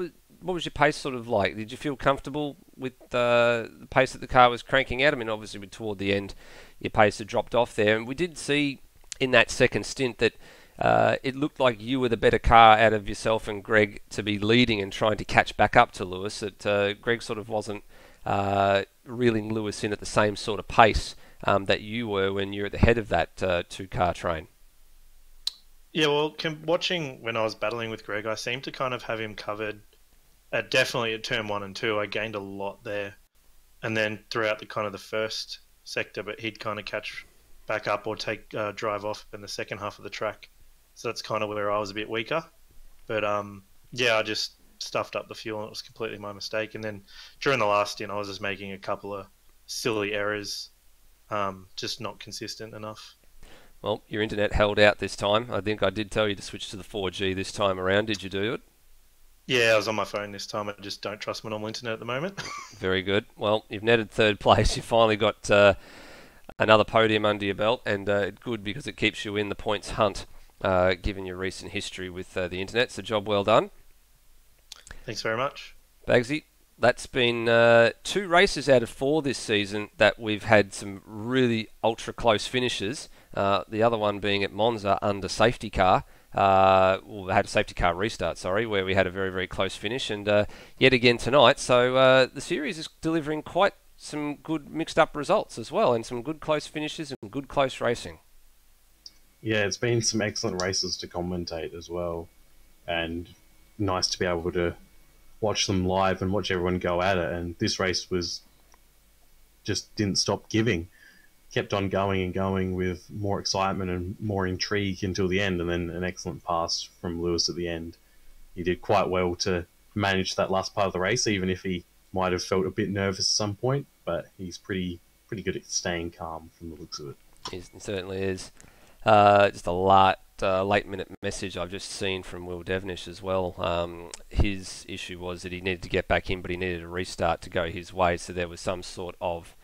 was your pace sort of like? Did you feel comfortable with the pace that the car was cranking out? I mean, obviously toward the end, your pace had dropped off there, and we did see in that second stint that it looked like you were the better car out of yourself and Greg to be leading and trying to catch back up to Lewis. That Greg sort of wasn't reeling Lewis in at the same sort of pace that you were when you're at the head of that 2-car train. Yeah, well, watching when I was battling with Greg, I seemed to kind of have him covered. Definitely at turn 1 and 2, I gained a lot there, and then throughout the first sector, but he'd kind of catch back up or take drive off in the second half of the track. So that's kind of where I was a bit weaker. But yeah, I just stuffed up the fuel, and it was completely my mistake. And then during the last stint, I was just making a couple of silly errors, just not consistent enough. Well, your internet held out this time. I think I did tell you to switch to the 4G this time around. Did you do it? Yeah, I was on my phone this time. I just don't trust my normal internet at the moment. Very good. Well, you've netted third place. You finally got another podium under your belt, and good because it keeps you in the points hunt, given your recent history with the internet. So job well done. Thanks very much. Bagsy, that's been 2 races out of 4 this season that we've had some really ultra close finishes. The other one being at Monza under safety car. We had a safety car restart, where we had a very, very close finish, and yet again tonight. So the series is delivering quite some good mixed up results as well, and some good close finishes and good close racing. Yeah, it's been some excellent races to commentate as well, and nice to be able to watch them live and watch everyone go at it. And this race just didn't stop giving. Kept on going and going with more excitement and more intrigue until the end, and then an excellent pass from Lewis at the end. He did quite well to manage that last part of the race, even if he might have felt a bit nervous at some point, but he's pretty good at staying calm from the looks of it. He certainly is. Just a late minute message I've just seen from Will Devnish as well. His issue was that he needed to get back in, but he needed a restart to go his way, so there was some sort of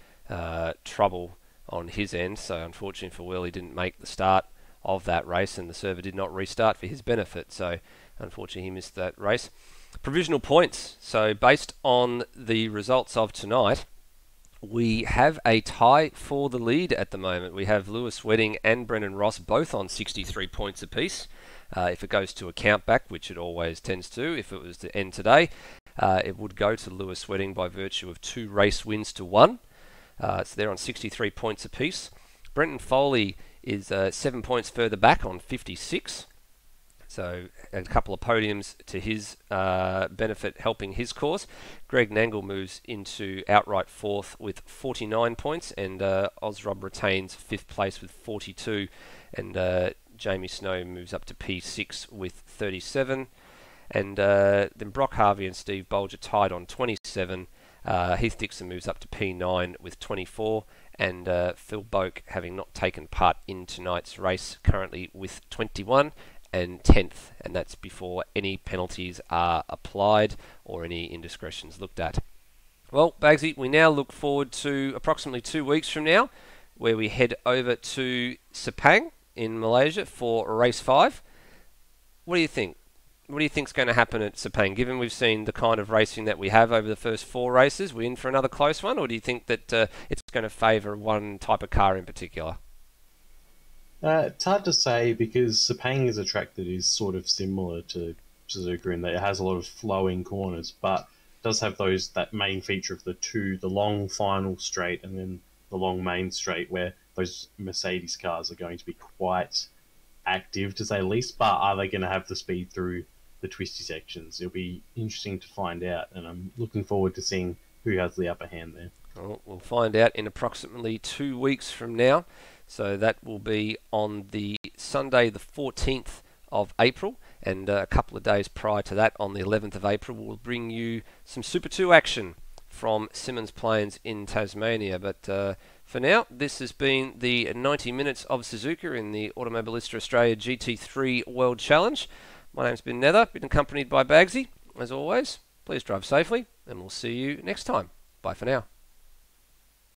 trouble on his end. So unfortunately for Will, he didn't make the start of that race, and the server did not restart for his benefit, so unfortunately he missed that race. Provisional points. So based on the results of tonight, we have a tie for the lead at the moment. We have Lewis Wedding and Brendan Ross both on 63 points apiece. If it goes to a count back, which it always tends to, if it was to end today, it would go to Lewis Wedding by virtue of 2 race wins to 1. So they're on 63 points apiece. Brenton Foley is 7 points further back on 56. So a couple of podiums to his benefit, helping his cause. Greg Nangle moves into outright 4th with 49 points, and Ozrob retains 5th place with 42, and Jamie Snow moves up to P6 with 37. And then Brock Harvey and Steve Bolger tied on 27. Heath Dixon moves up to P9 with 24, and Phil Boak, having not taken part in tonight's race, currently with 21 and 10th, and that's before any penalties are applied or any indiscretions looked at. Well, Bagsy, we now look forward to approximately 2 weeks from now, where we head over to Sepang in Malaysia for race 5. What do you think? What do you think's going to happen at Sepang? Given we've seen the kind of racing that we have over the first 4 races, we in for another close one, or do you think that it's going to favour one type of car in particular? It's hard to say because Sepang is a track that is sort of similar to Suzuka in that it has a lot of flowing corners, but does have that main feature of the long final straight and then the long main straight, where those Mercedes cars are going to be quite active, to say the least. But are they going to have the speed through the twisty sections? It'll be interesting to find out, and I'm looking forward to seeing who has the upper hand there. Well, we'll find out in approximately 2 weeks from now. So that will be on the Sunday the 14th of April, and a couple of days prior to that, on the 11th of April, we'll bring you some Super 2 action from Symonds Plains in Tasmania. But for now, this has been the 90 minutes of Suzuka in the Automobilista Australia GT3 World Challenge. My name's been Nether, been accompanied by Bagsy. As always, please drive safely, and we'll see you next time. Bye for now.